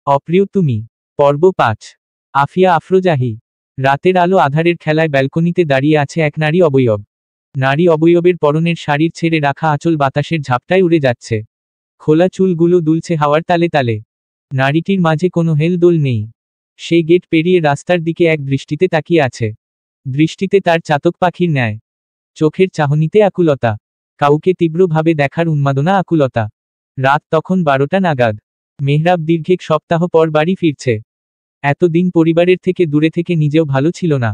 অপ্রিয় তুমি। পর্ব ৫। আফিয়া আফরোজাহি। রাতের আলো আধারের খেলায় ব্যালকনিতে দাঁড়িয়ে আছে এক নারী অবয়ব। নারী অবয়বের পরনের শাড়ির ছেড়ে রাখা আঁচল বাতাসের ঝাপটায় উড়ে যাচ্ছে। খোলা চুলগুলো দুলছে হাওয়ার তালে তালে। নারীটির মাঝে কোনো হেলদোল নেই। সে গেট পেরিয়ে রাস্তার দিকে এক দৃষ্টিতে তাকিয়ে আছে। দৃষ্টিতে তার চাতক পাখির ন্যায়। চোখের চাহনিতে আকুলতা। কাউকে তীব্রভাবে দেখার উন্মাদনা আকুলতা। রাত তখন 12টা নাগাদ। মেহরাব দীর্ঘেক সপ্তাহ পর বাড়ি ফিরছে। এতদিন পরিবারের থেকে দূরে থেকে নিজেও ভালো ছিল না।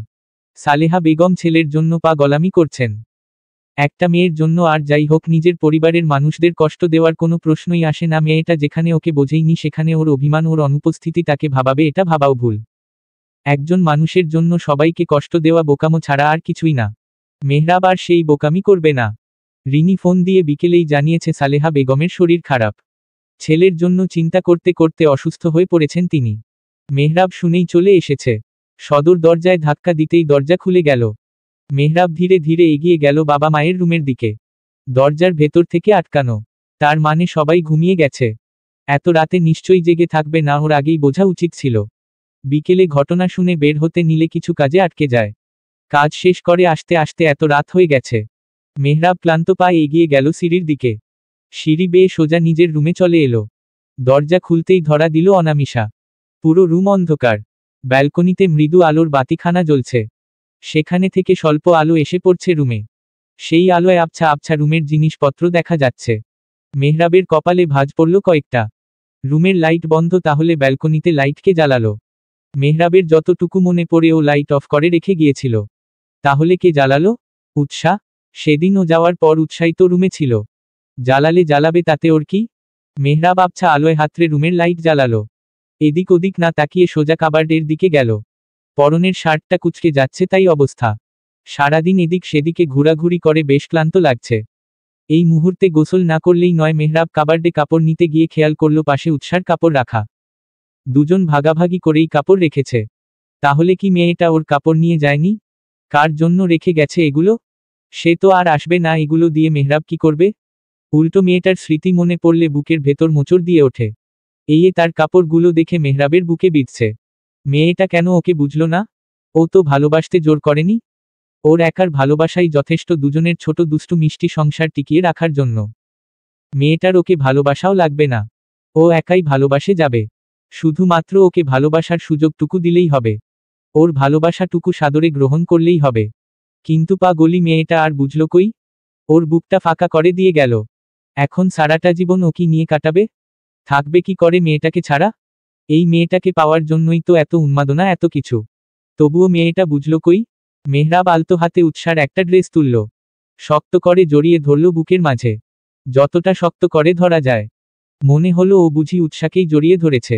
সালেহা বেগম ছেলের জন্য পা গলামি করছেন। একটা মেয়ের জন্য আর যাই হোক নিজের পরিবারের মানুষদের কষ্ট দেওয়ার কোনো প্রশ্নই আসে না। মেয়েটা যেখানে ওকে বোঝেইনি সেখানে ওর অভিমান, ওর অনুপস্থিতি তাকে ভাবাবে, এটা ভাবাও ভুল। একজন মানুষের জন্য সবাইকে কষ্ট দেওয়া বোকামো ছাড়া আর কিছুই না। মেহরাব আর সেই বোকামি করবে না। রিনি ফোন দিয়ে বিকেলেই জানিয়েছে সালেহা বেগমের শরীর খারাপ। ছেলের জন্য চিন্তা করতে করতে অসুস্থ হয়ে পড়েছেন তিনি। মেহরাব শুনেই চলে এসেছে। সদর দরজায় ধাক্কা দিতেই দরজা খুলে গেল। মেহরাব ধীরে ধীরে এগিয়ে গেল বাবা মায়ের রুমের দিকে। দরজার ভেতর থেকে আটকানো। তার মানে সবাই ঘুমিয়ে গেছে। এত রাতে নিশ্চয়ই জেগে থাকবে না, ওর আগেই বোঝা উচিত ছিল। বিকেলে ঘটনা শুনে বের হতে নিলে কিছু কাজে আটকে যায়। কাজ শেষ করে আসতে আসতে এত রাত হয়ে গেছে। মেহরাব ক্লান্ত পায়ে এগিয়ে গেল সিঁড়ির দিকে। সিঁড়ি বেয়ে সোজা নিজের রুমে চলে এলো। দরজা খুলতেই ধরা দিল অনামিশা। পুরো রুম অন্ধকার। ব্যালকনিতে মৃদু আলোর বাতিখানা জ্বলছে। সেখানে থেকে স্বল্প আলো এসে পড়ছে রুমে। সেই আলোয় আবছা আবছা রুমের জিনিসপত্র দেখা যাচ্ছে। মেহরাবের কপালে ভাঁজ পড়ল কয়েকটা। রুমের লাইট বন্ধ, তাহলে ব্যালকনিতে লাইট কে জ্বালালো? মেহরাবের যতটুকু মনে পড়ে ও লাইট অফ করে রেখে গিয়েছিল। তাহলে কে জ্বালালো? উৎসা। সেদিন ও যাওয়ার পর উৎসাই তো রুমে ছিল। জ্বালালে জ্বালাবে, তাতে ওর কি? মেহরাব আবছা আলোয় হাতড়ে রুমের লাইট জ্বালালো। এদিক ওদিক না তাকিয়ে সোজা কাবার্ডের দিকে গেল। পরনের শার্টটা কুঁচকে যাচ্ছে, তাই অবস্থা। সারাদিন এদিক সেদিকে ঘোরাঘুরি করে বেশ ক্লান্ত লাগছে। এই মুহূর্তে গোসল না করলেই নয়। মেহরাব কাবার্ডে কাপড় নিতে গিয়ে খেয়াল করল পাশে উৎসার কাপড় রাখা। দুজন ভাগাভাগি করেই কাপড় রেখেছে। তাহলে কি মেয়েটা ওর কাপড় নিয়ে যায়নি? কার জন্য রেখে গেছে এগুলো? সে তো আর আসবে না, এগুলো দিয়ে মেহরাব কি করবে? উল্টো মেয়েটার স্মৃতি মনে পড়লে বুকের ভেতর মোচড় দিয়ে ওঠে। এই তার কাপড়গুলো দেখে মেহরাবের বুকে বিঁধছে। মেয়েটা কেন ওকে বুঝল না? ও তো ভালোবাসতে জোর করেনি। ওর একার ভালোবাসাই যথেষ্ট দুজনের ছোট দুষ্টু মিষ্টি সংসার টিকিয়ে রাখার জন্য। মেয়েটার ওকে ভালোবাসাও লাগবে না। ও একাই ভালোবাসে যাবে। শুধুমাত্র ওকে ভালোবাসার সুযোগটুকু দিলেই হবে। ওর ভালোবাসাটুকু সাদরে গ্রহণ করলেই হবে। কিন্তু পাগলি মেয়েটা আর বুঝল কই? ওর বুকটা ফাঁকা করে দিয়ে গেল। এখন সারাটা জীবন ও কি নিয়ে কাটাবে? থাকবে কি করে মেয়েটাকে ছাড়া? এই মেয়েটাকে পাওয়ার জন্যই তো এত উন্মাদনা, এত কিছু। তবুও মেয়েটা বুঝল কই? মেহরাব আলতো হাতে উৎসার একটা ড্রেস তুলল। শক্ত করে জড়িয়ে ধরল বুকের মাঝে। যতটা শক্ত করে ধরা যায়। মনে হলো ও বুঝি উৎসাকেই জড়িয়ে ধরেছে।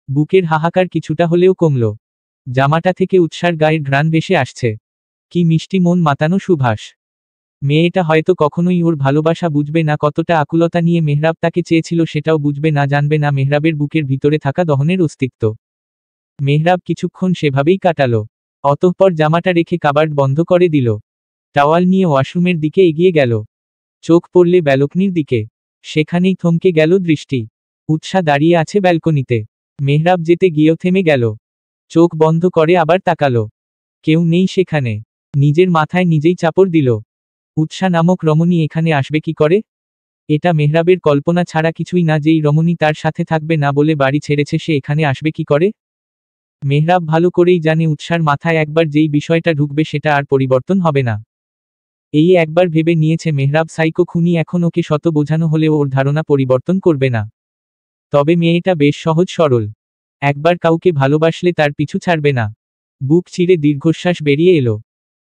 বুকের হাহাকার কিছুটা হলেও কমল। জামাটা থেকে উৎসার গায়ের ঘ্রাণ ভেসে আসছে। কি মিষ্টি মন মাতানো সুভাষ। মেয়েটা হয়তো কখনোই ওর ভালোবাসা বুঝবে না, কতটা আকুলতা নিয়ে মেহরাব তাকে চেয়েছিল সেটাও বুঝবে না, জানবে না মেহরাবের বুকের ভিতরে থাকা দহনের অস্তিত্ব। মেহরাব কিছুক্ষণ সেভাবেই কাটালো। অতঃপর জামাটা রেখে কাবার্ড বন্ধ করে দিল। টাওয়াল নিয়ে ওয়াশরুমের দিকে এগিয়ে গেল। চোখ পড়লে ব্যালকনির দিকে। সেখানেই থমকে গেল দৃষ্টি। উৎসা দাঁড়িয়ে আছে ব্যালকনিতে। মেহরাব যেতে গিয়েও থেমে গেল। চোখ বন্ধ করে আবার তাকালো। কেউ নেই সেখানে। নিজের মাথায় নিজেই চাপড় দিল। উৎসা নামক রমণী এখানে আসবে কি করে? এটা মেহরাবের কল্পনা ছাড়া কিছুই না। যেই রমণী তার সাথে থাকবে না বলে বাড়ি ছেড়েছে, সে এখানে আসবে কি করে? মেহরাব ভালো করেই জানে উৎসার মাথায় একবার যেই বিষয়টা ঢুকবে সেটা আর পরিবর্তন হবে না। এই একবার ভেবে নিয়েছে মেহরাব সাইকো খুনি, এখন ওকে শত বোঝানো হলেও ওর ধারণা পরিবর্তন করবে না। তবে মেয়েটা বেশ সহজ সরল। একবার কাউকে ভালোবাসলে তার পিছু ছাড়বে না। বুক চিরে দীর্ঘশ্বাস বেরিয়ে এলো।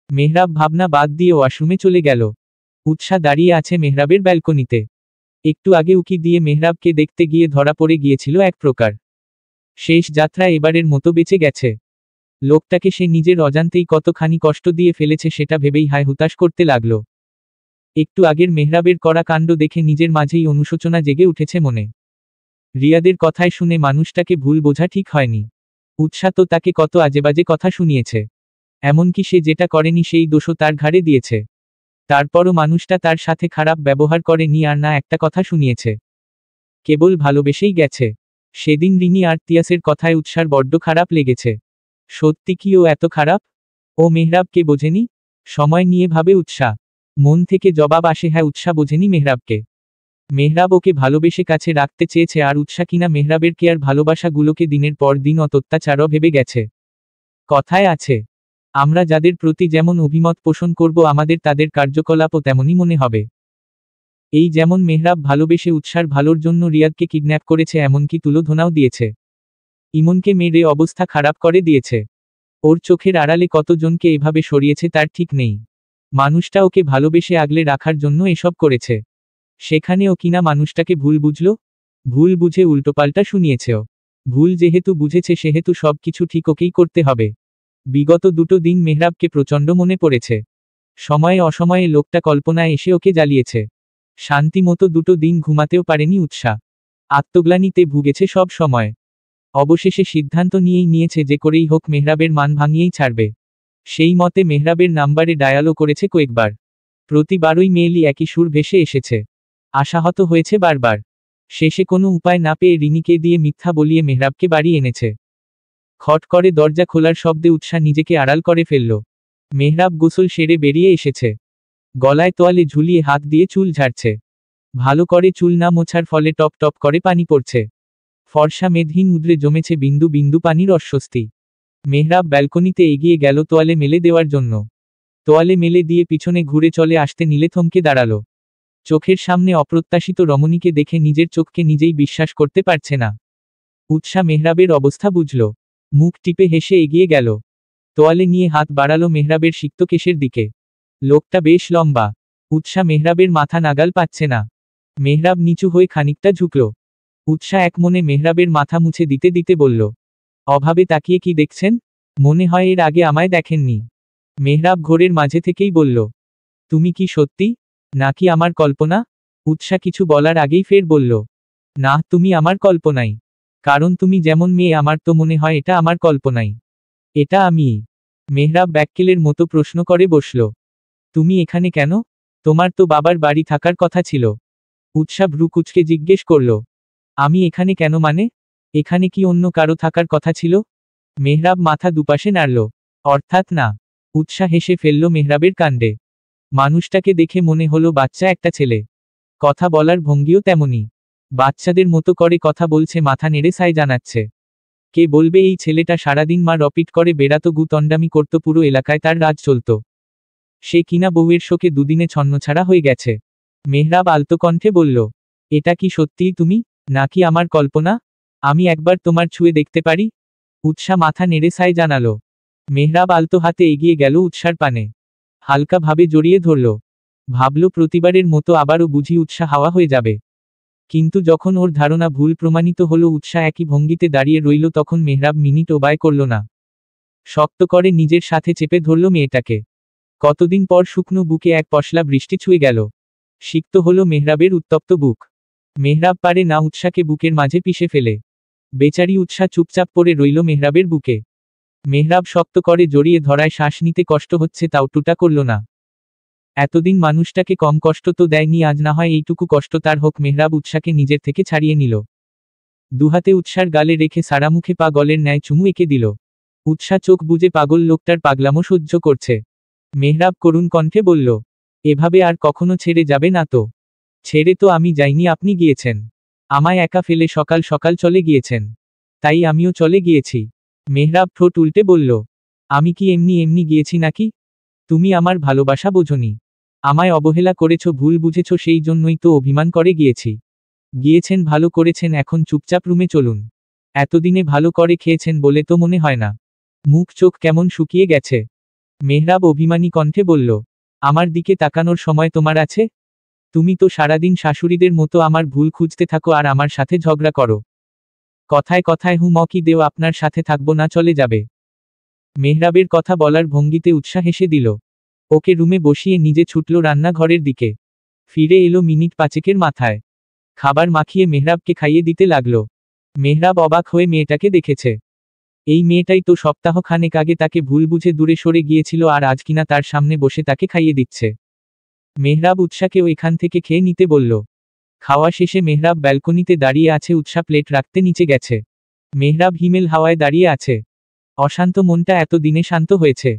মেহরাব ভাবনা বাদ দিয়ে ওয়াশরুমে চলে গেল। উৎসা দাঁড়িয়ে আছে মেহরাবের ব্যালকনিতে। একটু আগে উকি দিয়ে মেহরাবকে দেখতে গিয়ে ধরা পড়ে গিয়েছিল এক প্রকার। শেষ যাত্রা এবারের মতো বেঁচে গেছে। লোকটাকে সে নিজের অজান্তেই কতখানি কষ্ট দিয়ে ফেলেছে সেটা ভেবেই হায় হুতাশ করতে লাগলো। একটু আগের মেহরাবের করা কাণ্ড দেখে নিজের মাঝেই অনুশোচনা জেগে উঠেছে মনে। রিয়াদের কথায় শুনে মানুষটাকে ভুল বোঝা ঠিক হয়নি। উৎসা তো তাকে কত আজেবাজে কথা শুনিয়েছে। এমনকি সে যেটা করেনি সেই দোষও তার ঘাড়ে দিয়েছে। তারপরও মানুষটা তার সাথে খারাপ ব্যবহার করেনি আর না একটা কথা শুনিয়েছে। কেবল ভালোবেসেই গেছে। সেদিন রিনি আর তিয়াসের কথায় উৎসার বড্ড খারাপ লেগেছে। সত্যি কি ও এত খারাপ? ও মেহরাবকে বোঝেনি? সময় নিয়ে ভাবে উৎসা। মন থেকে জবাব আসে হ্যাঁ, উৎসা বোঝেনি মেহরাবকে। মেহরাব ওকে ভালোবেসে কাছে রাখতে চেয়েছে, আর উৎসা কিনা মেহরাবের কেয়ার ভালোবাসাগুলোকে দিনের পর দিন অত্যাচারও ভেবে গেছে। কথায় আছে, আমরা যাদের প্রতি যেমন অভিমত পোষণ করব আমাদের তাদের কার্যকলাপও তেমনই মনে হবে। এই যেমন মেহরাব ভালোবেসে উৎসার ভালোর জন্য রিয়াদকে কিডন্যাপ করেছে, এমনকি তুলোধনাও দিয়েছে। ইমনকে মেরে অবস্থা খারাপ করে দিয়েছে। ওর চোখের আড়ালে কতজনকে এভাবে সরিয়েছে তার ঠিক নেই। মানুষটা ওকে ভালোবেসে আগলে রাখার জন্য এসব করেছে। সেখানে ও কিনা মানুষটাকে ভুল বুঝল, ভুল বুঝে উল্টোপাল্টা শুনিয়েছেও। ভুল যেহেতু বুঝেছে সেহেতু সব কিছু ঠিক ওকেই করতে হবে। বিগত 2 দিন মেহরাবকে প্রচণ্ড মনে পড়েছে। সময়ে অসময়ে লোকটা কল্পনায় এসে ওকে জ্বালিয়েছে। শান্তিমতো 2 দিন ঘুমাতেও পারেনি উৎসা। আত্মগ্লানিতে ভুগেছে সব সময়। অবশেষে সিদ্ধান্ত নিয়েছে যে করেই হোক মেহরাবের মান ভাঙিয়েই ছাড়বে। সেই মতে মেহরাবের নাম্বারে ডায়ালও করেছে কয়েকবার। প্রতিবারই মেয়েলি একই সুর ভেসে এসেছে। আশাহত হয়েছে বারবার। শেষে কোনো উপায় না পেয়ে রিনিকে দিয়ে মিথ্যা বলিয়ে মেহরাবকে বাড়ি এনেছে। খট করে দরজা খোলার শব্দে উৎসা নিজেকে আড়াল করে ফেলল। মেহরাব গোসল সেরে বেরিয়ে এসেছে। গলায় তোয়ালে ঝুলিয়ে হাত দিয়ে চুল ঝাড়ছে। ভালো করে চুল না মোছার ফলে টপ টপ করে পানি পড়ছে। ফর্সা মেদহীন উদরে জমেছে বিন্দু বিন্দু পানির অস্বস্তি। মেহরাব ব্যালকনিতে এগিয়ে গেল তোয়ালে মেলে দেওয়ার জন্য। তোয়ালে মেলে দিয়ে পিছনে ঘুরে চলে আসতে নিলে থমকে দাঁড়ালো। চোখের সামনে অপ্রত্যাশিত রমণীকে দেখে নিজের চোখকে নিজেই বিশ্বাস করতে পারছে না। উৎসা মেহরাবের অবস্থা বুঝল। মুখ টিপে হেসে এগিয়ে গেল। তোয়ালে নিয়ে হাত বাড়ালো মেহরাবের সিক্ত কেশের দিকে। লোকটা বেশ লম্বা। উৎসা মেহরাবের মাথা নাগাল পাচ্ছে না। মেহরাব নিচু হয়ে খানিকটা ঝুঁকল। উৎসা একমনে মেহরাবের মাথা মুছে দিতে দিতে বলল, অভাবে তাকিয়ে কি দেখছেন? মনে হয় এর আগে আমায় দেখেননি। মেহরাব ঘোরের মাঝে থেকেই বলল, তুমি কি সত্যি, নাকি আমার কল্পনা? উৎসা কিছু বলার আগেই ফের বলল, না, তুমি আমার কল্পনাই। কারণ তুমি যেমন মেয়ে, আমার তো মনে হয় এটা আমার কল্পনাই। এটা আমিই। মেহরাব ব্যাক্কেলের মতো প্রশ্ন করে বসল, তুমি এখানে কেন? তোমার তো বাবার বাড়ি থাকার কথা ছিল। উৎসা ভ্রু কুঁচকে জিজ্ঞেস করল, আমি এখানে কেন মানে? এখানে কি অন্য কারো থাকার কথা ছিল? মেহরাব মাথা দুপাশে নাড়ল, অর্থাৎ না। উৎসা হেসে ফেলল মেহরাবের কাণ্ডে। মানুষটাকে দেখে মনে হলো বাচ্চা একটা ছেলে। কথা বলার ভঙ্গিও তেমনই। বাচ্চাদের মতো করে কথা বলছে, মাথা নেড়ে সাই জানাচ্ছে। কে বলবে এই ছেলেটা সারাদিন মা রপিট করে বেড়াতো, গুতন্ডামি করত, পুরো এলাকায় তার রাজ চলত। সে কিনা বউয়ের শোকে দুদিনে ছন্নছাড়া হয়ে গেছে। মেহরাব আলতো কণ্ঠে বলল, এটা কি সত্যিই তুমি, নাকি আমার কল্পনা? আমি একবার তোমার ছুঁয়ে দেখতে পারি? উৎসা মাথা নেড়ে সাই জানালো। মেহরাব আলতো হাতে এগিয়ে গেল উৎসার পানে। হালকা ভাবে জড়িয়ে ধরল। ভাবল প্রতিবারের মতো আবারও বুঝি উৎসা হাওয়া হয়ে যাবে। কিন্তু যখন ওর ধারণা ভুল প্রমাণিত হলো, উৎসা একই ভঙ্গিতে দাঁড়িয়ে রইল, তখন মেহরাব মিনিটও ব্যয় করল না। শক্ত করে নিজের সাথে চেপে ধরল মেয়েটাকে। কতদিন পর শুকনো বুকে এক পশলা বৃষ্টি ছুঁয়ে গেল। সিক্ত হলো মেহরাবের উত্তপ্ত বুক। মেহরাব পারে না উৎসাকে বুকের মাঝে পিষে ফেলে। বেচারি উৎসা চুপচাপ পড়ে রইল মেহরাবের বুকে। মেহরাব শক্ত করে জড়িয়ে ধরায় শ্বাস নিতে কষ্ট হচ্ছে, তাও টুটা করল না। এতদিন মানুষটাকে কম কষ্ট তো দেয়নি, আজ না হয় এইটুকু কষ্ট তার হোক। মেহরাব উৎসাকে নিজের থেকে ছাড়িয়ে নিল। দুহাতে উৎসার গালে রেখে সারামুখে পাগলের ন্যায় চুমু এঁকে দিল। উৎসা চোখ বুজে পাগল লোকটার পাগলামো সহ্য করছে। মেহরাব করুণ কণ্ঠে বলল, এভাবে আর কখনো ছেড়ে যাবে না তো? ছেড়ে তো আমি যাইনি, আপনি গিয়েছেন। আমায় একা ফেলে সকাল সকাল চলে গিয়েছেন। তাই আমিও চলে গিয়েছি। মেহরাব ঠোঁট উল্টে বলল, আমি কি এমনি এমনি গিয়েছি নাকি? তুমি আমার ভালোবাসা বোঝনি। আমায় অবহেলা করেছ, ভুল বুঝেছ, সেই জন্যই তো অভিমান করে গিয়েছি। গিয়েছেন, ভালো করেছেন, এখন চুপচাপ রুমে চলুন। এতদিনে ভালো করে খেয়েছেন বলে তো মনে হয় না। মুখ চোখ কেমন শুকিয়ে গেছে। মেহরাব অভিমানী কণ্ঠে বলল, আমার দিকে তাকানোর সময় তোমার আছে? তুমি তো সারাদিন শাশুড়িদের মতো আমার ভুল খুঁজতে থাকো আর আমার সাথে ঝগড়া করো। কথায় কথায় হুমকি দেও আপনার সাথে থাকবো না, চলে যাবে। মেহরাবের কথা বলার ভঙ্গিতে উৎসাহ হেসে দিল। ওকে রুমে বসিয়ে নিজে ছুটল রান্নাঘরের দিকে। ফিরে এলো মিনিট 5-এর মাথায়। খাবার মাখিয়ে মেহরাবকে খাইয়ে দিতে লাগল। মেহরাব অবাক হয়ে মেয়েটাকে দেখেছে। এই মেয়েটাই তো সপ্তাহ খানেক আগে তাকে ভুল বুঝে দূরে সরে গিয়েছিল, আর আজ কিনা তার সামনে বসে তাকে খাইয়ে দিচ্ছে। মেহরাব উৎসাকেও এখান থেকে খেয়ে নিতে বলল। খাওয়া শেষে মেহরাব ব্যালকনিতে দাঁড়িয়ে আছে, উৎসা প্লেট রাখতে নিচে গেছে। মেহরাব হিমেল হাওয়ায় দাঁড়িয়ে আছে। অশান্ত মনটা এত দিনে শান্ত হয়েছে।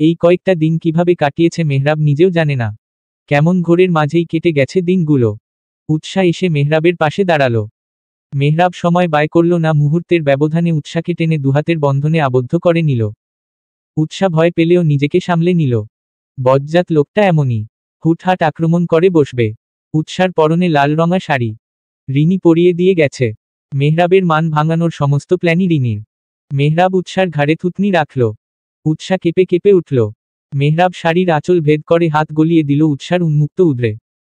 এই কয়েকটা দিন কিভাবে কাটিয়েছে মেহরাব নিজেও জানে না। কেমন ঘোরের মাঝেই কেটে গেছে দিনগুলো। উৎসা এসে মেহরাবের পাশে দাঁড়ালো। মেহরাব সময় ব্যয় করল না, মুহূর্তের ব্যবধানে উৎসাকে টেনে দুহাতের বন্ধনে আবদ্ধ করে নিল। উৎসা ভয় পেলেও নিজেকে সামলে নিল। বজ্জাত লোকটা এমনই, হুটহাট আক্রমণ করে বসবে। উৎসার পরনে লাল রঙা শাড়ি রিনি পরিয়ে দিয়ে গেছে। মেহরাবের মান ভাঙানোর সমস্ত প্ল্যানই রিনির। মেহরাব উৎসার ঘাড়ে থুতনি রাখল। উৎসা কেঁপে কেঁপে উঠল। মেহরাব শাড়ির আঁচল ভেদ করে হাত গলিয়ে দিল উৎসার উন্মুক্ত উদরে।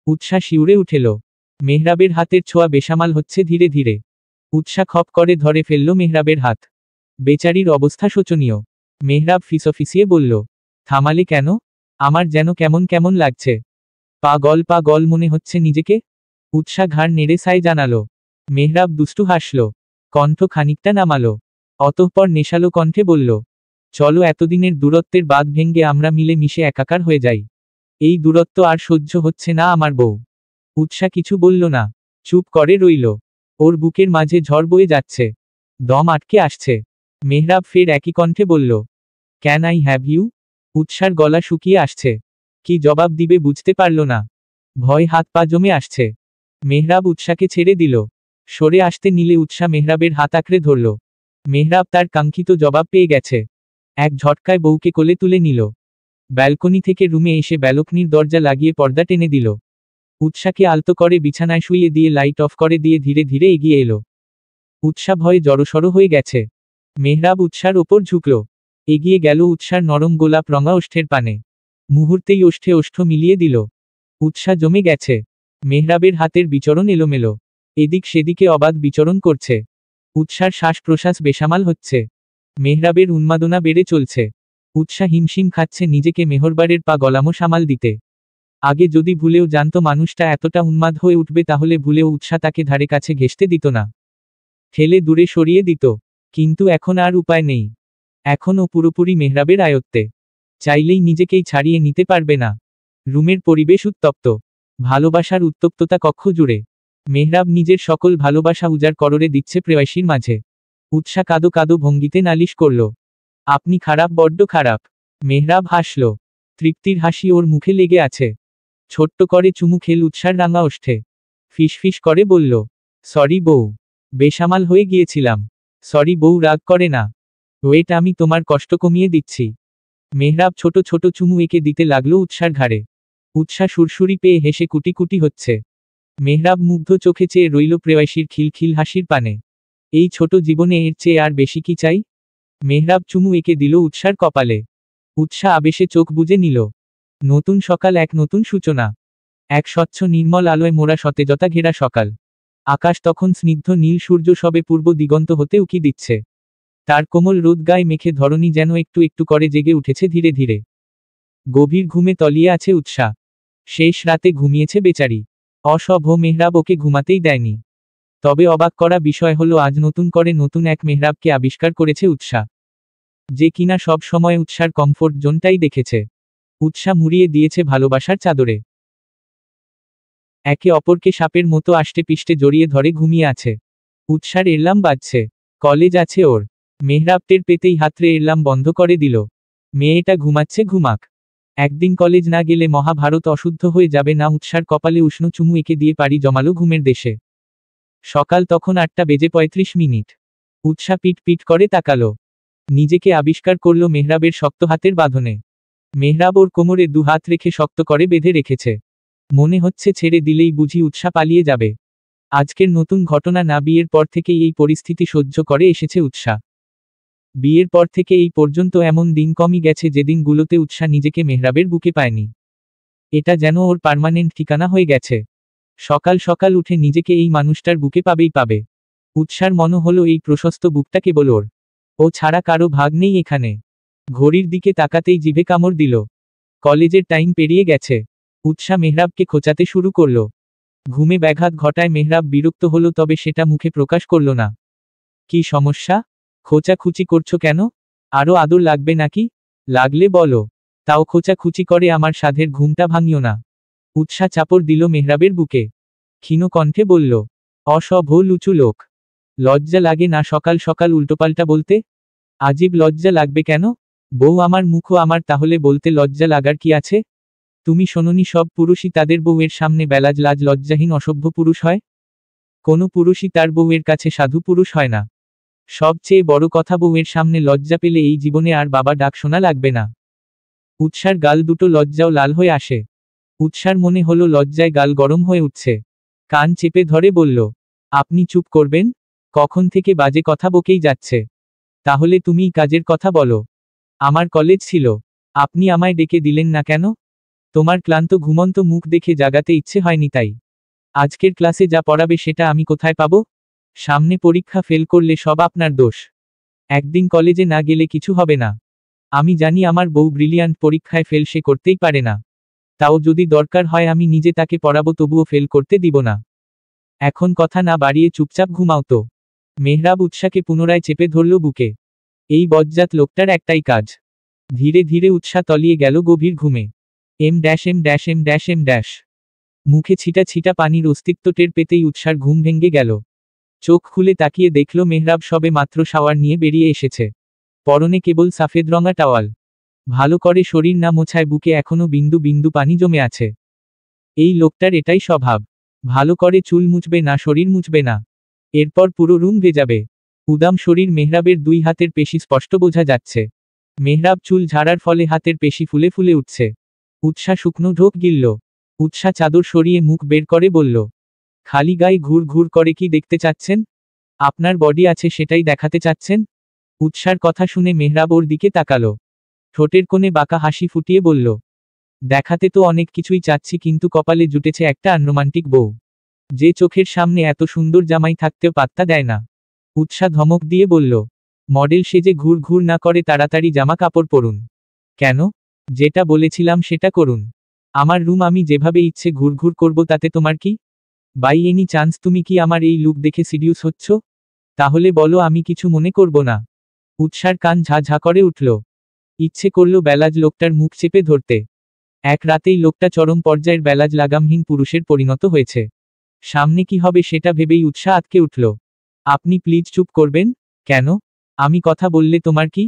উৎসা শিউরে উঠেল। মেহরাবের হাতের ছোঁয়া বেসামাল হচ্ছে ধীরে ধীরে। উৎসা খপ করে ধরে ফেলল মেহরাবের হাত। বেচারির অবস্থা শোচনীয়। মেহরাব ফিসফিসিয়ে বলল, থামালে কেন? আমার যেন কেমন কেমন লাগছে। পাগল মনে হচ্ছে নিজেকে। উৎসা ঘাড় নেড়ে সাই জানালো। মেহরাব দুষ্টু হাসল, কণ্ঠ খানিকটা নামালো। অতঃপর নেশালো কণ্ঠে বলল, চলো এতদিনের দূরত্বের বাঁধ ভেঙ্গে আমরা মিলে মিশে একাকার হয়ে যাই। এই দূরত্ব আর সহ্য হচ্ছে না আমার বউ। উৎসা কিছু বলল না, চুপ করে রইল। ওর বুকের মাঝে ঝড় বয়ে যাচ্ছে, দম আটকে আসছে। মেহরাব ফের একই কণ্ঠে বলল, ক্যান আই হ্যাভ ইউ? উৎসার গলা শুকিয়ে আসছে। কি জবাব দিবে বুঝতে পারল না। ভয় হাত পা জমে আসছে। মেহরাব উৎসাকে ছেড়ে দিল। সরে আসতে নিলে উৎসা মেহরাবের হাত আঁকড়ে ধরল। মেহরাব তার কাঙ্ক্ষিত জবাব পেয়ে গেছে। এক ঝটকায় বউকে কোলে তুলে নিল। ব্যালকনি থেকে রুমে এসে ব্যালকনির দরজা লাগিয়ে পর্দা টেনে দিল। উৎসাকে আলতো করে বিছানায় শুইয়ে দিয়ে লাইট অফ করে দিয়ে ধীরে ধীরে এগিয়ে এলো। উৎসা ভয়ে জড়সড় হয়ে গেছে। মেহরাব উৎসার ওপর ঝুঁকল। এগিয়ে গেল উৎসার নরম গোলাপ রঙা ওষ্ঠের পানে। মুহূর্তেই ওষ্ঠে ওষ্ঠ মিলিয়ে দিল। উৎসা জমে গেছে। মেহরাবের হাতের বিচরণ এলোমেলো, এদিক সেদিকে অবাধ বিচরণ করছে। উৎসার শ্বাস প্রশ্বাস বেসামাল হচ্ছে। মেহরাবের উন্মাদনা বেড়ে চলছে। উৎসা হিমশিম খাচ্ছে নিজেকে মেহরবারের পা গলামো সামাল দিতে। আগে যদি ভুলেও জানতো মানুষটা এতটা উন্মাদ হয়ে উঠবে তাহলে ভুলেও উৎসা তাকে ধারে কাছে ঘেঁষতে দিত না, ঠেলে দূরে সরিয়ে দিত। কিন্তু এখন আর উপায় নেই। এখন ও পুরোপুরি মেহরাবের আয়ত্তে। চাইলেই নিজেকেই ছাড়িয়ে নিতে পারবে না। রুমের পরিবেশ উত্তপ্ত, ভালোবাসার উত্তপ্ততা কক্ষ জুড়ে। মেহরাব নিজের সকল ভালোবাসা উজাড় কররে দিচ্ছে প্রেয়সীর মাঝে। উৎসা কাদো কাদো ভঙ্গিতে নালিশ করল, আপনি খারাপ, বড্ড খারাপ। মেহরাব হাসল, তৃপ্তির হাসি ওর মুখে লেগে আছে। ছোট্ট করে চুমু খেল উৎসার রাঙা ওষ্ঠে। ফিসফিস করে বলল, সরি বউ, বেসামাল হয়ে গিয়েছিলাম। সরি বউ, রাগ করে না। ওয়েট, আমি তোমার কষ্ট কমিয়ে দিচ্ছি। মেহরাব ছোট ছোট চুমু এঁকে দিতে লাগলো উৎসার ঘাড়ে। উৎসা সুরসুরি পেয়ে হেসে কুটি কুটি হচ্ছে। মেহরাব মুগ্ধ চোখে চেয়ে রইল প্রেয়সীর খিলখিল হাসির পানে। এই ছোট জীবনে এর চেয়ে আর বেশি কি চাই? মেহরাব চুমু এঁকে দিল উৎসার কপালে। উৎসা আবেশে চোখ বুজে নিল। নতুন সকাল, এক নতুন সূচনা। এক স্বচ্ছ নির্মল আলোয় মোড়া সতেজতা ঘেরা সকাল। আকাশ তখন স্নিগ্ধ নীল, সূর্য সবে পূর্ব দিগন্ত হতে উকি দিচ্ছে। তার কোমল রোদ গায়ে মেখে ধরণী যেন একটু একটু করে জেগে উঠেছে ধীরে ধীরে। গভীর ঘুমে তলিয়ে আছে উৎসা। শেষ রাতে ঘুমিয়েছে বেচারি। অসভ্য মেহরাব ওকে ঘুমাতেই দেয়নি। তবে অবাক করা বিষয় হলো আজ নতুন করে নতুন এক মেহরাবকে আবিষ্কার করেছে উৎসা, যে কিনা সব সময় উৎসার কমফোর্ট জোনটাই দেখেছে। উৎসা মুড়িয়ে দিয়েছে ভালোবাসার চাদরে। একে অপরকে সাপের মতো আষ্টে পিষ্টে জড়িয়ে ধরে ঘুমিয়ে আছে। উৎসার এলার্ম বাজছে, কলেজ আছে ওর। মেহরাব টের পেতেই হাতরে এলার্ম বন্ধ করে দিল। মেয়েটা ঘুমাচ্ছে, ঘুমাক। একদিন কলেজ না গেলে মহাভারত অশুদ্ধ হয়ে যাবে না। উৎসার কপালে উষ্ণ চুমু এঁকে দিয়ে পাড়ি জমালো ঘুমের দেশে। সকাল তখন 8:35। উৎসা পিট পিট করে তাকালো। নিজেকে আবিষ্কার করল মেহরাবের শক্ত হাতের বাঁধনে। মেহরাব ওর কোমরে দু হাত রেখে শক্ত করে বেঁধে রেখেছে। মনে হচ্ছে ছেড়ে দিলেই বুঝি উৎসা পালিয়ে যাবে। আজকের নতুন ঘটনা না, বিয়ের পর থেকেই এই পরিস্থিতি সহ্য করে এসেছে উৎসা। বিয়ের পর থেকে এই পর্যন্ত এমন দিন কমই গেছে যেদিনগুলোতে উৎসা নিজেকে মেহরাবের বুকে পায়নি। এটা যেন ওর পার্মানেন্ট ঠিকানা হয়ে গেছে। সকাল সকাল উঠে নিজেকে এই মানুষটার বুকে পাবেই পাবে। উৎসার মনে হলো এই প্রশস্ত বুকটা কেবল ওর। ও ছাড়া কারো ভাগ নেই এখানে। ঘড়ির দিকে তাকাতেই জিভে কামড় দিল। কলেজের টাইম পেরিয়ে গেছে। উৎসা মেহরাবকে খোঁচাতে শুরু করল। ঘুমে ব্যাঘাত ঘটায় মেহরাব বিরক্ত হলো, তবে সেটা মুখে প্রকাশ করল না। কি সমস্যা? খোঁচাখুচি করছো কেন? আরো আদর লাগবে নাকি? লাগলে বলো, তাও খোঁচাখুচি করে আমার সাধের ঘুমটা ভাঙিও না। উৎসা চাপড় দিল মেহরাবের বুকে। ক্ষীণ কণ্ঠে বলল, অসভ্য লুচু লোক। লজ্জা লাগে না সকাল সকাল উল্টোপাল্টা বলতে? আজীব লজ্জা লাগবে কেন? বউ আমার মুখও আমার, তাহলে বলতে লজ্জা লাগার কি আছে? তুমি শোনোনি সব পুরুষই তাদের বউয়ের সামনে বেলাজ লাজ লজ্জাহীন অসভ্য পুরুষ হয়? কোনো পুরুষই তার বউয়ের কাছে সাধু পুরুষ হয় না। সবচেয়ে বড় কথা, বউয়ের সামনে লজ্জা পেলে এই জীবনে আর বাবা ডাক শোনা লাগবে না। উৎসার গাল দুটো লজ্জাও লাল হয়ে আসে। উৎসার মনে হলো লজ্জায় গাল গরম হয়ে উঠছে। কান চেপে ধরে বলল, আপনি চুপ করবেন? কখন থেকে বাজে কথা বকেই যাচ্ছে। তাহলে তুমিই কাজের কথা বলো। আমার কলেজ ছিল, আপনি আমায় ডেকে দিলেন না কেন? তোমার ক্লান্ত ঘুমন্ত মুখ দেখে জাগাতে ইচ্ছে হয়নি তাই। আজকের ক্লাসে যা পড়াবে সেটা আমি কোথায় পাবো? সামনে পরীক্ষা, ফেল করলে সব আপনার দোষ। একদিন কলেজে না গেলে কিছু হবে না। আমি জানি আমার বউ ব্রিলিয়ান্ট, পরীক্ষায় ফেল সে করতেই পারে না। তাও যদি দরকার হয় আমি নিজে তাকে পড়াবো, তবুও ফেল করতে দিব না। এখন কথা না বাড়িয়ে চুপচাপ ঘুমাও তো। মেহরাব উৎসাকে পুনরায় চেপে ধরল বুকে। এই বজ্জাত লোকটার একটাই কাজ। ধীরে ধীরে উৎসা তলিয়ে গেল গভীর ঘুমে। Em dash em dash em dash em dash. মুখে ছিটা ছিটা পানির অস্তিত্ব টের পেতেই উৎসার ঘুম ভেঙে গেল। চোখ খুলে তাকিয়ে দেখল মেহরাব সবে মাত্র শাওয়ার নিয়ে বেরিয়ে এসেছে। পরনে কেবল সাফেদ রঙা টাওয়াল। ভালো করে শরীর না মোছায় বুকে এখনো বিন্দু বিন্দু পানি জমে আছে। এই লোকটার এটাই স্বভাব। ভালো করে চুল মুছবে না, শরীর মুছবে না। এরপর পুরো রুম ভেজাবে। উদাম শরীর, মেহরাবের দুই হাতের পেশি স্পষ্ট বোঝা যাচ্ছে। মেহরাব চুল ঝাড়ার ফলে হাতের পেশি ফুলে ফুলে উঠছে। উৎসা শুকনো ঢোক গিলল। উৎসা চাদর সরিয়ে মুখ বের করে বলল, খালি গায়ে ঘুর ঘুর করে কি দেখতে চাচ্ছেন? আপনার বডি আছে সেটাই দেখাতে চাচ্ছেন? উৎসার কথা শুনে মেহরাব ওর দিকে তাকালো। ঠোঁটের কোণে বাঁকা হাসি ফুটিয়ে বলল, দেখাতে তো অনেক কিছুই চাচ্ছি, কিন্তু কপালে জুটেছে একটা আনরোমান্টিক বউ, যে চোখের সামনে এত সুন্দর জামাই থাকতেও পাত্তা দেয় না। উৎসা ধমক দিয়ে বলল, মডেল সেজে ঘুর ঘুর না করে তাড়াতাড়ি জামা কাপড় পরুন। কেন? যেটা বলেছিলাম সেটা করুন। আমার রুম, আমি যেভাবে ইচ্ছে ঘুরঘুর করব, তাতে তোমার কি? বাই এনি চান্স তুমি কি আমার এই লুক দেখে সিডিউস হচ্ছ? তাহলে বলো, আমি কিছু মনে করব না। উৎসার কান ঝা ঝা করে উঠল। ইচ্ছে করল বেলাজ লোকটার মুখ চেপে ধরতে। এক রাতেই লোকটা চরম পর্যায়ের বেলাজ লাগামহীন পুরুষের পরিণত হয়েছে। সামনে কি হবে সেটা ভেবেই উৎসা আটকে উঠল। আপনি প্লিজ চুপ করবেন? কেন? আমি কথা বললে তোমার কি?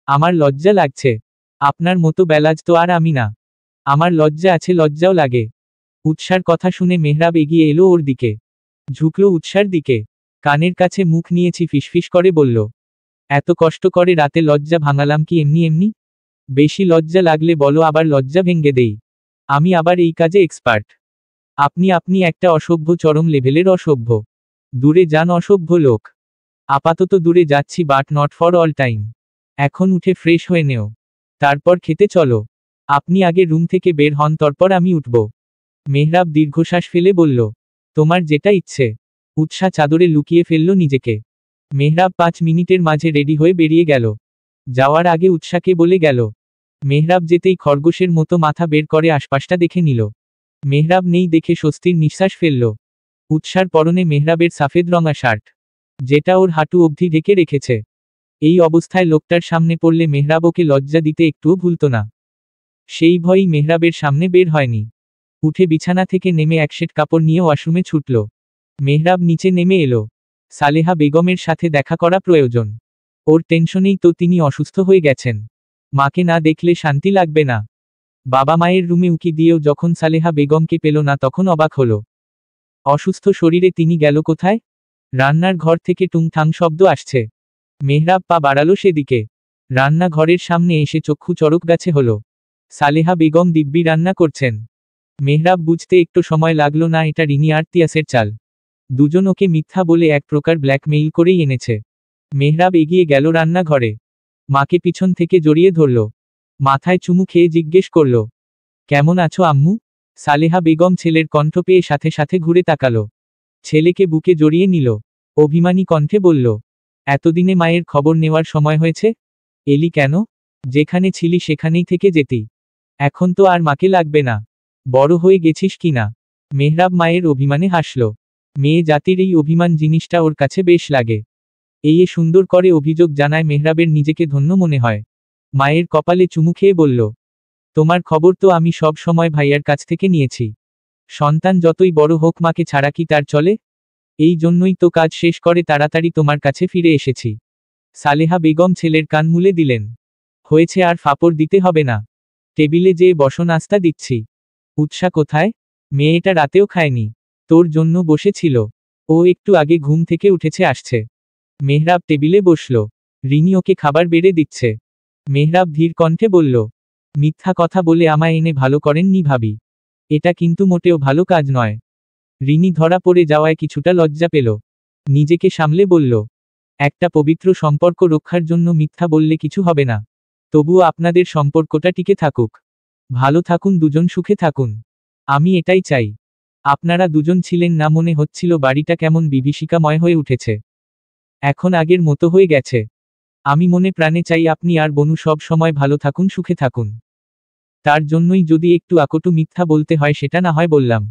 আমার লজ্জা লাগছে। আপনার মতো বেলাজ তো আর আমি না। আমার লজ্জা আছে, লজ্জাও লাগে। উৎসার কথা শুনে মেহরাব এগিয়ে এলো ওর দিকে। ঝুঁকল উৎসার দিকে। কানের কাছে মুখ নিয়েছি ফিসফিস করে বলল, এত কষ্ট করে রাতে লজ্জা ভাঙালাম কি এমনি এমনি? বেশি লজ্জা লাগলে বলো, আবার লজ্জা ভেঙ্গে দেই। আমি আবার এই কাজে এক্সপার্ট। আপনি একটা অসভ্য, চরম লেভেলের অসভ্য। দূরে যান অসভ্য লোক। আপাতত দূরে যাচ্ছি, but not for all time. এখন উঠে ফ্রেশ হয়ে নেও, তারপর খেতে চলো। আপনি আগে রুম থেকে বের হন, তারপর আমি উঠব। মেহরাব দীর্ঘশ্বাস ফেলে বলল, তোমার যেটা ইচ্ছে। উৎসা চাদরে লুকিয়ে ফেলল নিজেকে। মেহরাব 5 মিনিটের মাঝে রেডি হয়ে বেরিয়ে গেল। যাওয়ার আগে উৎসাকে বলে গেল। মেহরাব যেতেই খরগোশের মতো মাথা বের করে আশপাশটা দেখে নিল। মেহরাব নেই দেখে স্বস্তির নিঃশ্বাস ফেলল। উৎসার পরনে মেহরাবের সাফেদ রঙা শার্ট, যেটা ওর হাঁটু অবধি ঢেকে রেখেছে। এই অবস্থায় লোকটার সামনে পড়লে মেহরাব ওকে লজ্জা দিতে একটুও ভুলত না। সেই ভয়ই মেহরাবের সামনে বের হয়নি। উঠে বিছানা থেকে নেমে এক সেট কাপড় নিয়ে ওয়াশরুমে ছুটল। মেহরাব নিচে নেমে এলো। সালেহা বেগমের সাথে দেখা করা প্রয়োজন। ওর টেনশনেই তো তিনি অসুস্থ হয়ে গেছেন। মাকে না দেখলে শান্তি লাগবে না। বাবা মায়ের রুমে উকি দিয়েও যখন সালেহা বেগমকে পেল না, তখন অবাক হলো। অসুস্থ শরীরে তিনি গেল কোথায়? রান্নার ঘর থেকে টুংথাং শব্দ আসছে। মেহরাব পা বাড়ালো সেদিকে। রান্নাঘরের সামনে এসে চক্ষু চড়ক গাছে হলো। সালেহা বেগম দিব্যি রান্না করছেন। মেহরাব বুঝতে একটু সময় লাগলো না, এটা রিনি আর তিয়াসের চাল। দুজন ওকে মিথ্যা বলে এক প্রকার ব্ল্যাকমেইল করেই এনেছে। মেহরাব এগিয়ে গেল রান্নাঘরে। মাকে পিছন থেকে জড়িয়ে ধরল। মাথায় চুমু খেয়ে জিজ্ঞেস করল, কেমন আছো আম্মু? সালেহা বেগম ছেলের কণ্ঠ পেয়ে সাথে সাথে ঘুরে তাকালো। ছেলেকে বুকে জড়িয়ে নিল। অভিমানী কণ্ঠে বলল, এতদিনে মায়ের খবর নেওয়ার সময় হয়েছে? এলি কেন? যেখানে ছিলি সেখানেই থেকে যেতি। এখন তো আর মাকে লাগবে না। বড় হয়ে গেছিস কিনা? মেহরাব মায়ের অভিমানে হাসল। মেয়ে জাতির এই অভিমান জিনিসটা ওর কাছে বেশ লাগে। এই সুন্দর করে অভিযোগ জানায় মেহরাবের নিজেকে ধন্য মনে হয়। মায়ের কপালে চুমু খেয়ে বলল, তোমার খবর তো আমি সব সময় ভাইয়ার কাছ থেকে নিয়েছি। সন্তান যতই বড় হোক মাকে ছাড়া কি তার চলে? এই জন্যই তো কাজ শেষ করে তাড়াতাড়ি তোমার কাছে ফিরে এসেছি। সালেহা বেগম ছেলের কান মুলে দিলেন। হয়েছে, আর ফাপড় দিতে হবে না। টেবিলে যেয়ে বসো, নাস্তা দিচ্ছি। উৎসা কোথায়? মেয়েটা রাতেও খায়নি। তোর জন্য বসেছিল। ও একটু আগে ঘুম থেকে উঠেছে, আসছে। মেহরাব টেবিলে বসল। রিনি ওকে খাবার বেড়ে দিচ্ছে। মেহরাব ধীর কণ্ঠে বলল, মিথ্যা কথা বলে আমায় এনে ভালো করেননি ভাবি। এটা কিন্তু মোটেও ভালো কাজ নয়। রিনি ধরা পড়ে যাওয়ায় কিছুটা লজ্জা পেল। নিজেকে সামলে বলল, একটা পবিত্র সম্পর্ক রক্ষার জন্য মিথ্যা বললে কিছু হবে না। তবুও আপনাদের সম্পর্কটা টিকে থাকুক। ভালো থাকুন, দুজন সুখে থাকুন। আমি এটাই চাই। আপনারা দুজন ছিলেন না, মনে হচ্ছিল বাড়িটা কেমন বিভীষিকাময় হয়ে উঠেছে। এখন আগের মতো হয়ে গেছে। আমি মনে প্রাণে চাই আপনি আর বনু সব সময় ভালো থাকুন, সুখে থাকুন। তার জন্যই যদি একটু আকটু মিথ্যা বলতে হয় সেটা না হয় বললাম।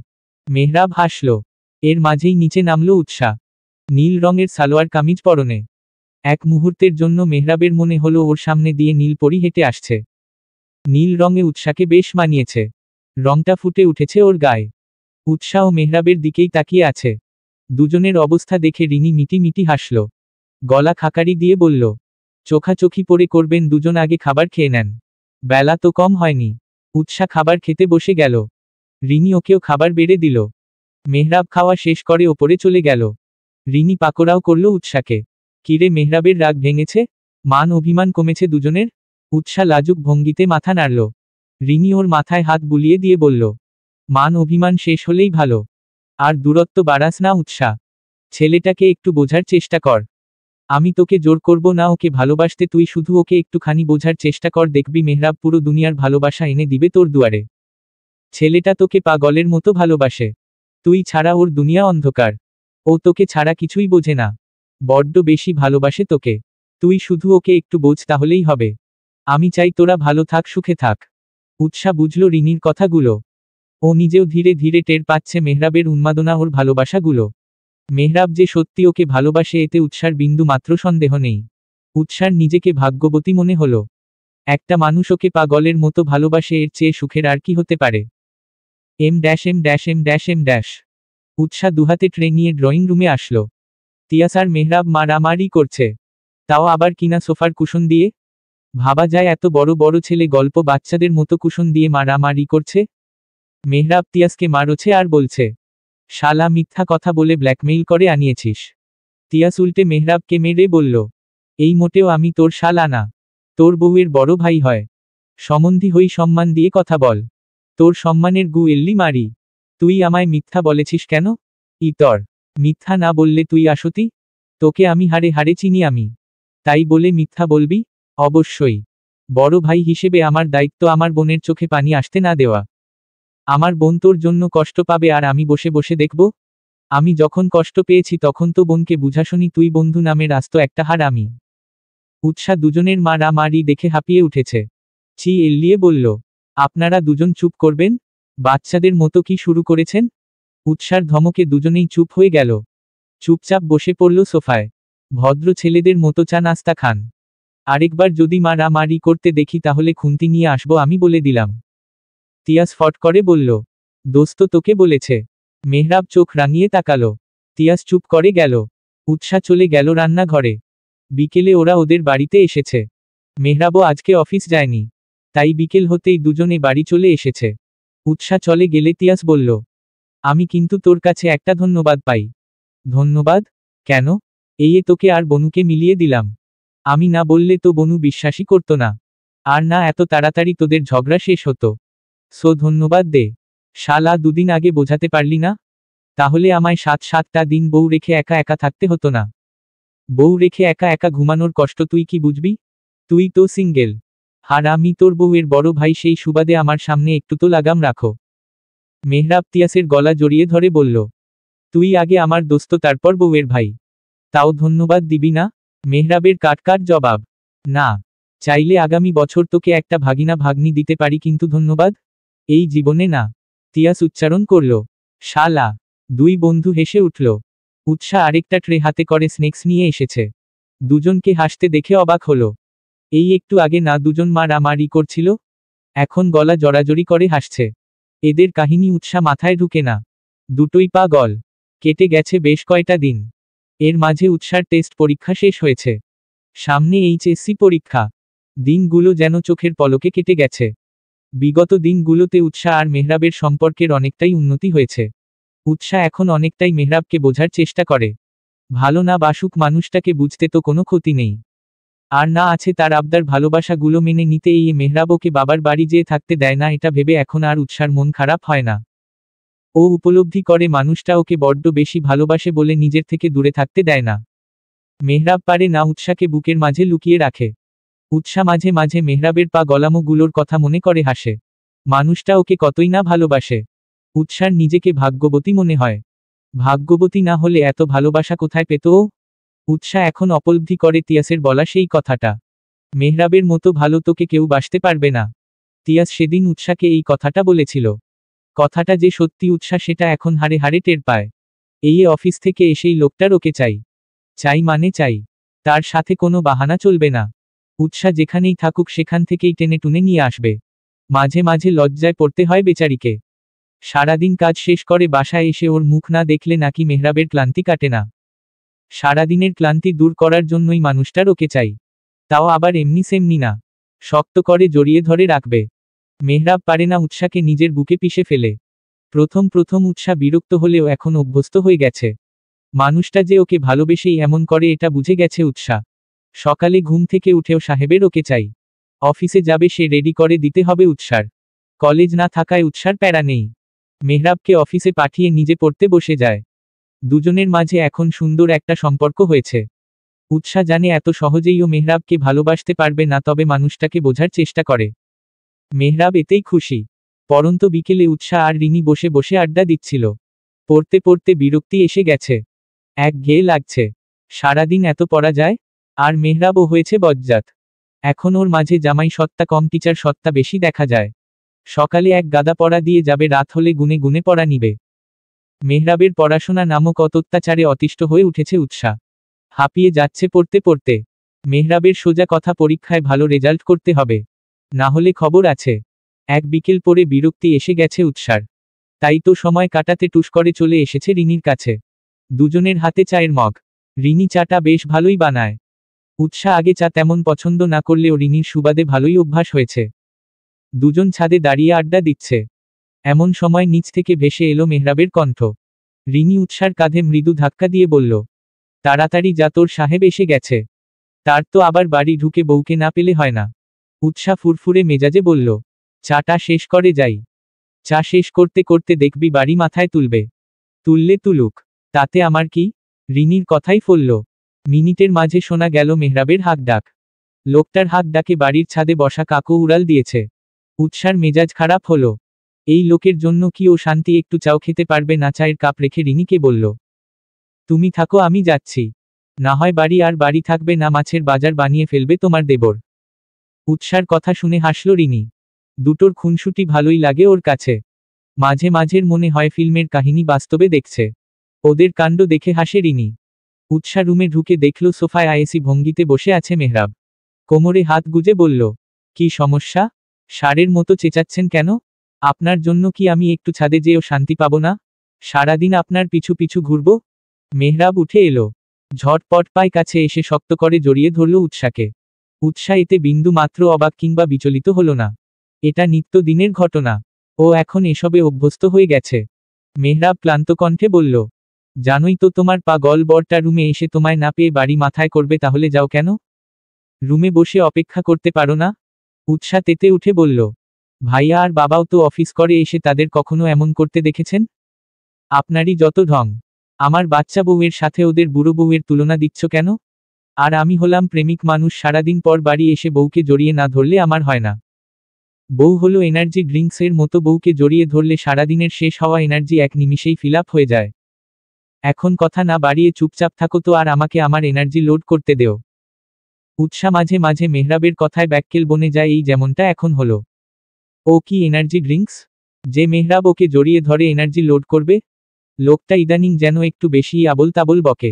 মেহরাব হাসল। এর মাঝেই নিচে নামল উৎসা। নীল রঙের সালোয়ার কামিজ পরনে। এক মুহূর্তের জন্য মেহরাবের মনে হলো ওর সামনে দিয়ে নীল পরি হেঁটে আসছে। নীল রঙে উৎসাকে বেশ মানিয়েছে। রংটা ফুটে উঠেছে ওর গায়ে। উৎসা ও মেহরাবের দিকেই তাকিয়ে আছে। দুজনের অবস্থা দেখে রিনি মিটি মিটি হাসল। গলা খাকারি দিয়ে বলল, চোখাচোখি পড়ে করবেন দুজন, আগে খাবার খেয়ে নেন। বেলা তো কম হয়নি। উৎসা খাবার খেতে বসে গেল। রিনি ওকেও খাবার বেড়ে দিল। মেহরাব খাওয়া শেষ করে ওপরে চলে গেল। রিনি পাকোড়াও করল উৎসাকে। কিরে, মেহরাবের রাগ ভেঙেছে? মান অভিমান কমেছে দুজনের? উৎসা লাজুক ভঙ্গিতে মাথা নাড়ল। রিনি ওর মাথায় হাত বুলিয়ে দিয়ে বলল, মান অভিমান শেষ হলেই ভালো। আর দূরত্ব বাড়াস না উৎসা। ছেলেটাকে একটু বোঝার চেষ্টা কর। আমি তোকে জোর করব না ওকে ভালোবাসতে, তুই শুধু ওকে একটুখানি বোঝার চেষ্টা কর, দেখবি মেহরাব পুরো দুনিয়ার ভালোবাসা এনে দিবে তোর দুয়ারে। ছেলেটা তোকে পাগলের মতো ভালোবাসে। তুই ছাড়া ওর দুনিয়া অন্ধকার। ও তোকে ছাড়া কিছুই বোঝে না। বড্ড বেশি ভালোবাসে তোকে। তুই শুধু ওকে একটু বোঝ, তাহলেই হবে। আমি চাই তোরা ভালো থাক, সুখে থাক। উৎসা বুঝল রিনির কথাগুলো। ও নিজেও ধীরে ধীরে টের পাচ্ছে মেহরাবের উন্মাদনা, ওর ভালোবাসাগুলো। মেহরাব যে সত্যি ওকে ভালোবাসে এতে উৎসার বিন্দু মাত্র সন্দেহ নেই। উৎসার নিজেকে ভাগ্যবতী মনে হলো। একটা মানুষ ওকে পাগলের মতো ভালোবাসে, এর চেয়ে সুখের আর কি হতে পারে। M-M-M-M-। উৎসা দুহাতে ট্রে নিয়ে ড্রয়িং রুমে আসলো। তিয়াস আর মেহরাব মারামারি করছে। তাও আবার কিনা সোফার কুশন দিয়ে। ভাবা যায় এত বড় বড় ছেলে গল্প বাচ্চাদের মতো কুশন দিয়ে মারামারি করছে। মেহরাব তিয়াসকে মারছে আর বলছে, শালা মিথ্যা কথা বলে ব্ল্যাকমেইল করে আনিয়েছিস। তিয়াস উল্টে মেহরাবকে মেরে বলল, এই মোটেও আমি তোর শালা না। তোর বউয়ের বড় ভাই হয়। সম্বন্ধী হই, সম্মান দিয়ে কথা বল। তোর সম্মানের গু এল্লি মারি। তুই আমায় মিথ্যা বলেছিস কেন? ইতর, মিথ্যা না বললে তুই আসতি? তোকে আমি হাড়ে হাড়ে চিনি আমি। তাই বলে মিথ্যা বলবি? অবশ্যই। বড় ভাই হিসেবে আমার দায়িত্ব আমার বোনের চোখে পানি আসতে না দেওয়া। আমার বোন তোর জন্য কষ্ট পাবে আর আমি বসে বসে দেখব? আমি যখন কষ্ট পেয়েছি তখন তো বোনকে বুঝাসনি তুই, বন্ধু নামের আস্ত একটা হার আমি। উৎসা দুজনের মারামারি দেখে হাঁপিয়ে উঠেছে। চি এল্লিয়ে বলল, আপনারা দুজন চুপ করবেন? বাচ্চাদের মতো কি শুরু করেছেন? উৎসার ধমকে দুজনেই চুপ হয়ে গেল। চুপচাপ বসে পড়ল সোফায়। ভদ্র ছেলেদের মতো চা নাস্তা খান। আরেকবার যদি মারামারি করতে দেখি তাহলে খুন্তি নিয়ে আসবো আমি বলে দিলাম। তিয়াস ফট করে বলল, দোস্ত তোকে বলেছে। মেহরাব চোখ রাঙিয়ে তাকালো। তিয়াস চুপ করে গেল। উৎসা চলে গেল রান্নাঘরে। বিকেলে ওরা ওদের বাড়িতে এসেছে। মেহরাবও আজকে অফিস যায়নি। তাই বিকেল হতেই দুজনে বাড়ি চলে এসেছে। উৎসা চলে গেলে তিয়াস বলল, আমি কিন্তু তোর কাছে একটা ধন্যবাদ পাই। ধন্যবাদ? কেন? এই তোকে আর বনুকে মিলিয়ে দিলাম। আমি না বললে তো বনু বিশ্বাসই করতো না। আর না এত তাড়াতাড়ি তোদের ঝগড়া শেষ হতো। সো ধন্যবাদ দে। শালা, দুদিন আগে বোঝাতে পারলি না? তাহলে আমায় 7-7টা দিন বউ রেখে একা একা থাকতে হতো না। বউ রেখে একা একা ঘুমানোর কষ্ট তুই কি বুঝবি? তুই তো সিঙ্গেল। আর আমি তোর বউয়ের বড় ভাই, সেই সুবাদে আমার সামনে একটু তো লাগাম রাখো। মেহরাব তিয়াসের গলা জড়িয়ে ধরে বলল, তুই আগে আমার দোস্ত, তারপর বউয়ের ভাই। তাও ধন্যবাদ দিবি না? মেহরাবের কাট জবাব, না। চাইলে আগামী বছর তোকে একটা ভাগিনা ভাগ্নি দিতে পারি, কিন্তু ধন্যবাদ এই জীবনে না। তিয়াস উচ্চারণ করল, শালা। দুই বন্ধু হেসে উঠল। উৎসা আরেকটা ট্রে হাতে করে স্নেক্স নিয়ে এসেছে। দুজনকে হাসতে দেখে অবাক হলো। এই একটু আগে না দুজন মারামারি করছিল? এখন গলা জড়াজড়ি করে হাসছে। এদের কাহিনী উৎসাহ মাথায় ঢুকে না। দুটোই পাগল। কেটে গেছে বেশ কয়টা দিন। এর মাঝে উৎসার টেস্ট পরীক্ষা শেষ হয়েছে। সামনে এইচএসসি পরীক্ষা। দিনগুলো যেন চোখের পলকে কেটে গেছে। বিগত দিনগুলোতে উৎসাহ আর মেহরাবের সম্পর্কের অনেকটাই উন্নতি হয়েছে। উৎসাহ এখন অনেকটাই মেহরাবকে বোঝার চেষ্টা করে। ভালো না বাসুক মানুষটাকে বুঝতে তো কোনো ক্ষতি নেই। আর না আছে তার আবদার ভালোবাসাগুলো মেনে নিতে, এই মেহরাব ওকে বাবার বাড়ি যেয়ে থাকতে দেয় না, এটা ভেবে এখন আর উৎসার মন খারাপ হয় না। ও উপলব্ধি করে মানুষটা ওকে বড্ড বেশি ভালোবাসে বলে নিজের থেকে দূরে থাকতে দেয় না। মেহরাব পারে না উৎসাকে বুকের মাঝে লুকিয়ে রাখে। উৎসাহ মাঝে মাঝে মেহরাবের পা গলামোগুলোর কথা মনে করে হাসে। মানুষটা ওকে কতই না ভালোবাসে। উৎসার নিজেকে ভাগ্যবতী মনে হয়। ভাগ্যবতী না হলে এত ভালোবাসা কোথায় পেত ও? উৎসাহ এখন উপলব্ধি করে তিয়াসের বলা সেই কথাটা। মেহরাবের মতো ভালো তোকে কেউ বাসতে পারবে না। তিয়াস সেদিন উৎসাকে এই কথাটা বলেছিল। কথাটা যে সত্যি উৎসাহ সেটা এখন হাড়ে হাড়ে টের পায়। এই অফিস থেকে এসেই লোকটার ওকে চাই। চাই মানে চাই। তার সাথে কোনো বাহানা চলবে না। উৎসাহ যেখানেই থাকুক সেখান থেকেই টেনে টুনে নিয়ে আসবে। মাঝে মাঝে লজ্জায় পড়তে হয় বেচারিকে। সারাদিন কাজ শেষ করে বাসায় এসে ওর মুখ না দেখলে নাকি মেহরাবের ক্লান্তি কাটে না। সারাদিনের ক্লান্তি দূর করার জন্যই মানুষটার ওকে চাই। তাও আবার এমনি সেমনি না। শক্ত করে জড়িয়ে ধরে রাখবে। মেহরাব পারে না উৎসাকে নিজের বুকে পিষে ফেলে। প্রথম প্রথম উৎসাহ বিরক্ত হলেও এখন অভ্যস্ত হয়ে গেছে। মানুষটা যে ওকে ভালোবেসেই এমন করে এটা বুঝে গেছে উৎসাহ। সকালে ঘুম থেকে উঠেও সাহেবের ওকে চাই। অফিসে যাবে সে রেডি করে দিতে হবে উৎসার। কলেজ না থাকায় উৎসার প্যারা নেই। মেহরাবকে অফিসে পাঠিয়ে নিজে পড়তে বসে যায়। দুজনের মাঝে এখন সুন্দর একটা সম্পর্ক হয়েছে। উৎসাহ জানে এত সহজেই ও মেহরাবকে ভালোবাসতে পারবে না, তবে মানুষটাকে বোঝার চেষ্টা করে। মেহরাব এতেই খুশি। পরন্ত বিকেলে উৎসাহ আর রিনি বসে বসে আড্ডা দিচ্ছিল। পড়তে পড়তে বিরক্তি এসে গেছে। একঘেয়ে লাগছে। সারাদিন এত পড়া যায়। আর মেহরাবও হয়েছে বজ্জাত। এখন ওর মাঝে জামাই সত্তা কম, টিচার সত্তা বেশি দেখা যায়। সকালে এক গাদা পড়া দিয়ে যাবে, রাত হলে গুনে গুনে পড়া নিবে। মেহরাবের পড়াশোনা নামক অত্যাচারে অতিষ্ঠ হয়ে উঠেছে উৎসাহ। হাঁপিয়ে যাচ্ছে পড়তে পড়তে। মেহরাবের সোজা কথা, পরীক্ষায় ভালো রেজাল্ট করতে হবে। না হলে খবর আছে। এক বিকেল পরে বিরক্তি এসে গেছে উৎসার। তাই তো সময় কাটাতে টুস করে চলে এসেছে রিনির কাছে। দুজনের হাতে চায়ের মগ। রিনি চাটা বেশ ভালোই বানায়। উৎসাহ আগে চা তেমন পছন্দ না করলেও রিনির সুবাদে ভালোই অভ্যাস হয়েছে। দুজন ছাদে দাঁড়িয়ে আড্ডা দিচ্ছে। এমন সময় নিচ থেকে ভেসে এলো মেহরাবের কণ্ঠ। রিনি উৎসার কাঁধে মৃদু ধাক্কা দিয়ে বলল, তাড়াতাড়ি যা, তোর সাহেব এসে গেছে। তার তো আবার বাড়ি ঢুকে বউকে না পেলে হয় না। উৎসাহ ফুরফুরে মেজাজে বলল, চাটা শেষ করে যাই। চা শেষ করতে করতে দেখবি বাড়ি মাথায় তুলবে। তুললে তুলুক, তাতে আমার কি? রিনির কথাই ফলল। মিনিটের মাঝে শোনা গেল মেহরাবের হাঁক ডাক। লোকটার হাঁক ডাকে বাড়ির ছাদে বসা কাকও উড়াল দিয়েছে। উৎসার মেজাজ খারাপ হলো। এই লোকের জন্য কি ও শান্তি একটু চাও খেতে পারবে না? চায়ের কাপ রেখে রিনিকে বলল, তুমি থাকো, আমি যাচ্ছি। না হয় বাড়ি আর বাড়ি থাকবে না, মাছের বাজার বানিয়ে ফেলবে তোমার দেবর। উৎসার কথা শুনে হাসল রিনি। দুটোর খুনসুটি ভালোই লাগে ওর কাছে। মাঝে মাঝের মনে হয় ফিল্মের কাহিনী বাস্তবে দেখছে। ওদের কাণ্ড দেখে হাসে রিনি। উৎসাহ রুমে ঢুকে দেখল সোফায় আয়েসি ভঙ্গিতে বসে আছে মেহরাব। কোমরে হাত গুজে বলল, কি সমস্যা? ষাঁড়ের মতো চেঁচাচ্ছেন কেন? আপনার জন্য কি আমি একটু ছাদে যেয়েও শান্তি পাবো না? সারাদিন আপনার পিছু পিছু ঘুরব? মেহরাব উঠে এলো। ঝটপট পায় কাছে এসে শক্ত করে জড়িয়ে ধরল উৎসাকে। উৎসাহ এতে বিন্দু মাত্র অবাক কিংবা বিচলিত হলো না। এটা নিত্য দিনের ঘটনা। ও এখন এসবে অভ্যস্ত হয়ে গেছে। মেহরাব ক্লান্ত কণ্ঠে বলল, জানোই তো তোমার পাগল বরটা রুমে এসে তোমায় না পেয়ে বাড়ি মাথায় করবে, তাহলে যাও কেন? রুমে বসে অপেক্ষা করতে পারো না? উৎসাহ তেতে উঠে বলল, ভাইয়া আর বাবাও তো অফিস করে এসে তাদের কখনো এমন করতে দেখেছেন? আপনারই যত ঢং। আমার বাচ্চা বউয়ের সাথে ওদের বুড়ো বউয়ের তুলনা দিচ্ছ কেন? আর আমি হলাম প্রেমিক মানুষ, সারাদিন পর বাড়ি এসে বউকে জড়িয়ে না ধরলে আমার হয় না। বউ হলো এনার্জি ড্রিঙ্কসের মতো, বউকে জড়িয়ে ধরলে সারাদিনের শেষ হওয়া এনার্জি এক নিমিষেই ফিল আপ হয়ে যায়। এখন কথা না বাড়িয়ে চুপচাপ থাকো তো, আর আমাকে আমার এনার্জি লোড করতে দেও। উৎসাহ মাঝে মাঝে মেহরাবের কথায় ব্যাককেল বনে যায়, এই যেমনটা এখন হলো। ও কি এনার্জি ড্রিঙ্কস? যে মেহরাব ওকে জড়িয়ে ধরে এনার্জি লোড করবে? লোকটা ইদানিং যেন একটু বেশিই আবোল তাবোল বকে।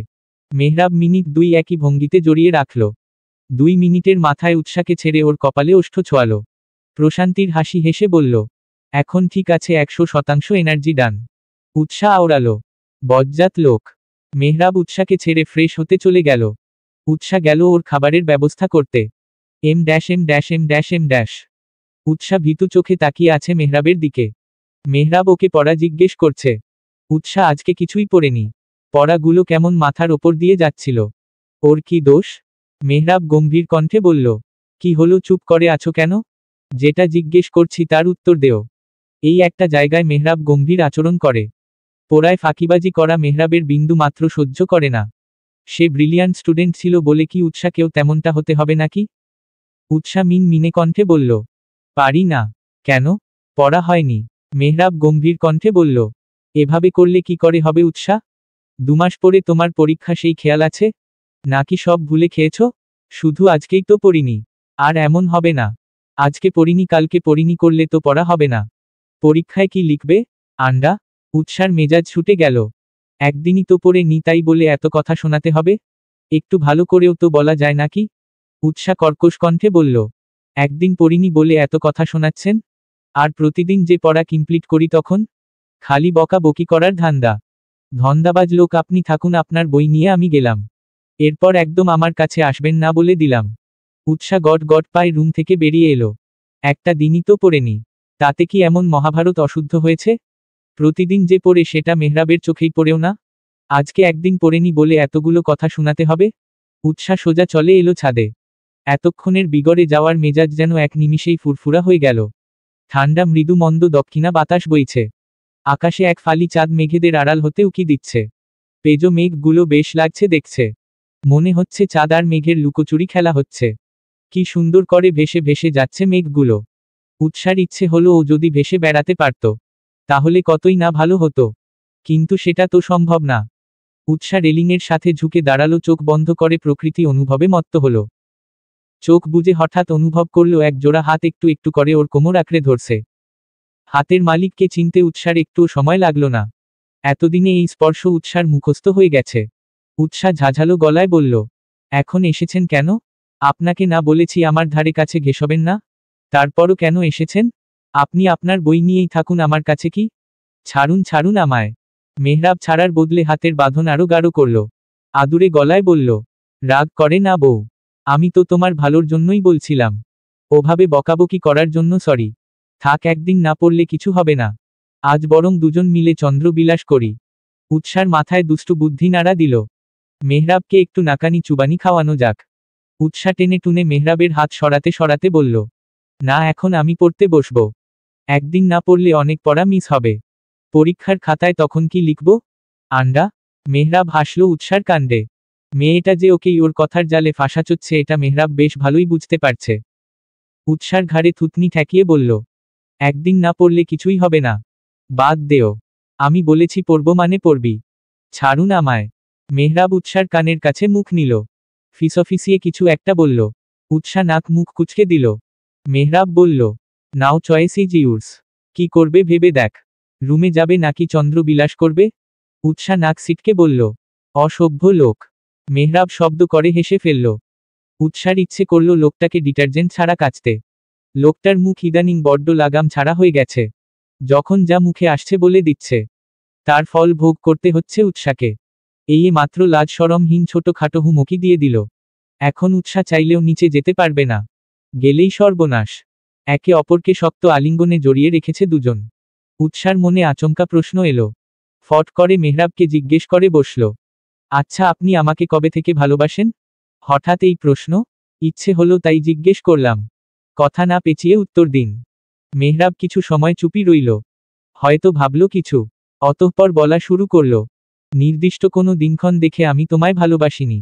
মেহরাব মিনিট দুই একই ভঙ্গিতে জড়িয়ে রাখল। 2 মিনিটের মাথায় উৎসাকে ছেড়ে ওর কপালে ওষ্ঠ ছোঁয়ালো। প্রশান্তির হাসি হেসে বলল, এখন ঠিক আছে, 100% এনার্জি ডান। উৎসাহ আওড়ালো। বজ্জাত লোক। মেহরাব উৎসাকে ছেড়ে ফ্রেশ হতে চলে গেল। উৎসাহ গেল ওর খাবারের ব্যবস্থা করতে। Em dash em dash em dash em dash. উৎসাহ ভীতু চোখে তাকিয়ে আছে মেহরাবের দিকে। মেহরাব ওকে পড়া জিজ্ঞেস করছে। উৎসাহ আজকে কিছুই পড়েনি। পড়াগুলো কেমন মাথার ওপর দিয়ে যাচ্ছিল। ওর কি দোষ? মেহরাব গম্ভীর কণ্ঠে বলল। কি হলো, চুপ করে আছো কেন? যেটা জিজ্ঞেস করছি তার উত্তর দেও। এই একটা জায়গায় মেহরাব গম্ভীর আচরণ করে। পড়ায় ফাঁকিবাজি করা মেহরাবের বিন্দু মাত্র সহ্য করে না। সে ব্রিলিয়ান্ট স্টুডেন্ট ছিল বলে কি উৎসাহকেও তেমনটা হতে হবে নাকি? উৎসাহ মিনে কণ্ঠে বলল। পারি না। কেন? পড়া হয়নি। মেহরাব গম্ভীর কণ্ঠে বলল। এভাবে করলে কি করে হবে উৎসাহ? 2 মাস পরে তোমার পরীক্ষা, সেই খেয়াল আছে? নাকি সব ভুলে খেয়েছ? শুধু আজকেই তো পড়িনি। আর এমন হবে না। আজকে পড়িনি কালকে পড়িনি করলে তো পড়া হবে না। পরীক্ষায় কি লিখবে? আন্ডা? উৎসার মেজাজ ছুটে গেল। একদিনই তো পড়ে নি তাই বলে এত কথা শোনাতে হবে? একটু ভালো করেও তো বলা যায় নাকি? উৎসাহ কর্কশ কণ্ঠে বলল। একদিন পড়িনি বলে এত কথা শোনাচ্ছেন? আর প্রতিদিন যে পড়া কমপ্লিট করি তখন? খালি বকা বকি করার ধান্দা। ধন্দাবাজ লোক আপনি, থাকুন আপনার বই নিয়ে, আমি গেলাম। এরপর একদম আমার কাছে আসবেন না বলে দিলাম। উৎসাহ গট গট পায়ে রুম থেকে বেরিয়ে এলো। একটা দিনই তো পড়েনি। তাতে কি এমন মহাভারত অশুদ্ধ হয়েছে? প্রতিদিন যে পড়ে সেটা মেহরাবের চোখেই পড়েও না। আজকে একদিন পড়েনি বলে এতগুলো কথা শোনাতে হবে? উৎসাহ সোজা চলে এলো ছাদে। এতক্ষণের বিগড়ে যাওয়ার মেজাজ যেন এক নিমিষেই ফুরফুরা হয়ে গেল। ঠান্ডা মৃদু মন্দ দক্ষিণা বাতাস বইছে। আকাশে এক ফালি চাঁদ মেঘেদের আড়াল হতে উকি দিচ্ছে। পেজো মেঘগুলো বেশ লাগছে দেখছে। মনে হচ্ছে চাঁদ আর মেঘের লুকোচুরি খেলা হচ্ছে। কি সুন্দর করে ভেসে ভেসে যাচ্ছে মেঘগুলো। উৎসার ইচ্ছে হলো ও যদি ভেসে বেড়াতে পারত, তাহলে কতই না ভালো হতো। কিন্তু সেটা তো সম্ভব না। উৎসাহ রেলিংয়ের সাথে ঝুঁকে দাঁড়ালো, চোখ বন্ধ করে প্রকৃতি অনুভবে মত্ত হলো। চোখ বুজে হঠাৎ অনুভব করলো এক জোড়া হাত একটু একটু করে ওর কোমর আঁকড়ে ধরছে। হাতের মালিককে চিনতে উৎসার একটুও সময় লাগলো না। এতদিনে এই স্পর্শ উৎসার মুখস্থ হয়ে গেছে। উৎসাহ ঝাঝালো গলায় বলল। এখন এসেছেন কেন? আপনাকে না বলেছি আমার ধারে কাছে ঘেসবেন না? তারপরও কেন এসেছেন? আপনি আপনার বই নিয়েই থাকুন, আমার কাছে কি? ছাড়ুন ছাড়ুন আমায়। মেহরাব ছাড়ার বদলে হাতের বাঁধন আরো গাঢ় করল। আদুরে গলায় বলল। রাগ করে না বউ। আমি তো তোমার ভালোর জন্যই বলছিলাম। ওভাবে বকাবকি করার জন্য সরি। থাক, একদিন না পড়লে কিছু হবে না। আজ বরং দুজন মিলে চন্দ্রবিলাস করি। উৎসার মাথায় দুষ্টু বুদ্ধি নাড়া দিল। মেহরাবকে একটু নাকানি চুবানি খাওয়ানো যাক। উৎসাহ টেনে টুনে মেহরাবের হাত সরাতে সরাতে বলল। না, এখন আমি পড়তে বসবো। একদিন না পড়লে অনেক পড়া মিস হবে। পরীক্ষার খাতায় তখন কি লিখব? আন্ডা? মেহরাব হাসল উৎসার কাণ্ডে। মেয়েটা যে ওকেই ওর কথার জালে ফাঁসাচ্ছে এটা মেহরাব বেশ ভালোই বুঝতে পারছে। উৎসার ঘাড়ে থুতনি ঠেকিয়ে বলল। একদিন না পড়লে কিছুই হবে না। বাদ দেও। আমি বলেছি পড়ব মানে পড়বি। ছাড়ুন আমায়। মেহরাব উৎসার কানের কাছে মুখ নিল। ফিসফিসিয়ে কিছু একটা বলল। উৎসাহ নাক মুখ কুঁচকে দিল। মেহরাব বলল। নাও চয়েস ইজ ইউর্স। কি করবে ভেবে দেখ। রুমে যাবে নাকি চন্দ্রবিলাস করবে? উৎসাহ নাক সিটকে বলল। অসভ্য লোক। মেহরাব শব্দ করে হেসে ফেলল। উৎসার ইচ্ছে করল লোকটাকে ডিটারজেন্ট ছাড়া কাচতে। লোকটার মুখ ইদানিং বড্ড লাগাম ছাড়া হয়ে গেছে। যখন যা মুখে আসছে বলে দিচ্ছে। তার ফল ভোগ করতে হচ্ছে উৎসাকে। এই মাত্র লাজ শরমহীন ছোটখাটো হুমকি দিয়ে দিল। এখন উৎসাহ চাইলেও নিচে যেতে পারবে না। গেলেই সর্বনাশ। একে অপরকে শক্ত আলিঙ্গনে জড়িয়ে রেখেছে দুজন। উৎসার মনে আচমকা প্রশ্ন এলো। ফট করে মেহরাবকে জিজ্ঞেস করে বসল। আচ্ছা, আপনি আমাকে কবে থেকে ভালোবাসেন? হঠাৎ এই প্রশ্ন। ইচ্ছে হলো তাই জিজ্ঞেস করলাম। কথা না পেঁচিয়ে উত্তর দিন। মেহরাব কিছু সময় চুপই রইল। হয়তো ভাবল কিছু। অতঃপর বলা শুরু করল। নির্দিষ্ট কোনো দিনক্ষণ দেখে আমি তোমায় ভালোবাসিনি।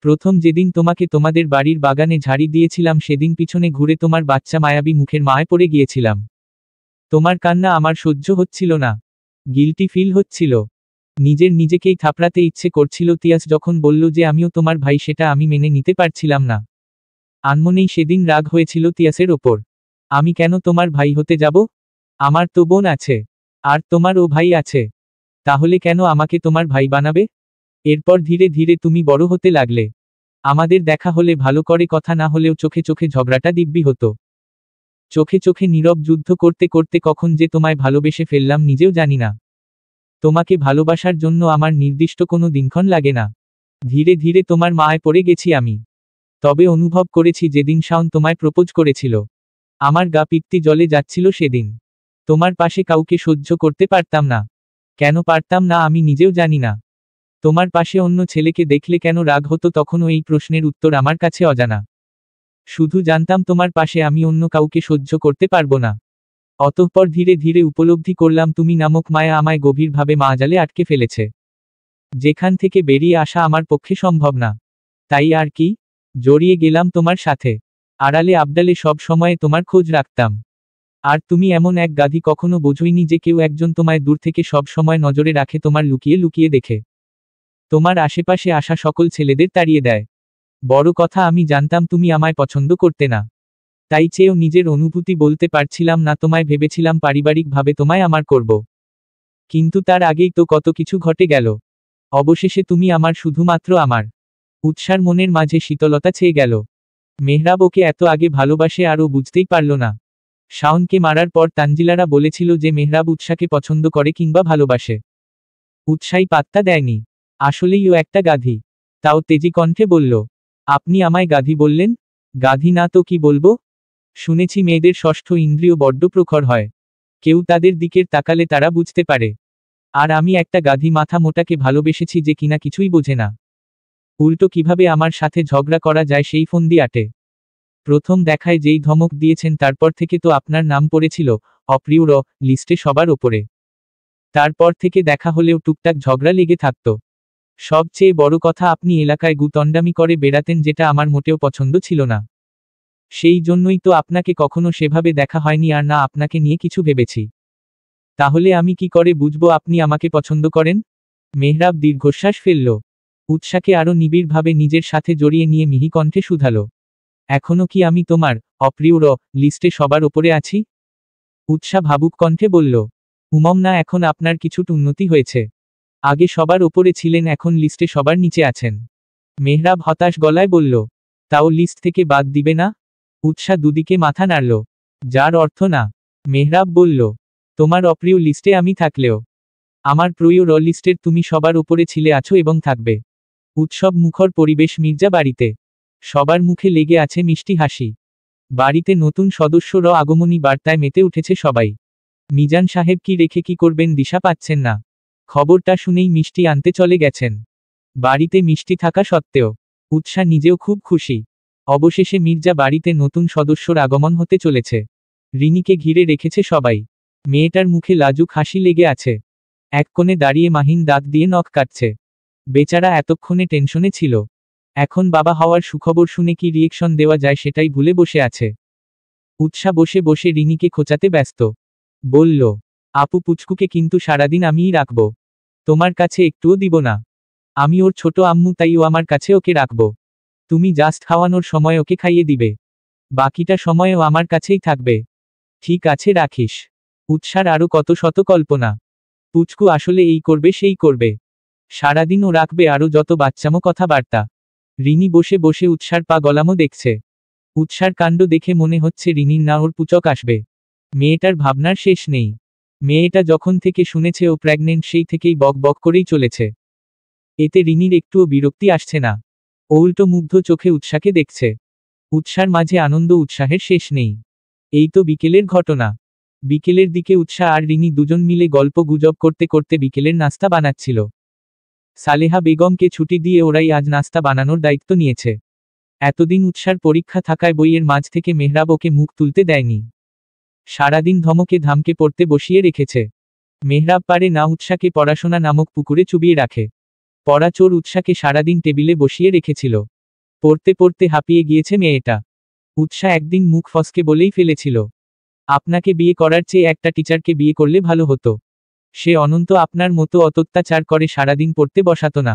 প্রথম যেদিন তোমাকে তোমাদের বাড়ির বাগানে ঝাড়ি দিয়েছিলাম সেদিন পিছনে ঘুরে তোমার বাচ্চা মায়াবী মুখের মায় পড়ে গিয়েছিলাম। তোমার কান্না আমার সহ্য হচ্ছিল না। গিল্টি ফিল হচ্ছিল। নিজেকেই থাপড়াতে ইচ্ছে করছিল। তিয়াস যখন বলল যে আমিও তোমার ভাই সেটা আমি মেনে নিতে পারছিলাম না। আনমনেই সেদিন রাগ হয়েছিল তিয়াসের ওপর। আমি কেন তোমার ভাই হতে যাব? আমার তো বোন আছে। আর তোমারও ভাই আছে। তাহলে কেন আমাকে তোমার ভাই বানাবে? এরপর ধীরে ধীরে তুমি বড় হতে লাগলে। আমাদের দেখা হলে ভালো করে কথা না হলেও চোখে চোখে ঝগড়াটা দিব্যি হতো। চোখে চোখে নীরব যুদ্ধ করতে করতে কখন যে তোমায় ভালোবেসে ফেললাম নিজেও জানি না। তোমাকে ভালোবাসার জন্য আমার নির্দিষ্ট কোনো দিনক্ষণ লাগে না। ধীরে ধীরে তোমার মায়ায় পড়ে গেছি আমি। তবে অনুভব করেছি যেদিন শাওন তোমায় প্রপোজ করেছিল, আমার গা পিত্তি জ্বলে যাচ্ছিল সেদিন। তোমার পাশে কাউকে সহ্য করতে পারতাম না। কেন পারতাম না আমি নিজেও জানি না। তোমার পাশে অন্য ছেলেকে দেখলে কেন রাগ হতো তখনও এই প্রশ্নের উত্তর আমার কাছে অজানা। শুধু জানতাম তোমার পাশে আমি অন্য কাউকে সহ্য করতে পারবো না। অতঃপর ধীরে ধীরে উপলব্ধি করলাম তুমি নামক মায়া আমায় গভীরভাবে মায়াজালে আটকে ফেলেছে, যেখান থেকে বেরিয়ে আসা আমার পক্ষে সম্ভব না। তাই আর কি, জড়িয়ে গেলাম তোমার সাথে। আড়ালে আবডালে সব সময়ে তোমার খোঁজ রাখতাম। আর তুমি এমন এক গাধি, কখনো বোঝইনি যে কেউ একজন তোমায় দূর থেকে সব সময় নজরে রাখে, তোমার লুকিয়ে লুকিয়ে দেখে। তোমার আশেপাশে আসা সকল ছেলেদের তাড়িয়ে দেয়। বড় কথা, আমি জানতাম তুমি আমায় পছন্দ করতে না। তাই চেয়েও নিজের অনুভূতি বলতে পারছিলাম না তোমায়। ভেবেছিলাম পারিবারিকভাবে তোমায় আমার করব। কিন্তু তার আগেই তো কত কিছু ঘটে গেল। অবশেষে তুমি আমার, শুধুমাত্র আমার। উৎসার মনের মাঝে শীতলতা ছেয়ে গেল। মেহরাব ওকে এত আগে ভালোবাসে আর ও বুঝতেই পারল না। শাওনকে মারার পর তানজিলারা বলেছিল যে মেহরাব উৎসাকে পছন্দ করে কিংবা ভালোবাসে। উৎসাই পাত্তা দেয়নি। আসলেই ও একটা গাধি। তাও তেজি কণ্ঠে বলল, আপনি আমায় গাধি বললেন? গাধি না তো কি বলবো? শুনেছি মেয়েদের ষষ্ঠ ইন্দ্রিয় বড্ড প্রখর হয়। কেউ তাদের দিকের তাকালে তারা বুঝতে পারে। আর আমি একটা গাধি মাথা মোটাকে ভালোবেসেছি যে কিনা কিছুই বোঝে না। উল্টো কিভাবে আমার সাথে ঝগড়া করা যায় সেই ফন্দি আটে। প্রথম দেখায় যেই ধমক দিয়েছেন তারপর থেকে তো আপনার নাম পড়েছিল অপ্রিয় লিস্টে সবার ওপরে। তারপর থেকে দেখা হলেও টুকটাক ঝগড়া লেগে থাকতো। সবচেয়ে বড় কথা, আপনি এলাকায় গুতন্ডামি করে বেড়াতেন, যেটা আমার মোটেও পছন্দ ছিল না। সেই জন্যই তো আপনাকে কখনো সেভাবে দেখা হয়নি আর না আপনাকে নিয়ে কিছু ভেবেছি। তাহলে আমি কি করে বুঝবো আপনি আমাকে পছন্দ করেন? মেহরাব দীর্ঘশ্বাস ফেলল। উৎসাকে আরো নিবিড়ভাবে নিজের সাথে জড়িয়ে নিয়ে মিহি কণ্ঠে শুধালো, এখনো কি আমি তোমার অপ্রিয় লিস্টে সবার ওপরে আছি? উৎসা ভাবুক কণ্ঠে বলল, না, এখন আপনার কিছুটা উন্নতি হয়েছে। আগে সবার ওপরে ছিলেন, এখন লিস্টে সবার নিচে আছেন। মেহরাব হতাশ গলায় বলল, তাও লিস্ট থেকে বাদ দিবে না? উৎসা দুদিকে মাথা নাড়ল, যার অর্থ না। মেহরাব বলল, তোমার অপ্রিয় লিস্টে আমি থাকলেও আমার প্রিয় লিস্টের তুমি সবার ওপরে ছিলে, আছো এবং থাকবে। উৎসব মুখর পরিবেশ মির্জা বাড়িতে। সবার মুখে লেগে আছে মিষ্টি হাসি। বাড়িতে নতুন সদস্যর আগমনী বার্তায় মেতে উঠেছে সবাই। মিজান সাহেব কি রেখে কি করবেন দিশা পাচ্ছেন না। খবরটা শুনেই মিষ্টি আনতে চলে গেছেন। বাড়িতে মিষ্টি থাকা সত্ত্বেও উৎসা নিজেও খুব খুশি। অবশেষে মির্জা বাড়িতে নতুন সদস্যর আগমন হতে চলেছে। রিনিকে ঘিরে রেখেছে সবাই। মেয়েটার মুখে লাজুক হাসি লেগে আছে। এক কোণে দাঁড়িয়ে মাহিন দাঁত দিয়ে নখ কাটছে। বেচারা এতক্ষণে টেনশনে ছিল, এখন বাবা হওয়ার সুখবর শুনে কি রিয়েকশন দেওয়া যায় সেটাই ভুলে বসে আছে। উৎসা বসে বসে রিনিকে খোঁচাতে ব্যস্ত। বলল, আপু পুচকুকে কিন্তু সারাদিন আমিই রাখব। তোমার কাছে একটুও দিব না। আমি ওর ছোট আম্মু, তাই ও আমার কাছে ওকে রাখব। তুমি জাস্ট খাওয়ানোর সময় ওকে খাইয়ে দিবে, বাকিটা সময়ও আমার কাছেই থাকবে। ঠিক আছে, রাখিস। উৎসার আরো কত শত কল্পনা। পুচকু আসলে এই করবে সেই করবে, সারাদিন ও রাখবে আরো যত বাচ্চামো কথাবার্তা। রিনি বসে বসে উৎসার পা গলামো দেখছে। উৎসার কাণ্ড দেখে মনে হচ্ছে রিনির না ওর পুচক আসবে। মেয়েটার ভাবনার শেষ নেই। মেয়েটা যখন থেকে শুনেছে ও প্রেগনেন্ট সেই থেকেই বক বক করেই চলেছে। এতে রিনির একটুও বিরক্তি আসছে না। ও উল্টো মুগ্ধ চোখে উৎসাকে দেখছে। উৎসার মাঝে আনন্দ উৎসাহের শেষ নেই। এই তো বিকেলের ঘটনা। বিকেলের দিকে উৎসা আর রিনি দুজন মিলে গল্প গুজব করতে করতে বিকেলের নাস্তা বানাচ্ছিল। সালেহা বেগমকে ছুটি দিয়ে ওরাই আজ নাস্তা বানানোর দায়িত্ব নিয়েছে। এতদিন উৎসার পরীক্ষা থাকায় বইয়ের মাঝ থেকে মেহরাব ওকে মুখ তুলতে দেয়নি। সারাদিন ধমকে ধামকে পড়তে বসিয়ে রেখেছে। মেহরাব পারে না উৎসাকে পড়াশোনা নামক পুকুরে চুবিয়ে রাখে। পড়া চোর উৎসাকে সারাদিন টেবিলে বসিয়ে রেখেছিল। পড়তে পড়তে হাঁপিয়ে গিয়েছে মেয়েটা। উৎসা একদিন মুখ ফসকে বলেই ফেলেছিল, আপনাকে বিয়ে করার চেয়ে একটা টিচারকে বিয়ে করলে ভালো হতো। সে অনন্ত আপনার মতো অত্যাচার করে সারাদিন পড়তে বসাতো না।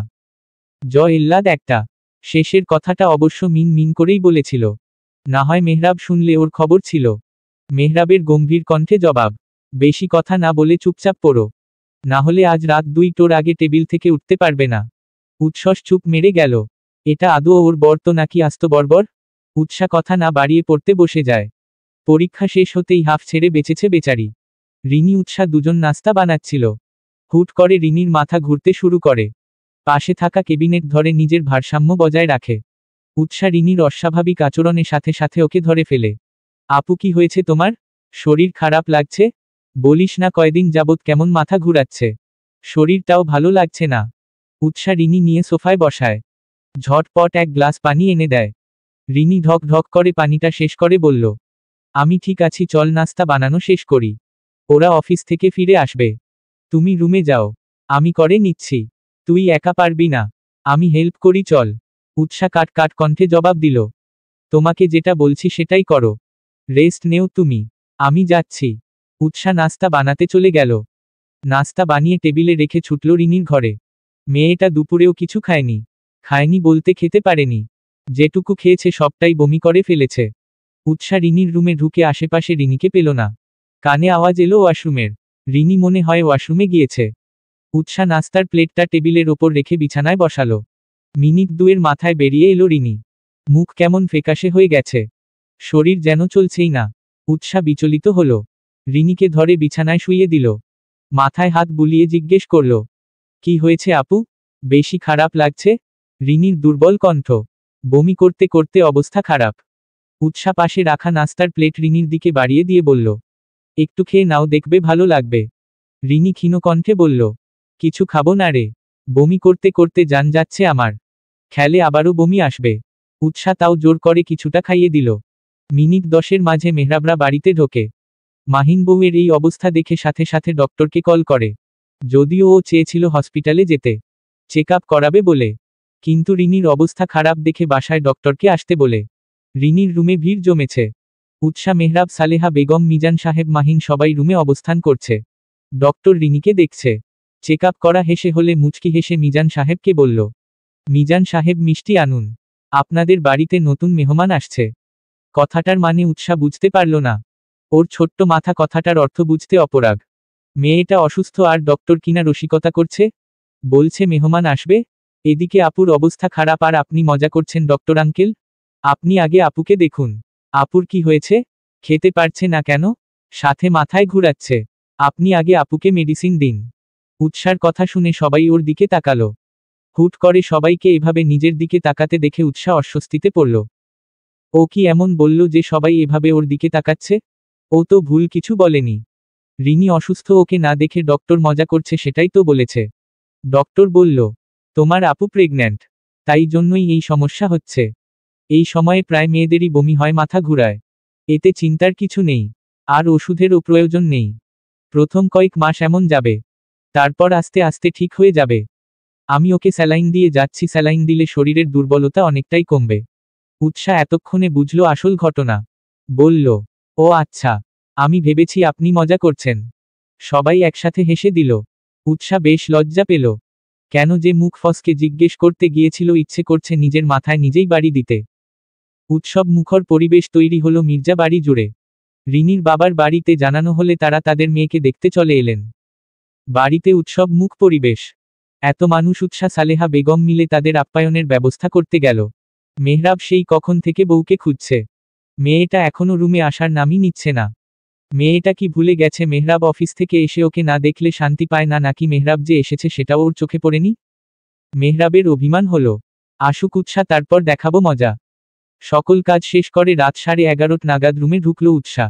ইল্লাদ একটা। শেষের কথাটা অবশ্য মিন মিন করেই বলেছিল। না হয় মেহরাব শুনলে ওর খবর ছিল। মেহরাবের গম্ভীর কণ্ঠে জবাব, বেশি কথা না বলে চুপচাপ পড়ো, না হলে আজ রাত 2টোর আগে টেবিল থেকে উঠতে পারবে না। উৎসস চুপ মেরে গেল। এটা আদৌ ওর বর তো নাকি আস্ত বর্বর? উৎসা কথা না বাড়িয়ে পড়তে বসে যায়। পরীক্ষা শেষ হতেই হাফ ছেড়ে বেঁচেছে বেচারি। রিনি উৎসা দুজন নাস্তা বানাচ্ছিল। হুট করে রিনির মাথা ঘুরতে শুরু করে। পাশে থাকা কেবিনেট ধরে নিজের ভারসাম্য বজায় রাখে। উৎসা রিনির অস্বাভাবিক আচরণের সাথে সাথে ওকে ধরে ফেলে। আপু, কি হয়েছে তোমার? শরীর খারাপ লাগছে? বলিস না কয়দিন যাবৎ কেমন মাথা ঘুরাচ্ছে, শরীরটাও ভালো লাগছে না। উৎসা রিনি নিয়ে সোফায় বসায়। ঝটপট এক গ্লাস পানি এনে দেয়। রিনি ঢক ঢক করে পানিটা শেষ করে বলল, আমি ঠিক আছি, চল নাস্তা বানানো শেষ করি। ওরা অফিস থেকে ফিরে আসবে। তুমি রুমে যাও, আমি করে নিচ্ছি। তুই একা পারবি না, আমি হেল্প করি, চল। উৎসা কাট কাট কণ্ঠে জবাব দিল, তোমাকে যেটা বলছি সেটাই করো। রেস্ট নেও তুমি, আমি যাচ্ছি। উৎসা নাস্তা বানাতে চলে গেল। নাস্তা বানিয়ে টেবিলে রেখে ছুটল রিনির ঘরে। মেয়েটা দুপুরেও কিছু খায়নি বলতে খেতে পারেনি। যেটুকু খেয়েছে সবটাই বমি করে ফেলেছে। উৎসা রিনির রুমে ঢুকে আশেপাশে রিনিকে পেল না। কানে আওয়াজ এলো ওয়াশরুমের। রিনি মনে হয় ওয়াশরুমে গিয়েছে। উৎসা নাস্তার প্লেটটা টেবিলের ওপর রেখে বিছানায় বসালো। মিনিট দুয়ের মাথায় বেরিয়ে এলো রিনি। মুখ কেমন ফ্যাকাশে হয়ে গেছে, শরীর যেন চলছেই না। উৎসা বিচলিত হলো। রিনিকে ধরে বিছানায় শুইয়ে দিল। মাথায় হাত বুলিয়ে জিজ্ঞেস করল, কি হয়েছে আপু? বেশি খারাপ লাগছে? রিনির দুর্বল কণ্ঠ। বমি করতে করতে অবস্থা খারাপ। উৎসা পাশে রাখা নাস্তার প্লেট রিনির দিকে বাড়িয়ে দিয়ে বলল, একটু খেয়ে নাও, দেখবে ভালো লাগবে। রিনি ক্ষীণ কণ্ঠে বলল, কিছু খাবো না রে, বমি করতে করতে জান যাচ্ছে আমার, খেলে আবারও বমি আসবে। উৎসা তাও জোর করে কিছুটা খাইয়ে দিল। মিনিট 10-এর মাঝে মেহরাবরা বাড়িতে ঢোকে। মাহিন বউয়ের এই অবস্থা দেখে সাথে সাথে ডক্টরকে কল করে। যদিও ও চেয়েছিল হসপিটালে যেতে, চেক আপ করাবে বলে, কিন্তু রিনির অবস্থা খারাপ দেখে বাসায় ডক্টরকে আসতে বলে। রিনির রুমে ভিড় জমেছে। উৎসা, মেহরাব, সালেহা বেগম, মিজান সাহেব, মাহিন সবাই রুমে অবস্থান করছে। ডক্টর রিনিকে দেখছে। চেক আপ করা হেসে হলে মুচকি হেসে মিজান সাহেবকে বলল, মিজান সাহেব, মিষ্টি আনুন, আপনাদের বাড়িতে নতুন মেহমান আসছে। কথাটার মানে উৎসা বুঝতে পারল না। ওর ছোট্ট মাথা কথাটার অর্থ বুঝতে অপরাগ। মেয়েটা অসুস্থ আর ডক্টর কিনা রসিকতা করছে, বলছে মেহমান আসবে। এদিকে আপুর অবস্থা খারাপ আর আপনি মজা করছেন ডক্টর আঙ্কেল। আপনি আগে আপুকে দেখুন, আপুর কি হয়েছে, খেতে পারছে না কেন, সাথে মাথায় ঘুরাচ্ছে, আপনি আগে আপুকে মেডিসিন দিন। উৎসার কথা শুনে সবাই ওর দিকে তাকালো। হুট করে সবাইকে এভাবে নিজের দিকে তাকাতে দেখে উৎসা অস্বস্তিতে পড়ল। ও কি এমন বলল যে সবাই এভাবে ওর দিকে তাকাচ্ছে? ও তো ভুল কিছু বলেনি। রিনি অসুস্থ, ওকে না দেখে ডক্টর মজা করছে সেটাই তো বলেছে। ডক্টর বলল, তোমার আপু প্রেগন্যান্ট, তাই জন্যই এই সমস্যা হচ্ছে। এই সময়ে প্রায় মেয়েদেরই বমি হয়, মাথা ঘুরায়। এতে চিন্তার কিছু নেই, আর ওষুধেরও প্রয়োজন নেই। প্রথম কয়েক মাস এমন যাবে, তারপর আস্তে আস্তে ঠিক হয়ে যাবে। আমি ওকে স্যালাইন দিয়ে যাচ্ছি, স্যালাইন দিলে শরীরের দুর্বলতা অনেকটাই কমবে। উৎসা এতক্ষণে বুঝল আসল ঘটনা। বলল, ও আচ্ছা, আমি ভেবেছি আপনি মজা করছেন। সবাই একসাথে হেসে দিল। উৎসা বেশ লজ্জা পেল। কেন যে মুখ ফসকে জিজ্ঞেস করতে গিয়েছিল, ইচ্ছে করছে নিজের মাথায় নিজেই বাড়ি দিতে। উৎসব মুখর পরিবেশ তৈরি হলো মির্জা বাড়ি জুড়ে। রিনির বাবার বাড়িতে জানানো হলে তারা তাদের মেয়েকে দেখতে চলে এলেন। বাড়িতে উৎসব মুখ পরিবেশ। এত মানুষ। উৎসা, সালেহা বেগম মিলে তাদের আপ্যায়নের ব্যবস্থা করতে গেল। মেহরাব সেই কখন থেকে বউকে খুঁজছে। মেয়েটা এখনো রুমে আসার নামই নিচ্ছে না। মেয়েটা কি ভুলে গেছে মেহরাব অফিস থেকে এসে ওকে না দেখলে শান্তি পায় না, নাকি মেহরাব যে এসেছে সেটাও ওর চোখে পড়েনি? মেহরাবের অভিমান হলো, আসুক উৎসা, তারপর দেখাবো মজা। সকল কাজ শেষ করে রাত 11:30 নাগাদ রুমে ঢুকল উৎসা।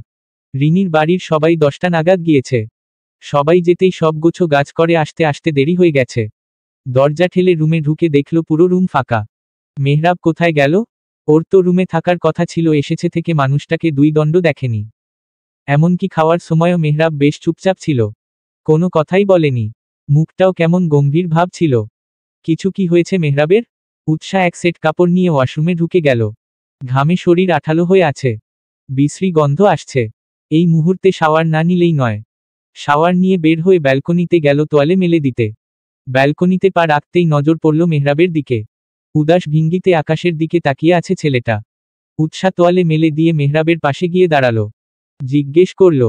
রিনির বাড়ির সবাই 10টা নাগাদ গিয়েছে। সবাই যেতেই সব গোছো গাছ করে আসতে আসতে দেরি হয়ে গেছে। দরজা ঠেলে রুমে ঢুকে দেখল পুরো রুম ফাঁকা। মেহরাব কোথায় গেল? ওর তো রুমে থাকার কথা ছিল, এসেছে থেকে মানুষটাকে 2 দণ্ড দেখেনি। এমনকি খাওয়ার সময়ও মেহরাব বেশ চুপচাপ ছিল, কোনো কথাই বলেনি। মুখটাও কেমন গম্ভীর ভাব ছিল। কিছু কি হয়েছে মেহরাবের? উৎসা এক সেট কাপড় নিয়ে ওয়াশরুমে ঢুকে গেল। ঘামে শরীর আঠালো হয়ে আছে, বিশ্রী গন্ধ আসছে। এই মুহূর্তে শাওয়ার না নিলেই নয়। শাওয়ার নিয়ে বের হয়ে ব্যালকনিতে গেল তোয়ালে মেলে দিতে। ব্যালকনিতে পা রাখতেই নজর পড়ল মেহরাবের দিকে। উদাস ভঙ্গিতে আকাশের দিকে তাকিয়ে আছে ছেলেটা। উৎসা তোয়ালে মেলে দিয়ে মেহরাবের পাশে গিয়ে দাঁড়ালো। জিজ্ঞেস করল,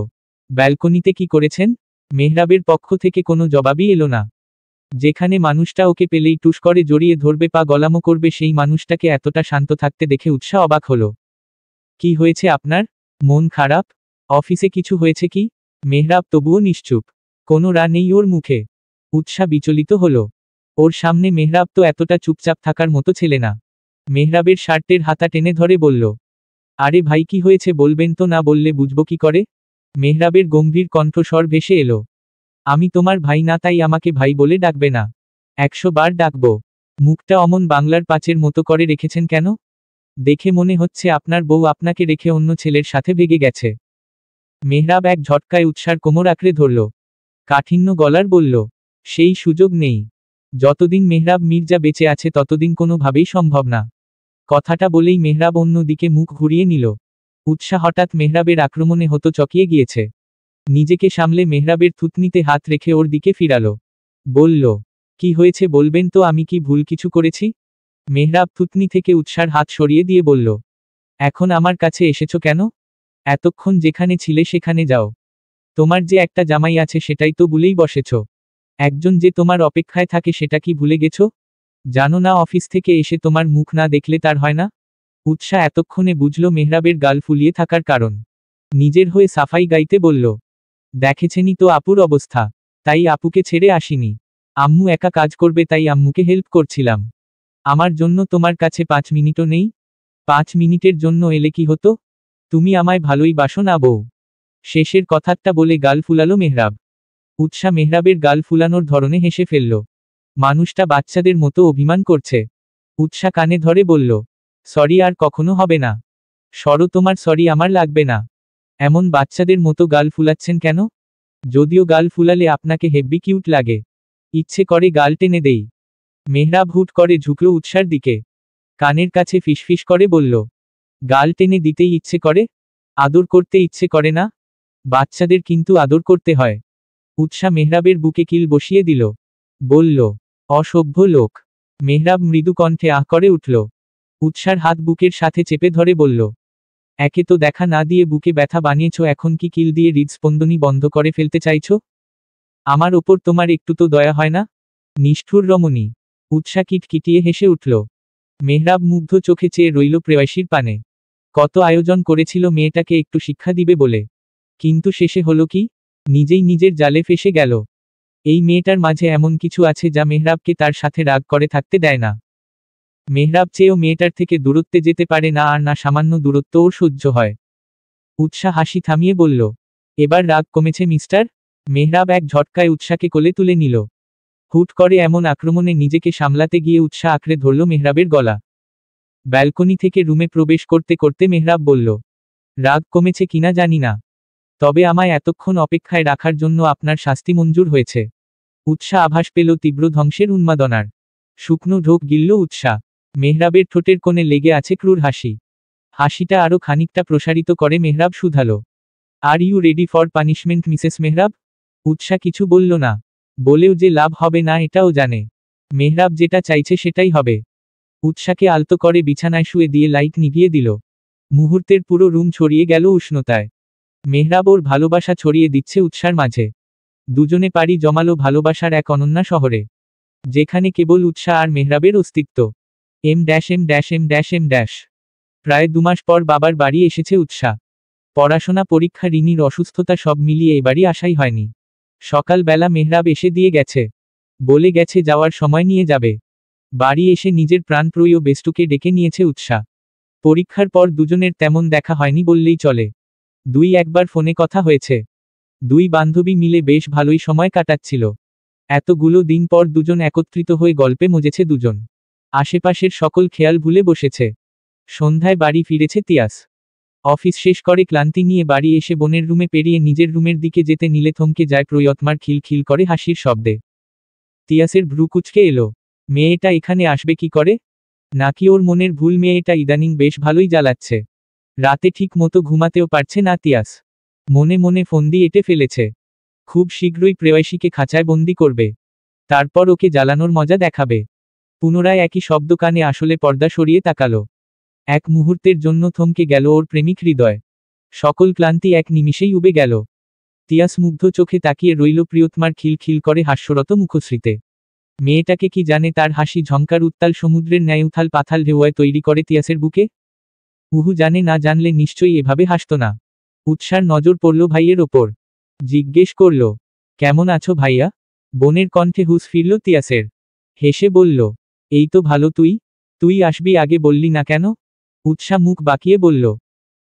ব্যালকনিতে কি করেছেন? মেহরাবের পক্ষ থেকে কোনো জবাবই এলো না। যেখানে মানুষটা ওকে পেলেই টুস করে জড়িয়ে ধরবে, পা গলামো করবে, সেই মানুষটাকে এতটা শান্ত থাকতে দেখে উৎসা অবাক হলো। কি হয়েছে আপনার? মন খারাপ? অফিসে কিছু হয়েছে কি? মেহরাব তবুও নিশ্চুপ। কোনো রা নেই ওর মুখে। উৎসা বিচলিত হলো। ওর সামনে মেহরাব তো এতটা চুপচাপ থাকার মতো ছেলে না। মেহরাবের শার্টের হাতা টেনে ধরে বলল, আরে ভাই কি হয়েছে বলবেন তো, না বললে বুঝবো কি করে? মেহরাবের গম্ভীর কণ্ঠস্বর ভেসে এলো, আমি তোমার ভাই না, তাই আমাকে ভাই বলে ডাকবে না। 100 বার ডাকবো। মুখটা অমন বাংলার পাঁচের মতো করে রেখেছেন কেন? দেখে মনে হচ্ছে আপনার বউ আপনাকে রেখে অন্য ছেলের সাথে ভেগে গেছে। মেহরাব এক ঝটকায় উৎসার কোমর আঁকড়ে ধরল। কাঠিন্য গলার বলল, সেই সুযোগ নেই। যতদিন মেহরাব মির্জা বেঁচে আছে ততদিন কোনোভাবেই সম্ভব না। কথাটা বলেই মেহরাব অন্য দিকে মুখ ঘুরিয়ে নিল। উৎসা হঠাৎ মেহরাবের আক্রমণে হতচকিয়ে গিয়েছে। নিজেকে সামলে মেহরাবের থুতনিতে হাত রেখে ওর দিকে ফিরালো। বলল, কি হয়েছে বলবেন তো, আমি কি ভুল কিছু করেছি? মেহরাব থুতনি থেকে উৎসার হাত সরিয়ে দিয়ে বলল, এখন আমার কাছে এসেছো কেন? এতক্ষণ যেখানে ছিলে সেখানে যাও। তোমার যে একটা জামাই আছে সেটাই তো ভুলেই বসেছ। একজন যে তোমার অপেক্ষায় থাকে সেটা কি ভুলে গেছো? জানো না অফিস থেকে এসে তোমার মুখ না দেখলে তার হয় না? উৎসা এতক্ষণে বুঝল মেহরাবের গাল ফুলিয়ে থাকার কারণ। নিজের হয়ে সাফাই গাইতে বলল, দেখেছেনই তো আপুর অবস্থা, তাই আপুকে ছেড়ে আসিনি। আম্মু একা কাজ করবে তাই আম্মুকে হেল্প করছিলাম। আমার জন্য তোমার কাছে 5 মিনিটও নেই? 5 মিনিটের জন্য এলে কি হতো? তুমি আমায় ভালোই বাসো না বউ? শেষের কথাটা বলে গাল ফুলালো মেহরাব। উৎসা মেহরাবের গাল ফুলানোর ধরনে হেসে ফেলল। মানুষটা বাচ্চাদের মতো অভিমান করছে। উৎসা কানে ধরে বলল, সরি আর কখনো হবে না। সরো, তোমার সরি আমার লাগবে না। এমন বাচ্চাদের মতো গাল ফুলাচ্ছেন কেন? যদিও গাল ফুলালে আপনাকে হেব্বি কিউট লাগে। ইচ্ছে করে গাল টেনে দেই। মেহরাব হুট করে ঝুঁকল উৎসার দিকে। কানের কাছে ফিসফিস করে বলল, গাল টেনে দিতেই ইচ্ছে করে? আদর করতে ইচ্ছে করে না? বাচ্চাদের কিন্তু আদর করতে হয়। উৎসা মেহরাবের বুকে কিল বসিয়ে দিল। বলল, অসভ্য লোক। মেহরাব মৃদু কণ্ঠে আহ করে উঠল। উৎসার হাত বুকের সাথে চেপে ধরে বলল, একে তো দেখা না দিয়ে বুকে ব্যথা বানিয়েছ, এখন কি কিল দিয়ে হৃদস্পন্দনী বন্ধ করে ফেলতে চাইছো? আমার ওপর তোমার একটু তো দয়া হয় না? নিষ্ঠুর রমণী। উৎসা কিটকিটিয়ে হেসে উঠল। মেহরাব মুগ্ধ চোখে চেয়ে রইল প্রেয়সীর পানে। কত আয়োজন করেছিল মেয়েটাকে একটু শিক্ষা দিবে বলে। কিন্তু শেষে হলো কি? নিজেই নিজের জালে ফেসে গেল। এই মেয়েটার মাঝে এমন কিছু আছে যা মেহরাবকে তার সাথে রাগ করে থাকতে দেয় না। মেহরাব চেয়েও মেয়েটার থেকে দূরত্বে যেতে পারে না, আর না সামান্য দূরত্ব ওর সহ্য হয়। উৎসা হাসি থামিয়ে বলল, এবার রাগ কমেছে মিস্টার? মেহরাব এক ঝটকায় উৎসাকে কোলে তুলে নিল। হুট করে এমন আক্রমণে নিজেকে সামলাতে গিয়ে উৎসা আঁকড়ে ধরল মেহরাবের গলা। ব্যালকনি থেকে রুমে প্রবেশ করতে করতে মেহরাব বলল, রাগ কমেছে কিনা জানি না, তবে আমায় এতক্ষণ অপেক্ষায় রাখার জন্য আপনার শাস্তি মঞ্জুর হয়েছে। উৎসা আভাস পেল তীব্র ধ্বংসের উন্মাদনার। শুকনো ঢোক গিলল উৎসা। মেহরাবের ঠোঁটের কোণে লেগে আছে ক্রূর হাসি। হাসিটা আরো খানিকটা প্রসারিত করে মেহরাব শুধালো, are you ready for punishment Mrs Mehrab? Utsa কিছু বলল না। বলেও যে লাভ হবে না এটাও জানে। মেহরাব যেটা চাইছে সেটাই হবে। উৎসাকে আলতো করে বিছানায় শুয়ে দিয়ে লাইট নিভিয়ে দিল। মুহূর্তের পুরো রুম ছড়িয়ে গেল উষ্ণতায়। মেহরাব ওর ভালোবাসা ছড়িয়ে দিচ্ছে উৎসার মাঝে। দুজনে পাড়ি জমালো ভালোবাসার এক অনন্যা শহরে, যেখানে কেবল উৎসা আর মেহরাবের অস্তিত্ব। এম। প্রায় 2 মাস পর বাবার বাড়ি এসেছে উৎসা। পড়াশোনা, পরীক্ষা, রিনির অসুস্থতা সব মিলিয়ে এবারই আসাই হয়নি। সকালবেলা মেহরাব এসে দিয়ে গেছে। বলে গেছে যাওয়ার সময় নিয়ে যাবে। বাড়ি এসে নিজের প্রাণপ্রিয় বেস্টুকে ডেকে নিয়েছে উৎসা। পরীক্ষার পর দুজনের তেমন দেখা হয়নি বললেই চলে। 2-1 বার ফোনে কথা হয়েছে। 2 বান্ধবী মিলে বেশ ভালোই সময় কাটাচ্ছিল। এতগুলো দিন পর দুজন একত্রিত হয়ে গল্পে মজেছে দুজন। আশেপাশের সকল খেয়াল ভুলে বসেছে। সন্ধ্যায় বাড়ি ফিরেছে তিয়াস। অফিস শেষ করে ক্লান্তি নিয়ে বাড়ি এসে বোনের রুমে পেরিয়ে নিজের রুমের দিকে যেতে নিলে থমকে যায় প্রয়তমার খিলখিল করে হাসির শব্দে। তিয়াসের ভ্রু কুঁচকে এলো। মেয়েটা এখানে আসবে কি করে? নাকি ওর মনের ভুল? মেয়েটা ইদানিং বেশ ভালোই জ্বালাচ্ছে। রাতে ঠিক মতো ঘুমাতেও পারছে না তিয়াস। মনে মনে ফন্দি এঁটে ফেলেছে। খুব শীঘ্রই প্রেয়সীকে খাঁচায় বন্দি করবে। তারপর ওকে জ্বালানোর মজা দেখাবে। পুনরায় একই শব্দ কানে আসলে পর্দা সরিয়ে তাকালো। এক মুহূর্তের জন্য থমকে গেল ওর প্রেমিক হৃদয়। সকল ক্লান্তি এক নিমিষেই উবে গেল। তিয়াস মুগ্ধ চোখে তাকিয়ে রইল প্রিয়তমার খিলখিল করে হাস্যরত মুখশ্রীতে। মেয়েটাকে কি জানে তার হাসি ঝংকার উত্তাল সমুদ্রের ন্যায় উথাল পাথাল ঢেউয়ায় তৈরি করে তিয়াসের বুকে? উহু জানে, না জানলে নিশ্চয়ই এভাবে হাসত না। উৎসার নজর পড়ল ভাইয়ের ওপর। জিজ্ঞেস করল, কেমন আছো ভাইয়া? বোনের কণ্ঠে হুঁশ ফিরল তিয়াসের। হেসে বলল, এই তো ভালো। তুই তুই আসবি আগে বললি না কেন? উৎসা মুখ বাঁকিয়ে বলল,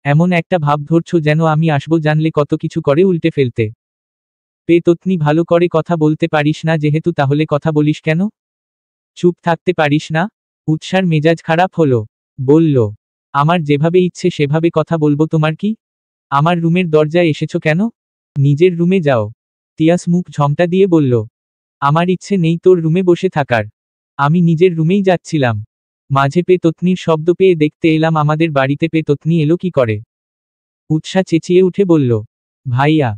এমন একটা ভাব ধরছো যেন আমি আসবো জানলে কত কিছু করে উল্টে ফেলতে। পেতনি ভালো করে কথা বলতে পারিস না যেহেতু তাহলে কথা বলিস কেন? চুপ থাকতে পারিস না? উৎসার মেজাজ খারাপ হলো। বলল, আমার যেভাবে ইচ্ছে সেভাবে কথা বলবো, তোমার কি? আমার রুমের দরজায় এসেছো কেন? নিজের রুমে যাও। তিয়াস মুখ ঝমটা দিয়ে বলল, আমার ইচ্ছে নেই তোর রুমে বসে থাকার। আমি নিজের রুমেই যাচ্ছিলাম। মাঝে পেতনির শব্দ পেয়ে দেখতে এলাম আমাদের বাড়িতে পেতনি এলো কি করে? উৎসা চেঁচিয়ে উঠে বলল, ভাইয়া।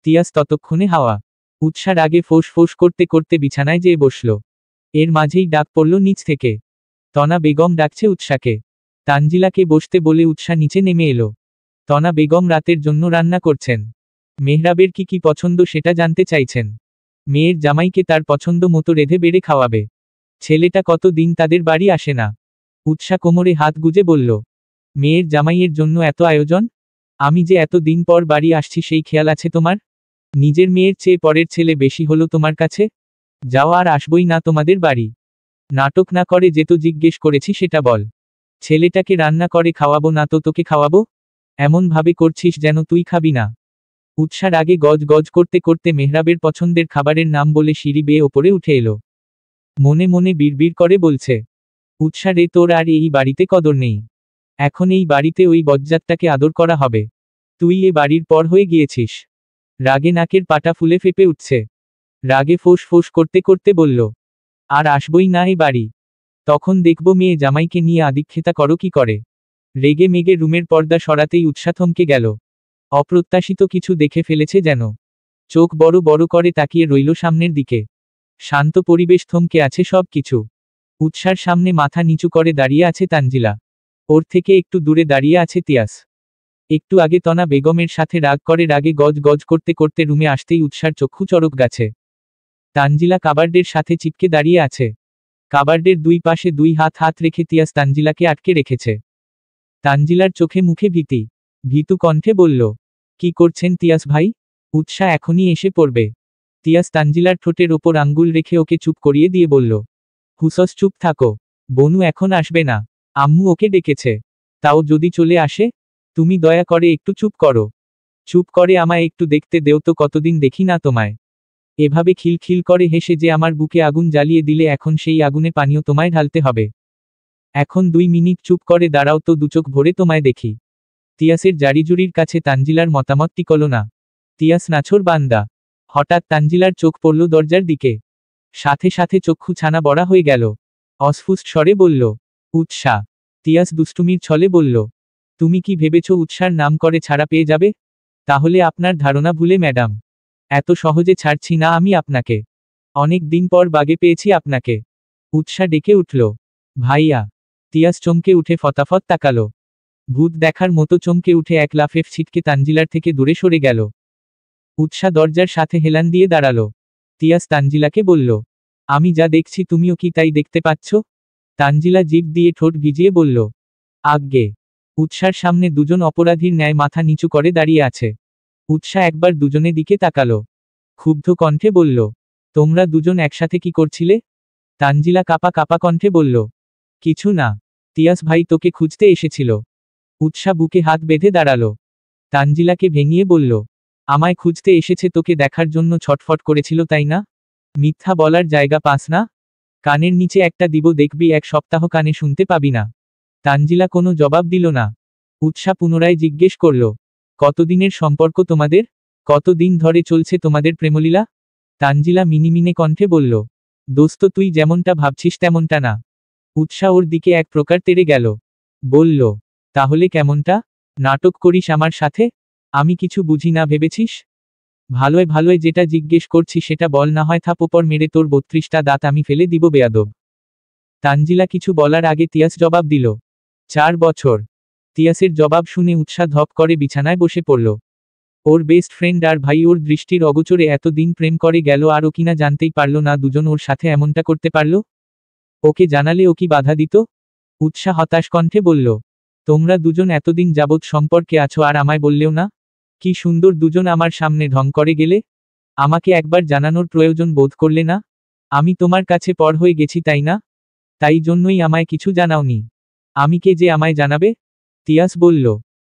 তিয়াস ততক্ষণে হাওয়া। উৎসার আগে ফোঁস ফোঁস করতে করতে বিছানায় যেয়ে বসল। এর মাঝেই ডাক পড়ল নিচ থেকে, তনা বেগম ডাকছে উৎসাকে। তানজিলাকে বসতে বলে উৎসা নিচে নেমে এলো। তনা বেগম রাতের জন্য রান্না করছেন। মেহরাবের কি কি পছন্দ সেটা জানতে চাইছেন। মেয়ের জামাইকে তার পছন্দ মতো রেঁধে বেড়ে খাওয়াবে। ছেলেটা কত দিন তাদের বাড়ি আসে না। উৎসা কোমরে হাত গুজে বলল, মেয়ের জামাইয়ের জন্য এত আয়োজন? আমি যে এত দিন পর বাড়ি আসছি সেই খেয়াল আছে তোমার? নিজের মেয়ের চেয়ে পরের ছেলে বেশি হলো তোমার কাছে? যাও, আর আসবই না তোমাদের বাড়ি। নাটক না করে যেত জিজ্ঞেস করেছি সেটা বল। ছেলেটাকে রান্না করে খাওয়াবো না তো তোকে খাওয়াবো? এমন ভাবে করছিস যেন তুই খাবি না। উৎসার আগে গজ গজ করতে করতে মেহরাবের পছন্দের খাবারের নাম বলে সিঁড়ি বেয়ে ওপরে উঠে এলো। মনে মনে বিড়বিড় করে বলছে, উৎসা রে, তোর আর এই বাড়িতে কদর নেই। এখন এই বাড়িতে ওই বজ্জাতটাকে আদর করা হবে। তুই এ বাড়ির পর হয়ে গিয়েছিস। রাগে নাকের পাটা ফুলে ফেপে উঠছে। রাগে ফোঁস ফোঁস করতে করতে বলল, আর আসবই না এ বাড়ি। তখন দেখব মেয়ে জামাইকে নিয়ে আদিক্ষেতা করো কি করে। রেগে মেগে রুমের পর্দা সরাতেই উৎসা থমকে গেল। অপ্রত্যাশিত কিছু দেখে ফেলেছে যেন। চোখ বড় বড় করে তাকিয়ে রইল সামনের দিকে। শান্ত পরিবেশ, থমকে আছে সব কিছু। উৎসার সামনে মাথা নিচু করে দাঁড়িয়ে আছে তানজিলা। ওর থেকে একটু দূরে দাঁড়িয়ে আছে তিয়াস। একটু আগে তনা বেগমের সাথে রাগ করে রাগে গজ গজ করতে করতে রুমে আসতেই উৎসার চক্ষু চড়ক গাছে। তানজিলা কাবার্ডের সাথে চিপকে দাঁড়িয়ে আছে। কাবার্ডের দুই পাশে দুই হাত হাত রেখে তিয়াস তানজিলাকে আটকে রেখেছে। তানজিলার চোখে মুখে ভীতি। ভীতু কণ্ঠে বলল, কি করছেন তিয়াস ভাই? উৎসা এখনই এসে পড়বে। তিয়াস তানজিলার ঠোঁটের ওপর আঙ্গুল রেখে ওকে চুপ করিয়ে দিয়ে বলল, হুসস চুপ থাকো। বনু এখন আসবে না। আম্মু ওকে ডেকেছে। তাও যদি চলে আসে? তুমি দয়া করে একটু চুপ করো। চুপ করে আমায় একটু দেখতে দেও তো, কতদিন দেখি না তোমায়। এভাবে খিলখিল করে হেসে যে আমার বুকে আগুন জ্বালিয়ে দিলে এখন সেই আগুনে পানীয় তোমায় ঢালতে হবে। এখন 2 মিনিট চুপ করে দাঁড়াও তো, দুচোখ ভরে তোমায় দেখি। তিয়াসের জারিজুরির কাছে তানজিলার মতামত টিকল না। তিয়াস নাছোড় বান্দা। হঠাৎ তানজিলার চোখ পড়ল দরজার দিকে। সাথে সাথে চক্ষু ছানা বড়া হয়ে গেল। অস্ফুট স্বরে বলল, উৎসা। তিয়াস দুষ্টুমির ছলে বলল, তুমি কি ভেবেছ উৎসার নাম করে ছাড়া পেয়ে যাবে? তাহলে আপনার ধারণা ভুলে ম্যাডাম। এত সহজে ছাড়ছি না আমি আপনাকে। অনেক দিন পর বাগে পেয়েছি আপনাকে। উৎসা ডেকে উঠল, ভাইয়া। তিয়াস চমকে উঠে ফতাফত তাকালো। ভূত দেখার মতো চমকে উঠে এক লাফে ছিটকে তানজিলার থেকে দূরে সরে গেল। উৎসা দরজার সাথে হেলান দিয়ে দাঁড়ালো। তিয়াস তানজিলাকে বলল, আমি যা দেখছি তুমিও কি তাই দেখতে পাচ্ছ? তানজিলা জিভ দিয়ে ঠোঁট ভিজিয়ে বলল, আজ্ঞে। উৎসার সামনে দুজন অপরাধীর ন্যায় মাথা নিচু করে দাঁড়িয়ে আছে। উৎসা একবার দুজনে দিকে তাকালো। ক্ষুব্ধ কণ্ঠে বলল, তোমরা দুজন একসাথে কি করছিলে? তানজিলা কাপা কাপা কণ্ঠে বলল, কিছু না। তিয়াস ভাই তোকে খুঁজতে এসেছিল। উৎসা বুকে হাত বেঁধে দাঁড়ালো। তানজিলাকে ভেঙিয়ে বলল, আমায় খুঁজতে এসেছে, তোকে দেখার জন্য ছটফট করেছিল তাই না? মিথ্যা বলার জায়গা পাস না? কানের নিচে একটা দিব দেখবি 1 সপ্তাহ কানে শুনতে পাবি না। তানজিলা কোনো জবাব দিল না। উৎসা পুনরায় জিজ্ঞেস করল, কতদিনের সম্পর্ক তোমাদের? কতদিন ধরে চলছে তোমাদের প্রেমলীলা? তানজিলা মিনিমিনে কণ্ঠে বলল, দোস্ত তুই যেমনটা ভাবছিস তেমনটা না। উৎসা ওর দিকে এক প্রকার তেড়ে গেল। বলল, তাহলে কেমনটা? নাটক করিস আমার সাথে? আমি কিছু বুঝি না ভেবেছিস? ভালোয় ভালোয় যেটা জিজ্ঞেস করছি সেটা বল, না হয় থাপোপর মেরে তোর 32টা দাঁত আমি ফেলে দিব বেয়াদব। তানজিলা কিছু বলার আগে তিয়াস জবাব দিল, 4 বছর। তিয়াসের জবাব শুনে উৎসা ধপ করে বিছানায় বসে পড়ল। ওর বেস্ট ফ্রেন্ড আর ভাই ওর দৃষ্টির অগোচরে এতদিন প্রেম করে গেল আর ও কিনা জানতেই পারল না দুজন ওর সাথে এমনটা করতে পারল। ওকে জানালে ও কি বাধা দিত? উৎসা হতাশ কণ্ঠে বলল, তোমরা দুজন এতদিন যাবৎ সম্পর্কে আছো আর আমায় বললেও না? কি সুন্দর দুজন আমার সামনে ঢং করে গেলে। আমাকে একবার জানানোর প্রয়োজন বোধ করলে না? আমি তোমার কাছে পর হয়ে গেছি তাই না? তাই জন্যই আমায় কিছু জানাওনি। আমি কে যে আমায় জানাবে? তিয়াস বলল।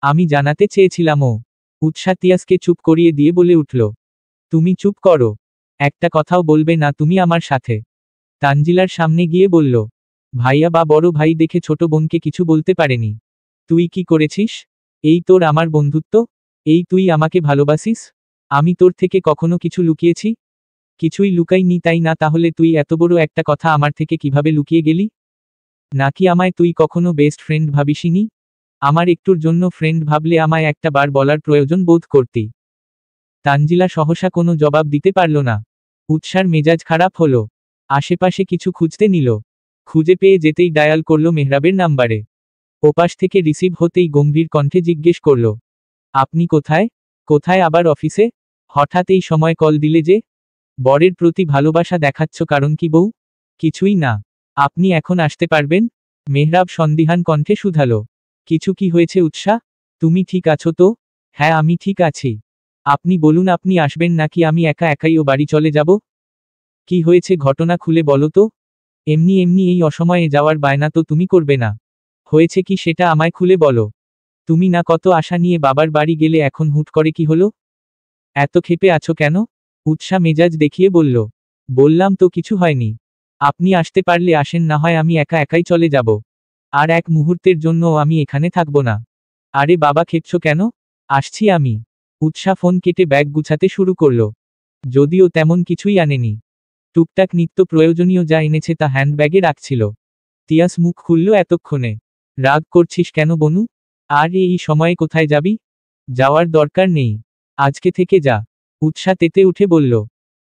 আমি জানাতে চেয়েছিলাম ও। উৎসা তিয়াসকে চুপ করিয়ে দিয়ে বলে উঠল। তুমি চুপ করো। একটা কথাও বলবে না তুমি আমার সাথে। তানজিলার সামনে গিয়ে বলল। ভাইয়া বা বড় ভাই দেখে ছোট বোনকে কিছু বলতে পারেনি। তুই কি করেছিস? এই তোর আমার বন্ধুত্ব? এই তুই আমাকে ভালোবাসিস? আমি তোর থেকে কখনো কিছু লুকিয়েছি? কিছুই লুকাইনি তাই না? তাহলে তুই এত বড় একটা কথা আমার থেকে কিভাবে লুকিয়ে গেলি? নাকি আমায় তুই কখনো বেস্ট ফ্রেন্ড ভাবিসনি? আমার একটুর জন্য ফ্রেন্ড ভাবলে আমায় একটা বার বলার প্রয়োজন বোধ করতি। তানজিলা সহসা কোনো জবাব দিতে পারল না। উৎসার মেজাজ খারাপ হলো। আশেপাশে কিছু খুঁজতে নিল। খুঁজে পেয়ে যেতেই ডায়াল করল মেহরাবের নাম্বারে। ওপাশ থেকে রিসিভ হতেই গম্ভীর কণ্ঠে জিজ্ঞেস করল। আপনি কোথায়? কোথায় আবার অফিসে? হঠাৎ এই সময় কল দিলে যে? বরের প্রতি ভালোবাসা দেখাচ্ছ কারণ কি বউ? কিছুই না। আপনি এখন আসতে পারবেন? মেহরাব সন্দিহান কণ্ঠে শুধালো। কিছু কি হয়েছে উৎসা? তুমি ঠিক আছো তো? হ্যাঁ আমি ঠিক আছি। আপনি বলুন আপনি আসবেন নাকি আমি একা একাই ও বাড়ি চলে যাব? কি হয়েছে ঘটনা খুলে বলো তো? এমনি এমনি এই অসময়ে যাওয়ার বায়না তো তুমি করবে না। হয়েছে কি সেটা আমায় খুলে বলো। তুমি না কত আশা নিয়ে বাবার বাড়ি গেলে এখন হুট করে কি হলো? এত ক্ষেপে আছো কেন? উৎসা মেজাজ দেখিয়ে বলল। বললাম তো কিছু হয়নি। আপনি আসতে পারলে আসেন না হয় আমি একা একাই চলে যাব। আর এক মুহূর্তের জন্যও আমি এখানে থাকব না। আরে বাবা খেপছো কেন? আসছি আমি। উৎসা ফোন কেটে ব্যাগ গুছাতে শুরু করল। যদিও তেমন কিছুই আনেনি। টুকটাক নিত্য প্রয়োজনীয় যা এনেছে তা হ্যান্ডব্যাগে রাখছিল। তিয়াস মুখ খুলল এতক্ষণে। রাগ করছিস কেন বনু? আর এই সময়ে কোথায় যাবি? যাওয়ার দরকার নেই। আজকে থেকে যা। উৎসা তেতে উঠে বলল।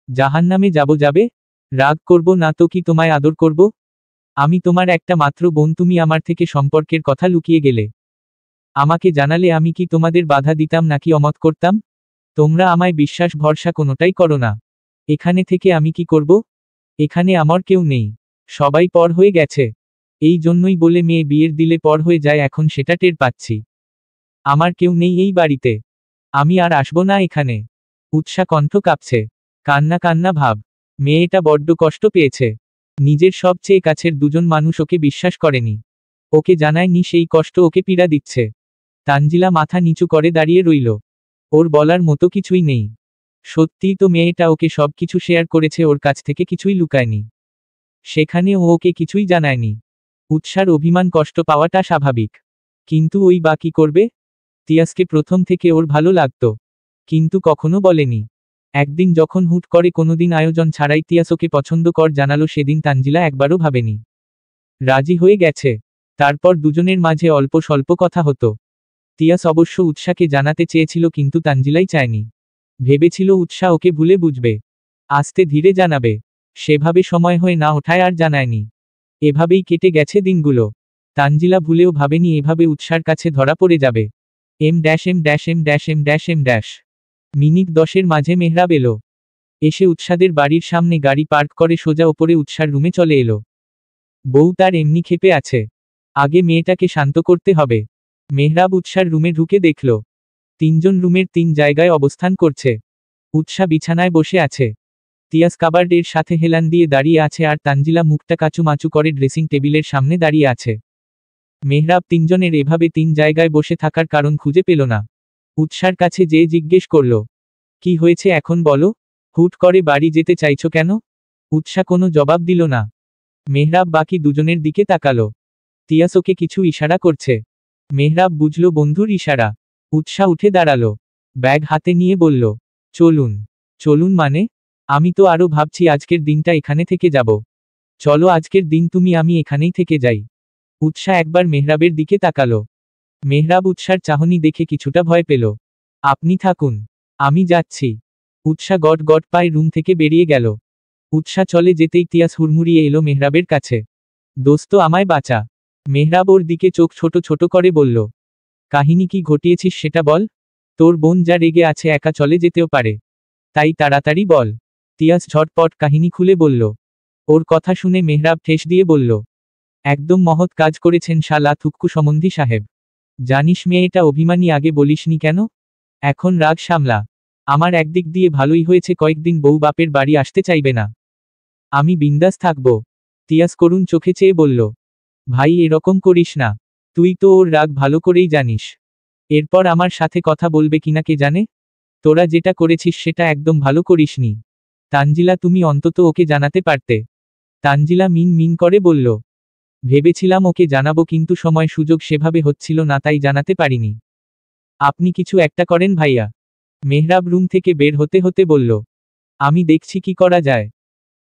জাহান্নামে যাবে? রাগ করব না তো কি তোমায় আদর করব? আমি তোমার একটা মাত্র বোন, তুমি আমার থেকে সম্পর্কের কথা লুকিয়ে গেলে। আমাকে জানালে আমি কি তোমাদের বাধা দিতাম নাকি অমত করতাম? তোমরা আমায় বিশ্বাস ভরসা কোনোটাই করো না। এখানে থেকে আমি কি করব? এখানে আমার কেউ নেই। সবাই পর হয়ে গেছে। এই জন্যই বলে মেয়ে বিয়ের দিলে পর হয়ে যায়, এখন সেটা টের পাচ্ছি। আমার কেউ নেই এই বাড়িতে। আমি আর আসবো না এখানে। উৎসা কণ্ঠ কাঁপছে। কান্না কান্না ভাব। মেয়েটা বড্ড কষ্ট পেয়েছে। নিজের সবচেয়ে কাছের দুজন মানুষ ওকে বিশ্বাস করেনি। ওকে জানায়নি সেই কষ্ট ওকে পীড়া দিচ্ছে। তানজিলা মাথা নিচু করে দাঁড়িয়ে রইল। ওর বলার মতো কিছুই নেই। সত্যিই তো মেয়েটা ওকে সবকিছু শেয়ার করেছে, ওর কাছ থেকে কিছুই লুকায়নি। সেখানে ও ওকে কিছুই জানায়নি। উৎসার অভিমান কষ্ট পাওয়াটা স্বাভাবিক। কিন্তু ওই বা কি করবে? তিয়াসকে প্রথম থেকে ওর ভালো লাগতো। কিন্তু কখনো বলেনি। একদিন যখন হুট করে কোনোদিন আয়োজন ছাড়াই তিয়াস ওকে পছন্দ কর জানালো, সেদিন তানজিলা একবারও ভাবেনি। রাজি হয়ে গেছে। তারপর দুজনের মাঝে অল্প স্বল্প কথা হতো। তিয়াস অবশ্য উৎসাকে জানাতে চেয়েছিল কিন্তু তানজিলাই চায়নি। ভেবেছিল উৎসা ওকে ভুলে বুঝবে। আস্তে ধীরে জানাবে। সেভাবে সময় হয়ে না ওঠায় আর জানায়নি। এভাবেই কেটে গেছে দিনগুলো। তানজিলা ভুলেও ভাবেনি এভাবে উৎসার কাছে ধরা পড়ে যাবে। M-M-M-M-M-M-। মিনিট 10-এর মাঝে মেহরাব এলো। এসে উৎসাদের বাড়ির সামনে গাড়ি পার্ক করে সোজা ওপরে উৎসার রুমে চলে এলো। বউ তার এমনি ক্ষেপে আছে। আগে মেয়েটাকে শান্ত করতে হবে। মেহরাব উৎসার রুমে ঢুকে দেখল তিনজন রুমের 3 জায়গায় অবস্থান করছে। উৎসা বিছানায় বসে আছে। তিয়াস কাবার্ডের সাথে হেলান দিয়ে দাঁড়িয়ে আছে আর তানজিলা মুখটা কাচুমাচু করে ড্রেসিং টেবিলের সামনে দাঁড়িয়ে আছে। মেহরাব তিনজনের এভাবে 3 জায়গায় বসে থাকার কারণ খুঁজে পেল না। উৎসার কাছে যেয়ে জিজ্ঞেস করল। কি হয়েছে এখন বলো? হুট করে বাড়ি যেতে চাইছো কেন? উৎসা কোনো জবাব দিল না। মেহরাব বাকি দুজনের দিকে তাকালো। তিয়াস ওকে কিছু ইশারা করছে। মেহরাব বুঝল বন্ধুর ইশারা। উৎসা উঠে দাঁড়ালো। ব্যাগ হাতে নিয়ে বলল। চলুন। চলুন মানে? আমি তো আরো ভাবছি আজকের দিনটা এখানে থেকে যাব। চলো আজকের দিন তুমি আমি এখানেই থেকে যাই। উৎসা একবার মেহরাবের দিকে তাকালো। মেহরাব উৎসার চাহনি দেখে কিছুটা ভয় পেল। আপনি থাকুন। আমি যাচ্ছি। উৎসা গট গট পায়ে রুম থেকে বেরিয়ে গেল। উৎসা চলে যেতেই তিয়াস হুড়মুড়িয়ে এলো মেহরাবের কাছে। দোস্ত আমায় বাঁচা। মেহরাব ওর দিকে চোখ ছোট ছোট করে বলল। কাহিনী কি ঘটিয়েছিস সেটা বল। তোর বোন যা রেগে আছে একা চলে যেতেও পারে। তাই তাড়াতাড়ি বল। তিয়াস ঝটপট কাহিনী খুলে বলল। ওর কথা শুনে মেহরাব ঠেস দিয়ে বলল। একদম মহৎ কাজ করেছেন শালা থুক্কু সম্বন্ধী সাহেব। জানিস মেয়েটা অভিমানী, আগে বলিসনি কেন? এখন রাগ সামলা। আমার একদিক দিয়ে ভালোই হয়েছে, কয়েকদিন বউ বাপের বাড়ি আসতে চাইবে না। আমি বিন্দাস থাকবো। তিয়াস করুণ চোখে চেয়ে বলল, ভাই এরকম করিস না। তুই তো ওর রাগ ভালো করেই জানিস। এরপর আমার সাথে কথা বলবে কিনা কে জানে। তোরা যেটা করেছিস সেটা একদম ভালো করিসনি। তানজিলা, তুমি অন্তত ওকে জানাতে পারতে। তানজিলা মিন মিন করে বলল, ভেবেছিলাম ওকে জানাবো, কিন্তু সময় সুযোগ সেভাবে হচ্ছিল না, তাই জানাতে পারিনি। আপনি কিছু একটা করেন ভাইয়া। মেহরাব রুম থেকে বের হতে হতে বলল, আমি দেখছি কি করা যায়।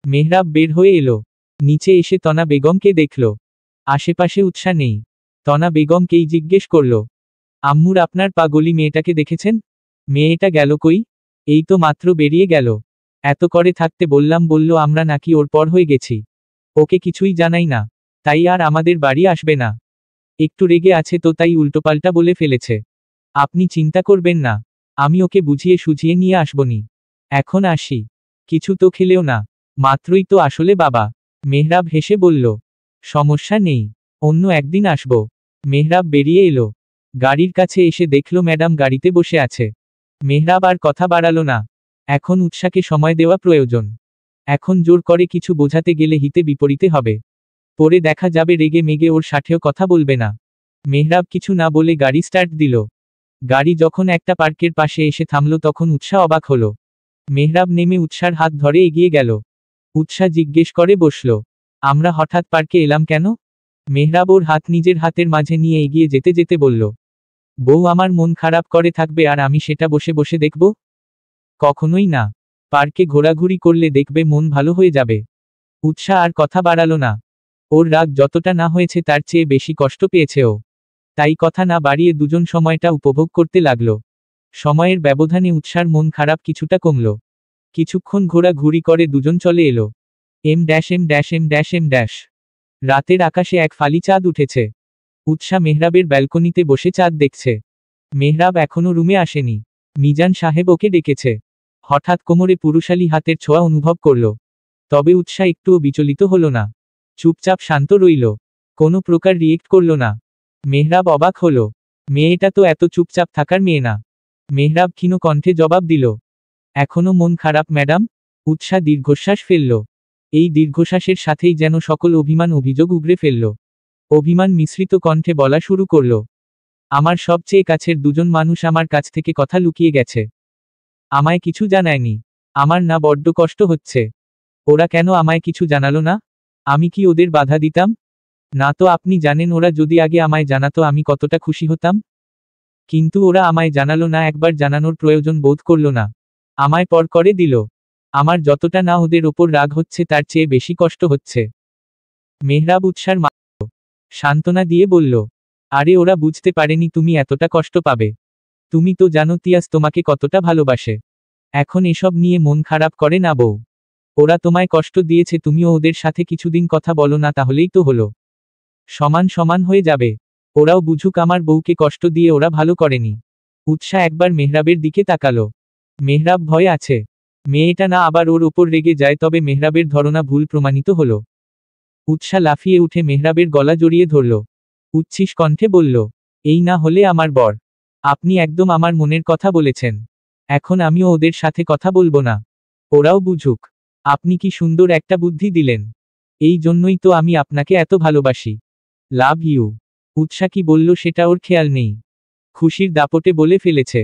মেহরাব বের হয়ে এলো। নিচে এসে তনা বেগমকে দেখল। আশেপাশে উৎসাহ নেই। তনা বেগমকেই জিজ্ঞেস করল, আম্মুর, আপনার পাগলি মেয়েটাকে দেখেছেন? মেয়েটা গেল কই? এই তো মাত্র বেরিয়ে গেল। এত করে থাকতে বললাম, বলল আমরা নাকি ওর পর হয়ে গেছি। ওকে কিছুই জানাই না, তাই আর আমাদের বাড়ি আসবে না। একটু রেগে আছে তো, তাই উল্টোপাল্টা বলে ফেলেছে। আপনি চিন্তা করবেন না, আমি ওকে বুঝিয়ে সুঝিয়ে নিয়ে আসবনি। এখন আসি। কিছু তো খেলেও না, মাত্রই তো আসলে বাবা। মেহরাব হেসে বলল, সমস্যা নেই, অন্য একদিন আসব। মেহরাব বেরিয়ে এলো। গাড়ির কাছে এসে দেখল ম্যাডাম গাড়িতে বসে আছে। মেহরাব আর কথা বাড়ালো না। এখন উৎসাকে সময় দেওয়া প্রয়োজন। এখন জোর করে কিছু বোঝাতে গেলে হিতে বিপরীতে হবে। পরে দেখা যাবে রেগে মেগে ওর সাথেও কথা বলবে না। মেহরাব কিছু না বলে গাড়ি স্টার্ট দিল। গাড়ি যখন একটা পার্কের পাশে এসে থামল তখন উৎসাহ অবাক হলো। মেহরাব নেমে উৎসার হাত ধরে এগিয়ে গেল। উৎসাহ জিজ্ঞেস করে বসল, আমরা হঠাৎ পার্কে এলাম কেন? মেহরাব ওর হাত নিজের হাতের মাঝে নিয়ে এগিয়ে যেতে যেতে বলল, বউ আমার মন খারাপ করে থাকবে আর আমি সেটা বসে বসে দেখব? কখনোই না। পার্কে ঘোরাঘুরি করলে দেখবে মন ভালো হয়ে যাবে। উৎসাহ আর কথা বাড়ালো না। ওর রাগ যতটা না হয়েছে তার চেয়ে বেশি কষ্ট পেয়েছে ও। তাই কথা না বাড়িয়ে দুজন সময়টা উপভোগ করতে লাগলো। সময়ের ব্যবধানে উৎসার মন খারাপ কিছুটা কমল। কিছুক্ষণ ঘোরাঘুরি করে দুজন চলে এলো। Em dash em dash em dash em dash. রাতের আকাশে এক ফালি চাঁদ উঠেছে। উৎসাহ মেহরাবের ব্যালকনিতে বসে চাঁদ দেখছে। মেহরাব এখনো রুমে আসেনি। মিজান সাহেব ওকে ডেকেছে। হঠাৎ কোমরে পুরুষালী হাতের ছোঁয়া অনুভব করল। তবে উৎসাহ একটুও বিচলিত হলো না। চুপচাপ শান্ত রইল। কোনো প্রকার রিয়েক্ট করল না। মেহরাব অবাক হলো। মেয়েটা তো এত চুপচাপ থাকার মেয়ে না। মেহরাব ক্ষীণ কণ্ঠে জবাব দিল, এখনো মন খারাপ ম্যাডাম? উৎসাহ দীর্ঘশ্বাস ফেলল। এই দীর্ঘশ্বাসের সাথেই যেন সকল অভিমান অভিযোগ উগরে ফেলল। অভিমান মিশ্রিত কণ্ঠে বলা শুরু করল, আমার সবচেয়ে কাছের দুজন মানুষ আমার কাছ থেকে কথা লুকিয়ে গেছে। আমায় কিছু জানায়নি। আমার না বড্ড কষ্ট হচ্ছে। ওরা কেন আমায় কিছু জানালো না? আমি কি ওদের বাধা দিতাম? না তো। আপনি জানেন ওরা যদি আগে আমায় জানাতো আমি কতটা খুশি হতাম। কিন্তু ওরা আমায় জানালো না, একবার জানানোর প্রয়োজন বোধ করল না। আমায় পর করে দিল। আমার যতটা না ওদের ওপর রাগ হচ্ছে তার চেয়ে বেশি কষ্ট হচ্ছে। মেহরাব উৎসার সান্ত্বনা দিয়ে বলল, আরে ওরা বুঝতে পারেনি তুমি এতটা কষ্ট পাবে। তুমি তো জানো তিয়াস তোমাকে কতটা ভালোবাসে। এখন এসব নিয়ে মন খারাপ করে না বউ। ওরা তোমায় কষ্ট দিয়েছে, তুমিও ওদের সাথে কিছুদিন কথা বলো না, তাহলেই তো হলো। সমান সমান হয়ে যাবে। ওরাও বুঝুক আমার বউকে কষ্ট দিয়ে ওরা ভালো করেনি। উৎসাহ একবার মেহরাবের দিকে তাকালো। মেহরাব ভয় আছে মেয়েটা না আবার ওর ওপর রেগে যায়, তবে মেহরাবের ধারণা ভুল প্রমাণিত হলো। উৎসাহ লাফিয়ে উঠে মেহরাবের গলা জড়িয়ে ধরল। উচ্ছিস কণ্ঠে বলল, এই না হলে আমার বর। আপনি একদম আমার মনের কথা বলেছেন। এখন আমিও ওদের সাথে কথা বলবো না। ওরাও বুঝুক। আপনি কি সুন্দর একটা বুদ্ধি দিলেন। এই জন্যই তো আমি আপনাকে এত ভালোবাসি। Love you. উৎসাহ কি বলল সেটা ওর খেয়াল নেই। খুশির দাপটে বলে ফেলেছে।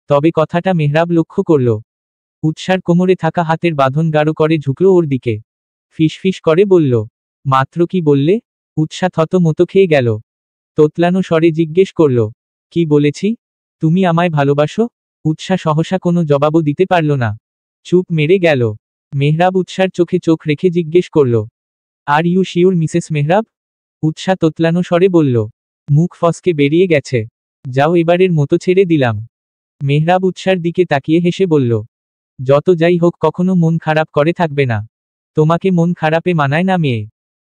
তবে কথাটা মেহরাব লক্ষ্য করল। উৎসার কোমরে থাকা হাতের বাঁধন গাঢ় করে ঝুঁকল ওর দিকে। ফিসফিস করে বলল, মাত্র কি বললে? উৎসাহ থতমতো খেয়ে গেল। তোতলানো স্বরে জিজ্ঞেস করল, কি বলেছি? তুমি আমায় ভালোবাসো? উৎসাহ সহসা কোনো জবাবও দিতে পারল না। চুপ মেরে গেল। মেহরাব উৎসার চোখে চোখ রেখে জিজ্ঞেস করল, are you sure Mrs Mehrab? উৎসাহ তোতলানো স্বরে বলল, মুখ ফসকে বেরিয়ে গেছে। যাও, এবারের মতো ছেড়ে দিলাম। মেহরাব উৎসার দিকে তাকিয়ে হেসে বলল, যত যাই হোক কখনো মন খারাপ করে থাকবে না। তোমাকে মন খারাপে মানায় না মেয়ে।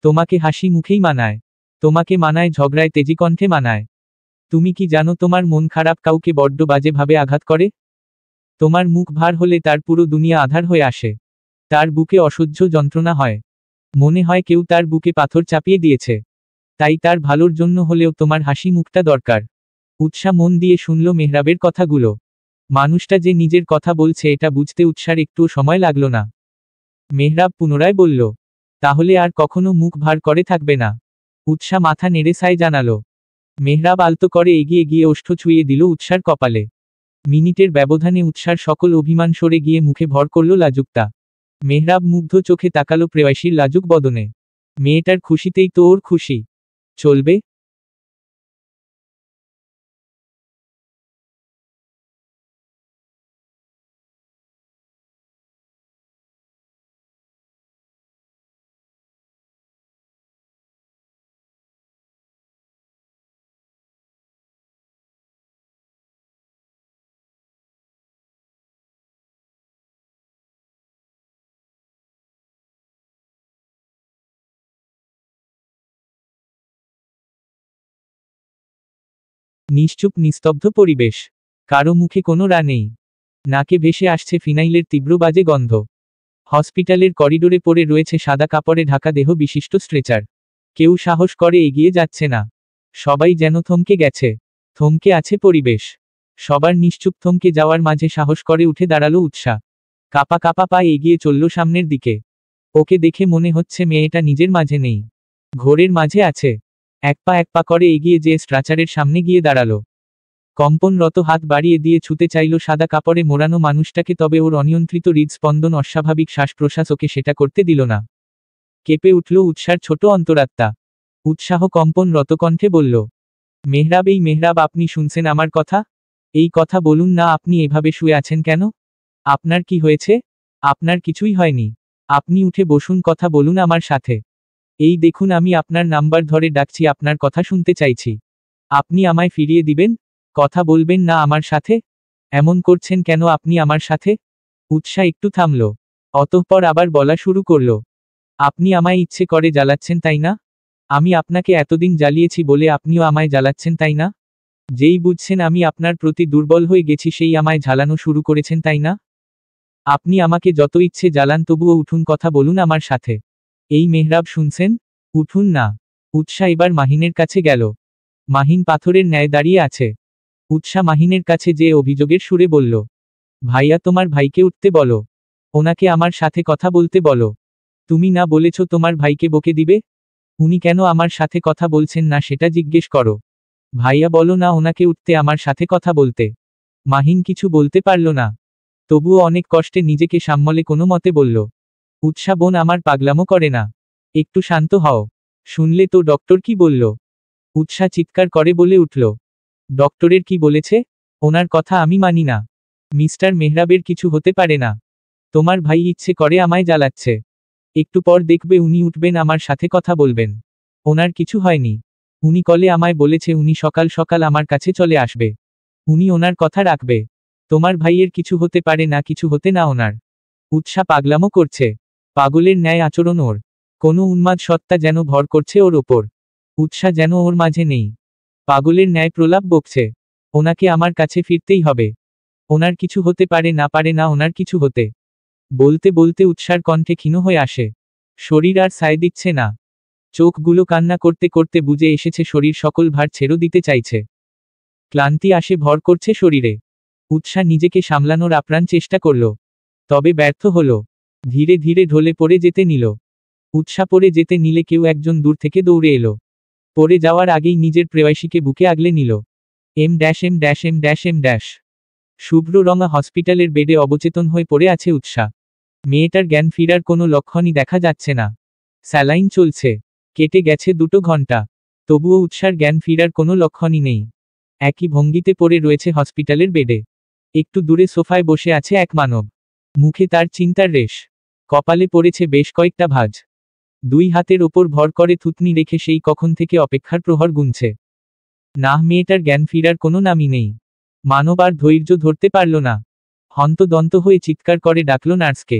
তোমাকে হাসি মুখেই মানায়। তোমাকে মানায় ঝগড়ায় তেজি কণ্ঠে মানায়। তুমি কি জানো তোমার মন খারাপ কাউকে বড্ড বাজেভাবে আঘাত করে? তোমার মুখ ভার হলে তার পুরো দুনিয়া আধার হয়ে আসে। তার বুকে অসহ্য যন্ত্রণা হয়। মনে হয় কেউ তার বুকে পাথর চাপিয়ে দিয়েছে। তাই তার ভালোর জন্য হলেও তোমার হাসি মুখটা দরকার। উৎসাহ মন দিয়ে শুনল মেহরাবের কথাগুলো। মানুষটা যে নিজের কথা বলছে এটা বুঝতে উৎসার একটুও সময় লাগলো না। মেহরাব পুনরায় বলল, তাহলে আর কখনো মুখ ভার করে থাকবে না? উৎসা মাথা নেড়ে সাই জানালো। মেহরাব আলতো করে এগিয়ে গিয়ে ওষ্ঠ ছুঁয়ে দিল উৎসার কপালে। মিনিটের ব্যবধানে উৎসার সকল অভিমান সরে গিয়ে মুখে ভর করল লাজুকতা। মেহরাব মুগ্ধ চোখে তাকালো প্রেয়সীর লাজুক বদনে। মেয়েটার খুশিতেই তো ওর খুশি। চলবে। নিশ্চুপ নিস্তব্ধ পরিবেশ। কারো মুখে কোনো রা নেই। নাকে ভেসে আসছে ফিনাইলের তীব্র বাজে গন্ধ। হসপিটালের করিডোরে পড়ে রয়েছে সাদা কাপড়ে ঢাকা দেহ বিশিষ্ট স্ট্রেচার। কেউ সাহস করে এগিয়ে যাচ্ছে না। সবাই যেন থমকে গেছে। থমকে আছে পরিবেশ। সবার নিশ্চুপ থমকে যাওয়ার মাঝে সাহস করে উঠে দাঁড়ালো উৎসাহ। কাপা কাপা পা এগিয়ে চলল সামনের দিকে। ওকে দেখে মনে হচ্ছে মেয়েটা নিজের মাঝে নেই, ঘোরের মাঝে আছে। এক পা করে এগিয়ে যেয়ে স্ট্রাচারের সামনে গিয়ে দাঁড়ালো। কম্পনরত হাত বাড়িয়ে দিয়ে ছুতে চাইল সাদা কাপড়ে মোড়ানো মানুষটাকে, তবে ওর অনিয়ন্ত্রিত হৃদস্পন্দন, অস্বাভাবিক শ্বাস প্রশ্বাস ওকে সেটা করতে দিল না। কেঁপে উঠল উৎসার ছোট অন্তরাত্মা। উৎসাহ কম্পনরত কণ্ঠে বলল, মেহরাব, এই মেহরাব, আপনি শুনছেন আমার কথা? এই কথা বলুন না, আপনি এভাবে শুয়ে আছেন কেন? আপনার কি হয়েছে? আপনার কিছুই হয়নি। আপনি উঠে বসুন, কথা বলুন আমার সাথে। এই দেখুন, আমি আপনার নাম্বার ধরে ডাকছি, আপনার কথা শুনতে চাইছি। আপনি আমায় ফিরিয়ে দিবেন? কথা বলবেন না আমার সাথে? এমন করছেন কেন আপনি আমার সাথে? উৎসাহ একটু থামল। অতঃপর আবার বলা শুরু করল, আপনি আমায় ইচ্ছে করে জ্বালাচ্ছেন তাই না? আমি আপনাকে এতদিন জ্বালিয়েছি বলে আপনিও আমায় জ্বালাচ্ছেন তাই না? যেই বুঝছেন আমি আপনার প্রতি দুর্বল হয়ে গেছি সেই আমায় ঝালানো শুরু করেছেন তাই না? আপনি আমাকে যত ইচ্ছে জ্বালান, তবুও উঠুন, কথা বলুন আমার সাথে। এই মেহরাব, শুনছেন? উঠুন না। উৎসাহ এবার মাহিনের কাছে গেল। মাহিন পাথরের ন্যায় দাঁড়িয়ে আছে। উৎসাহ মাহিনের কাছে যেয়ে অভিযোগের সুরে বলল, ভাইয়া, তোমার ভাইকে উঠতে বলো। ওনাকে আমার সাথে কথা বলতে বলো। তুমি না বলেছ তোমার ভাইকে বকে দিবে? উনি কেন আমার সাথে কথা বলছেন না সেটা জিজ্ঞেস করো। ভাইয়া, বলো না ওনাকে উঠতে, আমার সাথে কথা বলতে। মাহিন কিছু বলতে পারল না। তবুও অনেক কষ্টে নিজেকে সামলে কোনো মতে বলল, উৎসাহ বোন, আমার পাগলামো করে না। একটু শান্ত হও। শুনলে তো ডক্টর কি বলল? উৎসাহ চিৎকার করে বলে উঠল, ডক্টরের কি বলেছে? ওনার কথা আমি মানি না। মিস্টার মেহরাবের কিছু হতে পারে না। তোমার ভাই ইচ্ছে করে আমায় জ্বালাচ্ছে। একটু পর দেখবে উনি উঠবেন, আমার সাথে কথা বলবেন। ওনার কিছু হয়নি। উনি কলে আমায় বলেছে উনি সকাল সকাল আমার কাছে চলে আসবে। উনি ওনার কথা রাখবে। তোমার ভাইয়ের কিছু হতে পারে না, কিছু হতে না ওনার। উৎসাহ পাগলামো করছে। পাগলের ন্যায় আচরণ ওর। কোনো উন্মাদ সত্তা যেন ভর করছে ওর ওপর। উৎসাহ যেন ওর মাঝে নেই। পাগলের ন্যায় প্রলাপ বকছে। ওনাকে আমার কাছে ফিরতেই হবে। ওনার কিছু হতে পারে না ওনার কিছু হতে। বলতে বলতে উৎসার কণ্ঠে ক্ষীণ হয়ে আসে। শরীর আর সায় দিচ্ছে না। চোখগুলো কান্না করতে করতে বুঝে এসেছে শরীর সকল ভার ছেড়ে দিতে চাইছে। ক্লান্তি আসে ভর করছে শরীরে। উৎসাহ নিজেকে সামলানোর আপ্রাণ চেষ্টা করল। তবে ব্যর্থ হল। ধীরে ধীরে ঢলে পড়ে যেতে নিল। উৎসাহ পড়ে যেতে নিলে কেউ একজন দূর থেকে দৌড়ে এলো। পড়ে যাওয়ার আগেই নিজের প্রেয়সীকে বুকে আগলে নিল। এম। শুভ্র রঙা হসপিটালের বেডে অবচেতন হয়ে পড়ে আছে উৎসাহ। মেয়েটার জ্ঞান ফিরার কোনো লক্ষণই দেখা যাচ্ছে না। স্যালাইন চলছে। কেটে গেছে 2 ঘন্টা। তবুও উৎসার জ্ঞান ফিরার কোনো লক্ষণই নেই। একই ভঙ্গিতে পড়ে রয়েছে হসপিটালের বেডে। একটু দূরে সোফায় বসে আছে এক মানব। মুখে তার চিন্তার রেশ। কপালে পড়েছে বেশ কয়েকটা ভাঁজ। 2 হাতের ওপর ভর করে থুতনি রেখে সেই কখন থেকে অপেক্ষার প্রহর গুনছে। না, মেয়েটার জ্ঞান ফিরার কোনো নামই নেই। মানব আর ধৈর্য ধরতে পারল না। হন্তদন্ত হয়ে চিৎকার করে ডাকল নার্সকে।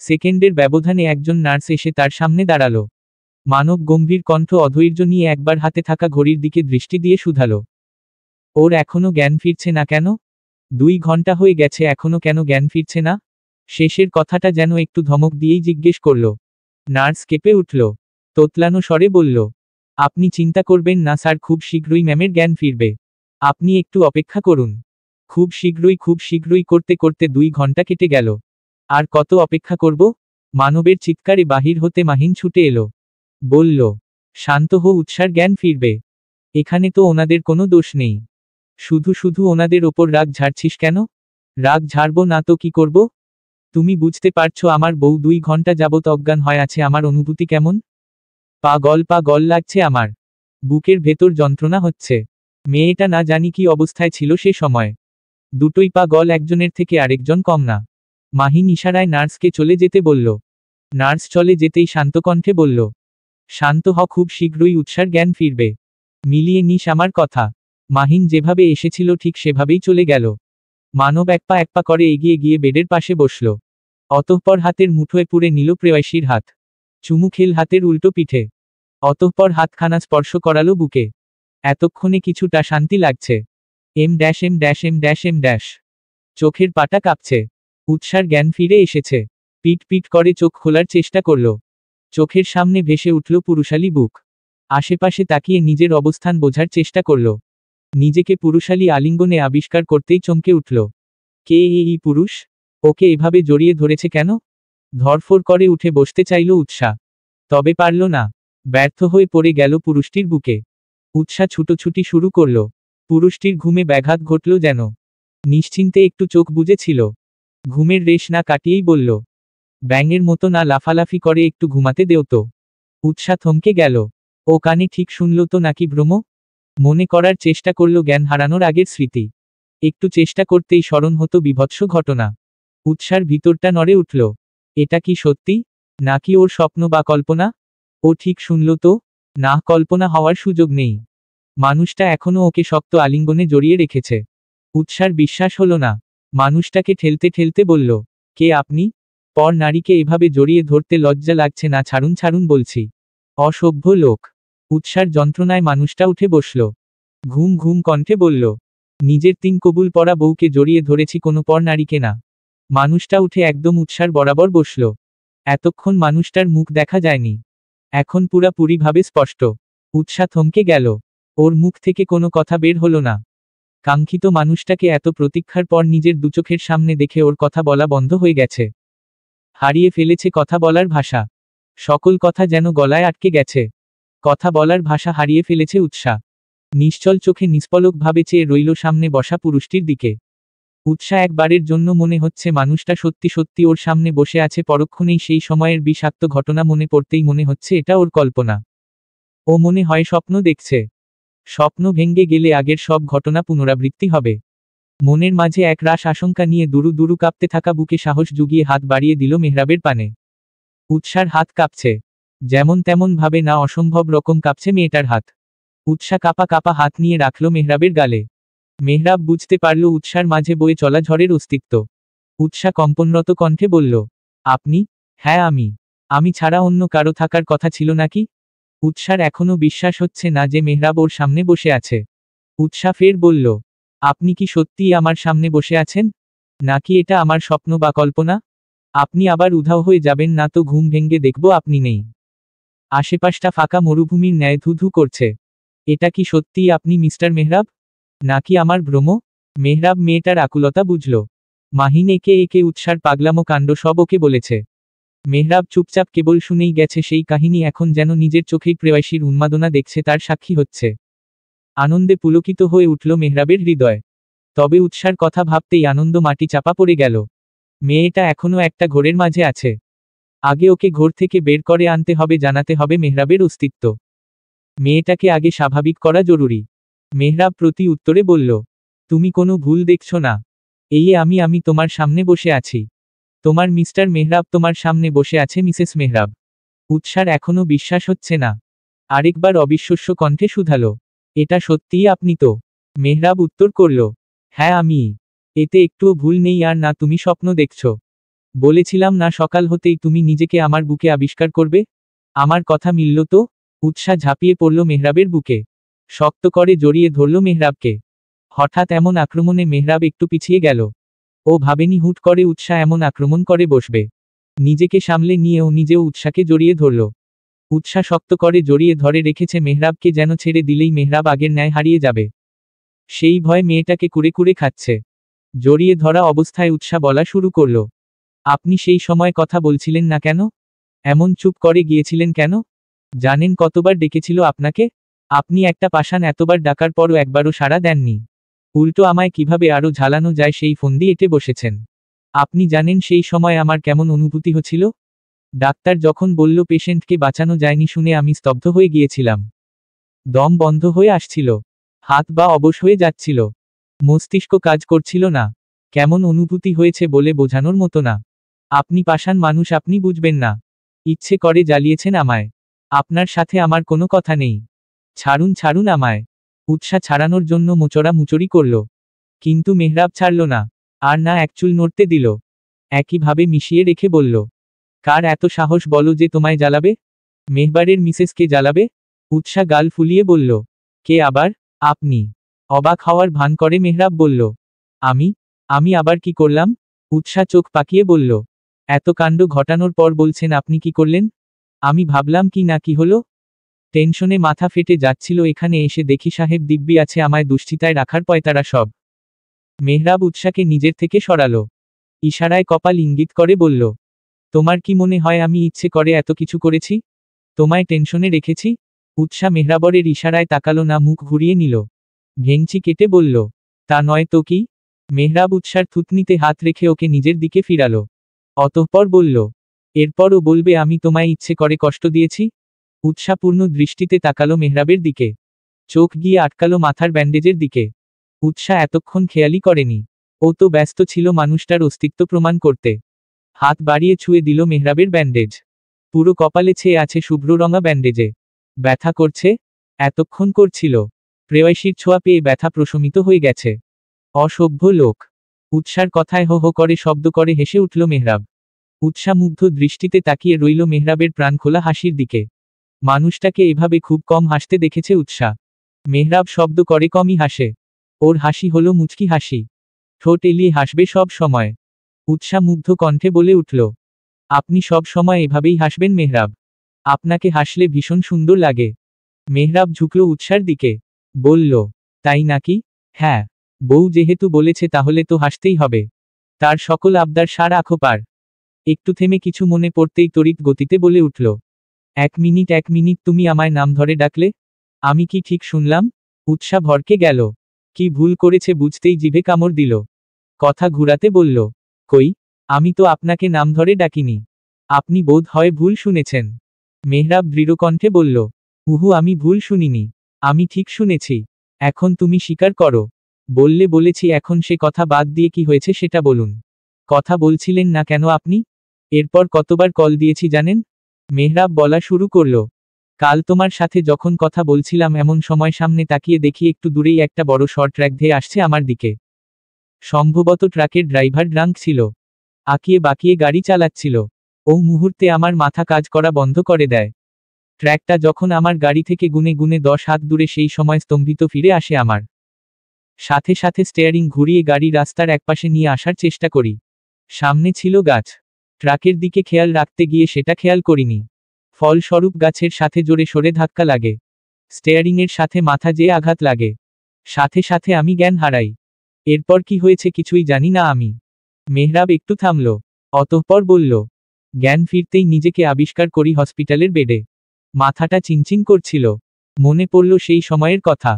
সেকেন্ডের ব্যবধানে একজন নার্স এসে তার সামনে দাঁড়ালো। মানব গম্ভীর কণ্ঠ অধৈর্য নিয়ে একবার হাতে থাকা ঘড়ির দিকে দৃষ্টি দিয়ে শুধালো, ওর এখনো জ্ঞান ফিরছে না কেন? 2 ঘন্টা হয়ে গেছে, এখনো কেন জ্ঞান ফিরছে না? শেষের কথাটা যেন একটু ধমক দিয়েই জিজ্ঞেস করল। নার্স কেঁপে উঠল। তোতলানো স্বরে বলল, আপনি চিন্তা করবেন না স্যার, খুব শীঘ্রই ম্যামের জ্ঞান ফিরবে। আপনি একটু অপেক্ষা করুন। খুব শীঘ্রই করতে করতে 2 ঘন্টা কেটে গেল। আর কত অপেক্ষা করব? মানবের চিৎকারে বাহির হতে মাহিন ছুটে এলো। বলল, শান্ত হো, উৎসার জ্ঞান ফিরবে। এখানে তো ওনাদের কোনো দোষ নেই। শুধু শুধু ওনাদের ওপর রাগ ঝাড়ছিস কেন? রাগ ঝাড়ব না তো কি করব? তুমি বুঝতে পারছো আমার বউ 2 ঘন্টা যাবত অজ্ঞান হয়ে আছে, আমার অনুভূতি কেমন? পাগল লাগছে আমার। বুকের ভেতর যন্ত্রণা হচ্ছে। মেয়েটা না জানি কি অবস্থায় ছিল সে সময়। দুটোই পাগল, একজনের থেকে আরেকজন কম না। মাহিন ইশারায় নার্সকে চলে যেতে বলল। নার্স চলে যেতেই শান্ত কণ্ঠে বলল, শান্ত হ, খুব শীঘ্রই উৎসার জ্ঞান ফিরবে। মিলিয়ে নিস আমার কথা। মাহিন যেভাবে এসেছিল ঠিক সেভাবেই চলে গেল। মানব এক পা করে এগিয়ে গিয়ে বেডের পাশে বসল। অতঃপর হাতের মুঠোয় পুরে নিল প্রেয়সীর হাত। চুমু খেল হাতের উল্টো পিঠে। অতঃপর হাতখানা স্পর্শ করালো বুকে। এতক্ষণে কিছুটা শান্তি লাগছে। এম। চোখের পাটা কাঁপছে। উৎসার জ্ঞান ফিরে এসেছে। পিট করে চোখ খোলার চেষ্টা করল। চোখের সামনে ভেসে উঠল পুরুষালী বুক। আশেপাশে তাকিয়ে নিজের অবস্থান বোঝার চেষ্টা করল। নিজেকে পুরুষালী আলিঙ্গনে আবিষ্কার করতেই চমকে উঠল। কে এই পুরুষ? ওকে এভাবে জড়িয়ে ধরেছে কেন? ধরফর করে উঠে বসতে চাইল উৎসা। তবে পারল না। ব্যর্থ হয়ে পড়ে গেল পুরুষটির বুকে। উৎসা ছুটোছুটি শুরু করল। পুরুষটির ঘুমে ব্যাঘাত ঘটল যেন। নিশ্চিন্তে একটু চোখ বুজেছিল। ঘুমের রেশ না কাটিয়েই বলল, ব্যাঙের মতো না লাফালাফি করে একটু ঘুমাতে দেও তো। উৎসা থমকে গেল। ও কানে ঠিক শুনল তো নাকি ভ্রম? মনে করার চেষ্টা করল জ্ঞান হারানোর আগের স্মৃতি। একটু চেষ্টা করতেই স্মরণ হতো বিভৎস ঘটনা। উৎসার ভিতরটা নড়ে উঠল। এটা কি সত্যি? নাকি ওর স্বপ্ন বা কল্পনা? ও ঠিক শুনল তো? না, কল্পনা হওয়ার সুযোগ নেই। মানুষটা এখনো ওকে শক্ত আলিঙ্গনে জড়িয়ে রেখেছে। উৎসার বিশ্বাস হলো না। মানুষটাকে ঠেলতে ঠেলতে বলল, কে আপনি? পর নারীকে এভাবে জড়িয়ে ধরতে লজ্জা লাগছে না? ছাড়ুন বলছি। অসভ্য লোক। উৎসার যন্ত্রণায় মানুষটা উঠে বসল। ঘুম কণ্ঠে বলল, নিজের 3 কবুল পরা বউকে জড়িয়ে ধরেছি, কোনো পর নারীকে না। মানুষটা উঠে একদম উৎসার বরাবর বসল। এতক্ষণ মানুষটার মুখ দেখা যায়নি। এখন পুরাপুরিভাবে স্পষ্ট। উৎসা থমকে গেল। ওর মুখ থেকে কোনো কথা বের হলো না। কাঙ্ক্ষিত মানুষটাকে এত প্রতীক্ষার পর নিজের দুচোখের সামনে দেখে ওর কথা বলা বন্ধ হয়ে গেছে। হারিয়ে ফেলেছে কথা বলার ভাষা। সকল কথা যেন গলায় আটকে গেছে। কথা বলার ভাষা হারিয়ে ফেলেছে উৎসা। নিশ্চল চোখে নিষ্পলকভাবে চেয়ে রইল সামনে বসা পুরুষটির দিকে। উৎসা একবারের জন্য মনে হচ্ছে মানুষটা সত্যি সত্যি ওর সামনে বসে আছে। পরক্ষণেই সেই সময়ের বিষাক্ত ঘটনা মনে পড়তেই মনে হচ্ছে এটা ওর কল্পনা। ও মনে হয় স্বপ্ন দেখছে। স্বপ্ন ভেঙ্গে গেলে আগের সব ঘটনা পুনরাবৃত্তি হবে। মনের মাঝে এক রাশ আশঙ্কা নিয়ে দুরু কাঁপতে থাকা বুকে সাহস জুগিয়ে হাত বাড়িয়ে দিল মেহরাবের পানে। উৎসার হাত কাঁপছে। যেমন তেমন ভাবে না, অসম্ভব রকম কাঁপছে মেয়েটার হাত। উৎসা কাঁপা হাত নিয়ে রাখল মেহরাবের গালে। মেহরাব বুঝতে পারল উৎসার মাঝে বয়ে চলা ঝড়ের অস্তিত্ব। উৎসা কম্পনরত কণ্ঠে বলল, আপনি? হ্যাঁ আমি ছাড়া অন্য কারো থাকার কথা ছিল নাকি? উৎসার এখনো বিশ্বাস হচ্ছে না যে মেহরাব ওর সামনে বসে আছে। উৎসা ফের বলল, আপনি কি সত্যিই আমার সামনে বসে আছেন? নাকি এটা আমার স্বপ্ন বা কল্পনা? আপনি আবার উধাও হয়ে যাবেন না তো ঘুম ভেঙ্গে দেখব আপনি নেই। আশেপাশটা ফাঁকা মরুভূমির ন্যায় ধু করছে। এটা কি সত্যিই আপনি মিস্টার মেহরাব? নাকি আমার ভ্রম? মেহরাব মেয়েটার আকুলতা বুঝল। মাহিন একে উৎসার পাগলামো কাণ্ড সব ওকে বলেছে। মেহরাব চুপচাপ কেবল শুনেই গেছে সেই কাহিনী, এখন যেন নিজের চোখেই প্রেয়সীর উন্মাদনা দেখছে, তার সাক্ষী হচ্ছে। আনন্দে পুলকিত হয়ে উঠল মেহরাবের হৃদয়। তবে উৎসার কথা ভাবতেই আনন্দ মাটি চাপা পড়ে গেল। মেয়েটা এখনো একটা ঘোরের মাঝে আছে। আগে ওকে ঘোর থেকে বের করে আনতে হবে, জানাতে হবে মেহরাবের অস্তিত্ব। মেয়েটাকে আগে স্বাভাবিক করা জরুরি। মেহরাব প্রতি উত্তরে বলল, তুমি কোনো ভুল দেখছো না। এই আমি তোমার সামনে বসে আছি। তোমার মিস্টার মেহরাব তোমার সামনে বসে আছে মিসেস মেহরাব। উৎসার এখনো বিশ্বাস হচ্ছে না। আরেকবার অবিশ্বাস্য কণ্ঠে শুধালো, এটা সত্যিই আপনি তো? মেহরাব উত্তর করল, হ্যাঁ আমি। এতে একটুও ভুল নেই। আর না তুমি স্বপ্ন দেখছো। বলেছিলাম না সকাল হতেই তুমি নিজেকে আমার বুকে আবিষ্কার করবে? আমার কথা মিলল তো? উৎসা ঝাঁপিয়ে পড়ল মেহরাবের বুকে। শক্ত করে জড়িয়ে ধরল মেহরাবকে। হঠাৎ এমন আক্রমণে মেহরাব একটু পিছিয়ে গেল। ও ভাবেনি হুট করে উৎসা এমন আক্রমণ করে বসবে। নিজেকে সামলে নিয়ে ও নিজেও উৎসাকে জড়িয়ে ধরল। উৎসা শক্ত করে জড়িয়ে ধরে রেখেছে মেহরাবকে, যেন ছেড়ে দিলেই মেহরাব আগের ন্যায় হারিয়ে যাবে। সেই ভয় মেয়েটাকে কুরে খাচ্ছে। জড়িয়ে ধরা অবস্থায় উৎসা বলা শুরু করল। আপনি সেই সময় কথা বলছিলেন না কেন? এমন চুপ করে গিয়েছিলেন কেন? জানেন কতবার ডেকেছিল আপনাকে? আপনি একটা পাষাণ এতবার ডাকার পরও একবারও সাড়া দেননি। উল্টো আমায় কিভাবে আরো ঝালানো যায় সেই ফন্দি এঁটে বসেছেন। আপনি জানেন সেই সময় আমার কেমন অনুভূতি হচ্ছিল? ডাক্তার যখন বলল পেশেন্টকে বাঁচানো যায়নি শুনে আমি স্তব্ধ হয়ে গিয়েছিলাম। দম বন্ধ হয়ে আসছিল। হাত বা অবশ হয়ে যাচ্ছিল। মস্তিষ্ক কাজ করছিল না। কেমন অনুভূতি হয়েছে বলে বোঝানোর মতো না। আপনি পাষাণ মানুষ, আপনি বুঝবেন না। ইচ্ছে করে জ্বালিয়েছেন আমায়। আপনার সাথে আমার কোনো কথা নেই। ছাড়ুন ছাড়ুন আমায়। উৎসা ছাড়ানোর জন্য মুচড়া মুচড়ি করল। কিন্তু মেহরাব ছাড়ল না। আর না এক চুল নড়তে দিল। একইভাবে মিশিয়ে রেখে বলল, কার এত সাহস বলো যে তোমায় জ্বালাবে? মেহবারের মিসেসকে জ্বালাবে? উৎসা গাল ফুলিয়ে বলল, কে আবার? আপনি। অবাক হওয়ার ভান করে মেহরাব বলল, আমি? আমি আবার কি করলাম? উৎসা চোখ পাকিয়ে বলল, এত কাণ্ড ঘটানোর পর বলছেন আপনি কি করলেন? আমি ভাবলাম কি না কি হলো। টেনশনে মাথা ফেটে যাচ্ছিল, এখানে এসে দেখি সাহেব দিব্যি আছে আমায় দুশ্চিন্তায় রাখার পয়তারা সব। মেহরাব উৎসাকে নিজের থেকে সরালো। ইশারায় কপাল ইঙ্গিত করে বলল, তোমার কি মনে হয় আমি ইচ্ছে করে এত কিছু করেছি? তোমায় টেনশনে রেখেছি? উৎসা মেহরাবরের ইশারায় তাকালো না, মুখ ঘুরিয়ে নিল। ভেংচি কেটে বলল, তা নয় তো কি? মেহরাব উৎসার থুতনিতে হাত রেখে ওকে নিজের দিকে ফিরালো। অতঃপর বলল, এরপরও বলবে আমি তোমায় ইচ্ছে করে কষ্ট দিয়েছি? উৎসাপূর্ণ দৃষ্টিতে তাকালো মেহরাবের দিকে। চোখ গিয়ে আটকালো মাথার ব্যান্ডেজের দিকে। উৎসা এতক্ষণ খেয়ালই করেনি। ও তো ব্যস্ত ছিল মানুষটার অস্তিত্ব প্রমাণ করতে। হাত বাড়িয়ে ছুঁয়ে দিল মেহরাবের ব্যান্ডেজ। পুরো কপালে ছেয়ে আছে শুভ্র রঙা ব্যান্ডেজে। ব্যথা করছে? এতক্ষণ করছিল। প্রেয়সীর ছোঁয়া পেয়ে ব্যথা প্রশমিত হয়ে গেছে। অসভ্য লোক। উৎসার কথায় হো হো করে শব্দ করে হেসে উঠল মেহরাব। উৎসা মুগ্ধ দৃষ্টিতে তাকিয়ে রইল মেহরাবের প্রাণখোলা হাসির দিকে। মানুষটাকে এভাবে খুব কম হাসতে দেখেছে উৎসা। মেহরাব শব্দ করে কমই হাসে। ওর হাসি হলো মুচকি হাসি। ঠোঁট এলিয়ে হাসবে সব সময়। উৎসা মুগ্ধ কণ্ঠে বলে উঠল, আপনি সব সময় এভাবেই হাসবেন মেহরাব। আপনাকে হাসলে ভীষণ সুন্দর লাগে। মেহরাব ঝুঁকল উৎসার দিকে। বলল, তাই নাকি? হ্যাঁ। বউ যেহেতু বলেছে তাহলে তো হাসতেই হবে। তার সকল আবদার সার আখো পার। একটু থেমে কিছু মনে পড়তেই তড়িৎ গতিতে বলে উঠল, এক মিনিট তুমি আমায় নাম ধরে ডাকলে? আমি কি ঠিক শুনলাম? উৎসা ভরকে গেল। কি ভুল করেছে বুঝতেই জিভে কামড় দিল। কথা ঘুরাতে বলল, কই, আমি তো আপনাকে নাম ধরে ডাকিনি। আপনি বোধ হয় ভুল শুনেছেন। মেহরাব দৃঢ়কণ্ঠে বলল, উহু, আমি ভুল শুনিনি। আমি ঠিক শুনেছি। এখন তুমি স্বীকার করো। বললে বলেছি, এখন সে কথা বাদ দিয়ে কি হয়েছে সেটা বলুন। কথা বলছিলেন না কেন আপনি? এরপর কতবার কল দিয়েছি জানেন? মেহরাব বলা শুরু করল, কাল তোমার সাথে যখন কথা বলছিলাম এমন সময় সামনে তাকিয়ে দেখি একটু দূরেই একটা বড় শর্ট ট্র্যাক ধেয়ে আসছে আমার দিকে। সম্ভবত ট্রাকের ড্রাইভার ড্রাঙ্ক ছিল। আঁকিয়ে বাঁকিয়ে গাড়ি চালাচ্ছিল। ও মুহূর্তে আমার মাথা কাজ করা বন্ধ করে দেয়। ট্র্যাকটা যখন আমার গাড়ি থেকে গুনে গুনে 10 হাত দূরে, সেই সময় স্তম্ভিত ফিরে আসে আমার। সাথে সাথে স্টিয়ারিং ঘুরিয়ে গাড়ি রাস্তার একপাশে নিয়ে আসার চেষ্টা করি। সামনে ছিল গাছ। ট্রাকের দিকে খেয়াল রাখতে গিয়ে সেটা খেয়াল করিনি। ফলস্বরূপ গাছের সাথে জোরে সরে ধাক্কা লাগে। স্টিয়ারিংয়ের সাথে মাথা যেয়ে আঘাত লাগে। সাথে সাথে আমি জ্ঞান হারাই। এরপর কি হয়েছে কিছুই জানি না আমি। মেহরাব একটু থামল। অতঃপর বলল, জ্ঞান ফিরতেই নিজেকে আবিষ্কার করি হসপিটালের বেডে। মাথাটা চিনচিন করছিল। মনে পড়ল সেই সময়ের কথা।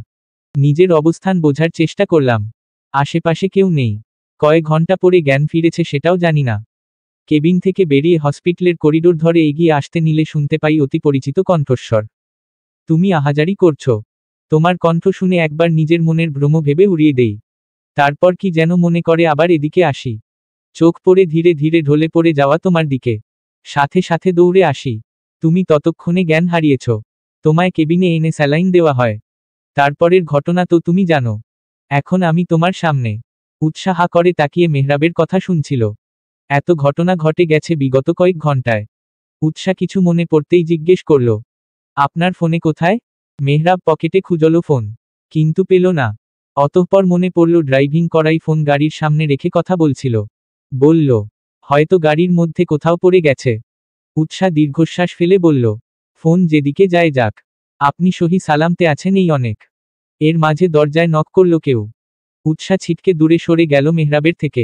নিজের অবস্থান বোঝার চেষ্টা করলাম। আশেপাশে কেউ নেই। কয়েক ঘন্টা পরে জ্ঞান ফিরেছে সেটাও জানি না। কেবিন থেকে বেরিয়ে হসপিটালের করিডোর ধরে এগিয়ে আসতে নিলে শুনতে পাই অতি পরিচিত কণ্ঠস্বর। তুমি আহাজারি করছো। তোমার কণ্ঠ শুনে একবার নিজের মনের ভ্রম ভেবে উড়িয়ে দেই। তারপর কি যেন মনে করে আবার এদিকে আসি। চোখ পড়ে ধীরে ধীরে ঢলে পড়ে যাওয়া তোমার দিকে। সাথে সাথে দৌড়ে আসি। তুমি ততক্ষণে জ্ঞান হারিয়েছ। তোমায় কেবিনে এনে স্যালাইন দেওয়া হয়। তারপরের ঘটনা তো তুমি জানো। এখন আমি তোমার সামনে। উৎসাহ করে তাকিয়ে মেহরাবের কথা শুনছিল। এত ঘটনা ঘটে গেছে বিগত কয়েক ঘন্টায়। উৎসা কিছু মনে পড়তেই জিজ্ঞেস করল, আপনার ফোনে কোথায়? মেহরাব পকেটে খুঁজল ফোন। কিন্তু পেল না। অতঃপর মনে পড়ল ড্রাইভিং করাই ফোন গাড়ির সামনে রেখে কথা বলছিল। বলল, হয়তো গাড়ির মধ্যে কোথাও পড়ে গেছে। উৎসা দীর্ঘশ্বাস ফেলে বলল, ফোন যেদিকে যায় যাক। আপনি সহি সালামতে আছেন এই অনেক। এর মাঝে দরজায় নক করল কেউ। উৎসাহ ছিটকে দূরে সরে গেল মেহরাবের থেকে।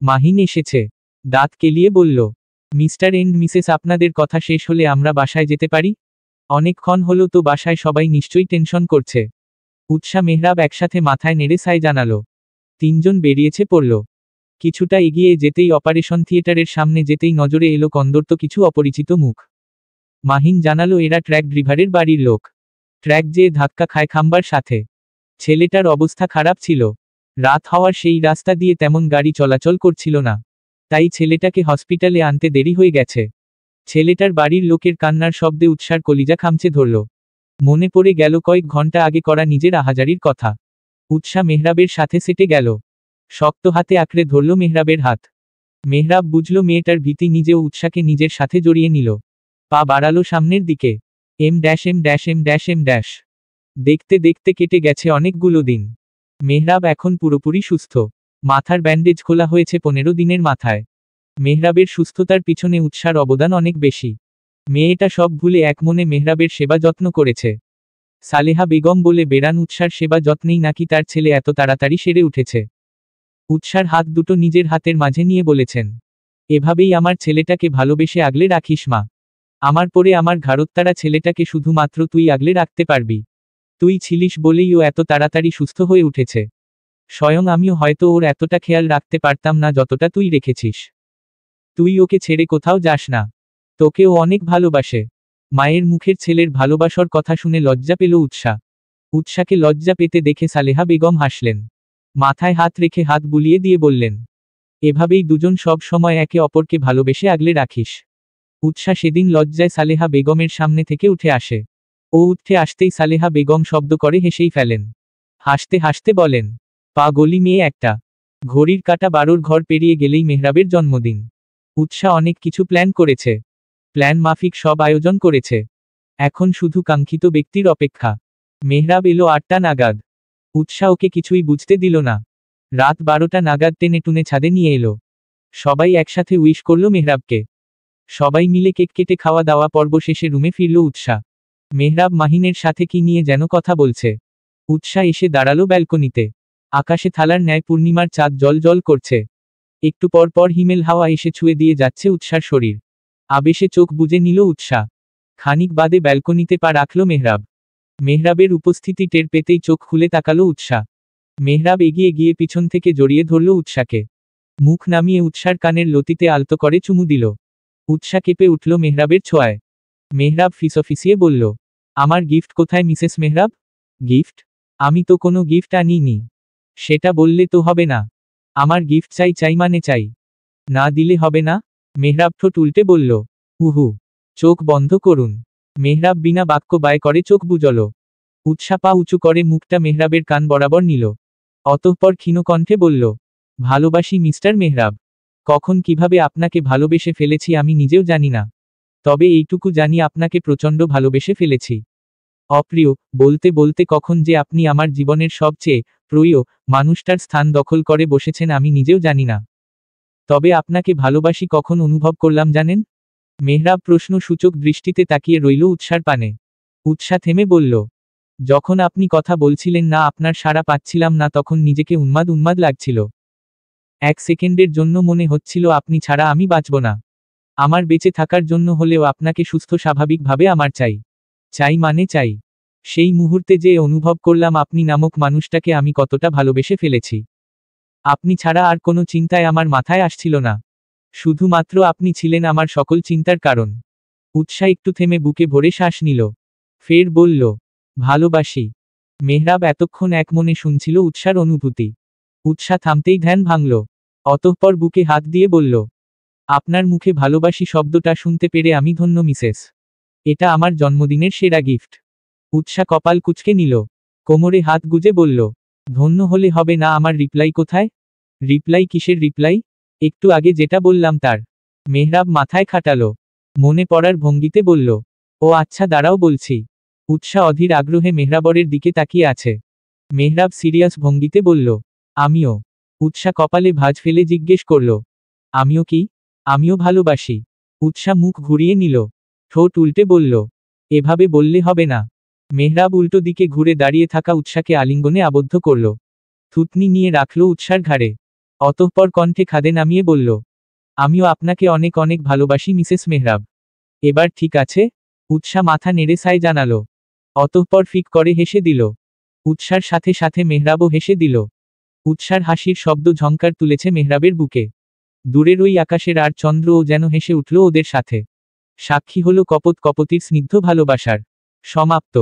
মাহিন এসেছে। দাঁত কেলিয়ে বলল, মিস্টার এন্ড মিসেস, আপনাদের কথা শেষ হলে আমরা বাসায় যেতে পারি? অনেকক্ষণ হলো তো, বাসায় সবাই নিশ্চয়ই টেনশন করছে। উৎসাহ মেহরাব একসাথে মাথায় নেড়ে সাই জানালো। তিনজন বেরিয়েছে পড়ল। কিছুটা এগিয়ে যেতেই, অপারেশন থিয়েটারের সামনে যেতেই নজরে এলো কন্দর্ত কিছু অপরিচিত মুখ। মাহিন জানালো, এরা ট্র্যাক ড্রাইভারের বাড়ির লোক। ট্র্যাক যেয়ে ধাক্কা খায় খাম্বার সাথে। ছেলেটার অবস্থা খারাপ ছিল। রাত হওয়ার সেই রাস্তা দিয়ে তেমন গাড়ি চলাচল করছিল না, তাই ছেলেটাকে হসপিটালে আনতে দেরি হয়ে গেছে। ছেলেটার বাড়ির লোকের কান্নার শব্দে উৎসার কলিজা খামচে ধরল। মনে পড়ে গেল কয়েক ঘন্টা আগে করা নিজের আহাজারির কথা। উৎসাহ মেহরাবের সাথে সেটে গেল। শক্ত হাতে আঁকড়ে ধরল মেহরাবের হাত। মেহরাব বুঝল মেয়েটার ভীতি, নিজেও উৎসাকে নিজের সাথে জড়িয়ে নিল। পা বাড়ালো সামনের দিকে। Em dash em dash em dash em dash. দেখতে দেখতে কেটে গেছে অনেকগুলো দিন। মেহরাব এখন পুরোপুরি সুস্থ। মাথার ব্যান্ডেজ খোলা হয়েছে 15 দিনের মাথায়। মেহরাবের সুস্থতার পিছনে উৎসার অবদান অনেক বেশি। মেয়েটা সব ভুলে এক মনে মেহরাবের সেবা যত্ন করেছে। সালেহা বেগম বলে বেড়ান, উৎসার সেবা যত্নেই নাকি তার ছেলে এত তাড়াতাড়ি সেরে উঠেছে। উৎসার হাত দুটো নিজের হাতের মাঝে নিয়ে বলেছেন, এভাবেই আমার ছেলেটাকে ভালোবেসে আগলে রাখিস মা। আমার পরে আমার ঘাড়ত্তারা ছেলেটাকে শুধুমাত্র তুই আগলে রাখতে পারবি। তুই ছিলিস বলেই ও এত তাড়াতাড়ি সুস্থ হয়ে উঠেছে। স্বয়ং আমিও হয়তো ওর এতটা খেয়াল রাখতে পারতাম না যতটা তুই রেখেছিস। তুই ওকে ছেড়ে কোথাও যাস না। তোকে ও অনেক ভালোবাসে। মায়ের মুখের ছেলের ভালোবাসার কথা শুনে লজ্জা পেল উৎসাহ। উৎসাকে লজ্জা পেতে দেখে সালেহা বেগম হাসলেন। মাথায় হাত রেখে হাত বুলিয়ে দিয়ে বললেন, এভাবেই দুজন সব সময় একে অপরকে ভালোবেসে আগলে রাখিস। উৎসাহ সেদিন লজ্জায় সালেহা বেগমের সামনে থেকে উঠে আসে। ও উঠে আসতেই সালেহা বেগম শব্দ করে হেসেই ফেলেন। হাসতে হাসতে বলেন, পাগলি মেয়ে একটা। ঘড়ির কাঁটা 12র ঘর পেরিয়ে গেলেই মেহরাবের জন্মদিন। উৎসাহ অনেক কিছু প্ল্যান করেছে। প্ল্যান মাফিক সব আয়োজন করেছে। এখন শুধু কাঙ্ক্ষিত ব্যক্তির অপেক্ষা। মেহরাব এলো 8টা নাগাদ। উৎসাহ ওকে কিছুই বুঝতে দিল না। রাত 12টা নাগাদ টেনে টুনে ছাদে নিয়ে এলো। সবাই একসাথে উইশ করল মেহরাবকে। সবাই মিলে কেক কেটে খাওয়া দাওয়া পর্ব শেষে রুমে ফিরল উৎসাহ। মেহরাব মাহিনের সাথে কি নিয়ে যেন কথা বলছে। উৎসাহ এসে দাঁড়ালো ব্যালকনিতে। আকাশে থালার ন্যায় পূর্ণিমার চাঁদ জল জল করছে। একটু পর পর হিমেল হাওয়া এসে ছুঁয়ে দিয়ে যাচ্ছে উৎসার শরীর। আবেশে চোখ বুজে নিল উৎসাহ। খানিক বাদে ব্যালকনিতে পা রাখল মেহরাব। মেহরাবের উপস্থিতি টের পেতেই চোখ খুলে তাকালো উৎসাহ। মেহরাব এগিয়ে গিয়ে পিছন থেকে জড়িয়ে ধরল উৎসাকে। মুখ নামিয়ে উৎসার কানের লতিতে আলতো করে চুমু দিল। উৎসাহ কেঁপে উঠল মেহরাবের ছোঁয়ায়। মেহরাব ফিসফিসিয়ে বলল, আমার গিফট কোথায় মিসেস মেহরাব? গিফট? আমি তো কোনো গিফট আনিনি। সেটা বললে তো হবে না। আমার গিফট চাই চাই মানে চাই। না দিলে হবে না? মেহরাব ঠোঁট উল্টে বলল, হুহু। চোখ বন্ধ করুন। মেহরাব বিনা বাক্য বায় করে চোখ বুজল। উৎসাহ পা উঁচু করে মুখটা মেহরাবের কান বরাবর নিল। অতঃপর ক্ষীণ কণ্ঠে বলল, ভালোবাসি মিস্টার মেহরাব। কখন কিভাবে আপনাকে ভালোবেসে ফেলেছি আমি নিজেও জানি না। তবে এইটুকু জানি আপনাকে প্রচণ্ড ভালোবেসে ফেলেছি। অপ্রিয় বলতে বলতে কখন যে আপনি আমার জীবনের সবচেয়ে প্রিয় মানুষটার স্থান দখল করে বসেছেন আমি নিজেও জানি না। তবে আপনাকে ভালোবাসি কখন অনুভব করলাম জানেন? মেহরাব প্রশ্নসূচক দৃষ্টিতে তাকিয়ে রইল উৎসার পানে। উৎসাহ থেমে বলল, যখন আপনি কথা বলছিলেন না, আপনার সাড়া পাচ্ছিলাম না, তখন নিজেকে উন্মাদ উন্মাদ লাগছিল। 1 সেকেন্ডের জন্য মনে হচ্ছিল আপনি ছাড়া আমি বাঁচব না। আমার বেঁচে থাকার জন্য হলেও আপনাকে সুস্থ স্বাভাবিকভাবে আমার চাই। চাই মানে চাই। সেই মুহূর্তে যে অনুভব করলাম আপনি নামক মানুষটাকে আমি কতটা ভালোবেসে ফেলেছি। আপনি ছাড়া আর কোনো চিন্তায় আমার মাথায় আসছিল না। শুধুমাত্র আপনি ছিলেন আমার সকল চিন্তার কারণ। উৎসাহ একটু থেমে বুকে ভরে শ্বাস নিল। ফের বলল, ভালোবাসি। মেহরাব এতক্ষণ এক মনে শুনছিল উৎসার অনুভূতি। উৎসাহ থামতেই ধ্যান ভাঙল। অতঃপর বুকে হাত দিয়ে বলল, আপনার মুখে ভালোবাসি শব্দটা শুনতে পেরে আমি ধন্য মিসেস। এটা আমার জন্মদিনের সেরা গিফট। উৎসাহ কপাল কুঁচকে নিল। কোমরে হাত গুজে বলল, ধন্য হলে হবে না, আমার রিপ্লাই কোথায়? রিপ্লাই কিসের রিপ্লাই? একটু আগে যেটা বললাম তার। মেহরাব মাথায় খাটালো। মনে পড়ার ভঙ্গিতে বলল, ও আচ্ছা দাঁড়াও বলছি। উৎসাহ অধীর আগ্রহে মেহরাবরের দিকে তাকিয়ে আছে। মেহরাব সিরিয়াস ভঙ্গিতে বলল, আমিও। উৎসাহ কপালে ভাঁজ ফেলে জিজ্ঞেস করল, আমিও কি? আমিও ভালোবাসি। উৎসাহ মুখ ঘুরিয়ে নিল। ঠোঁট উল্টে বলল, এভাবে বললে হবে না। মেহরাব উল্টো দিকে ঘুরে দাঁড়িয়ে থাকা উৎসাহকে আলিঙ্গনে আবদ্ধ করল। থুতনি নিয়ে রাখল উৎসার ঘাড়ে। অতঃপর কণ্ঠে খাদে নামিয়ে বলল, আমিও আপনাকে অনেক অনেক ভালোবাসি মিসেস মেহরাব। এবার ঠিক আছে? উৎসা মাথা নেড়ে সাই জানালো। অতঃপর ফিক করে হেসে দিল। উৎসার সাথে সাথে মেহরাবও হেসে দিল। উৎসার হাসির শব্দ ঝংকার তুলেছে মেহরাবের বুকে। দূরের ওই আকাশের আর চন্দ্রও যেন হেসে উঠল ওদের সাথে। সাক্ষী হলো কপোত কপতির স্নিগ্ধ ভালোবাসার। সমাপ্ত।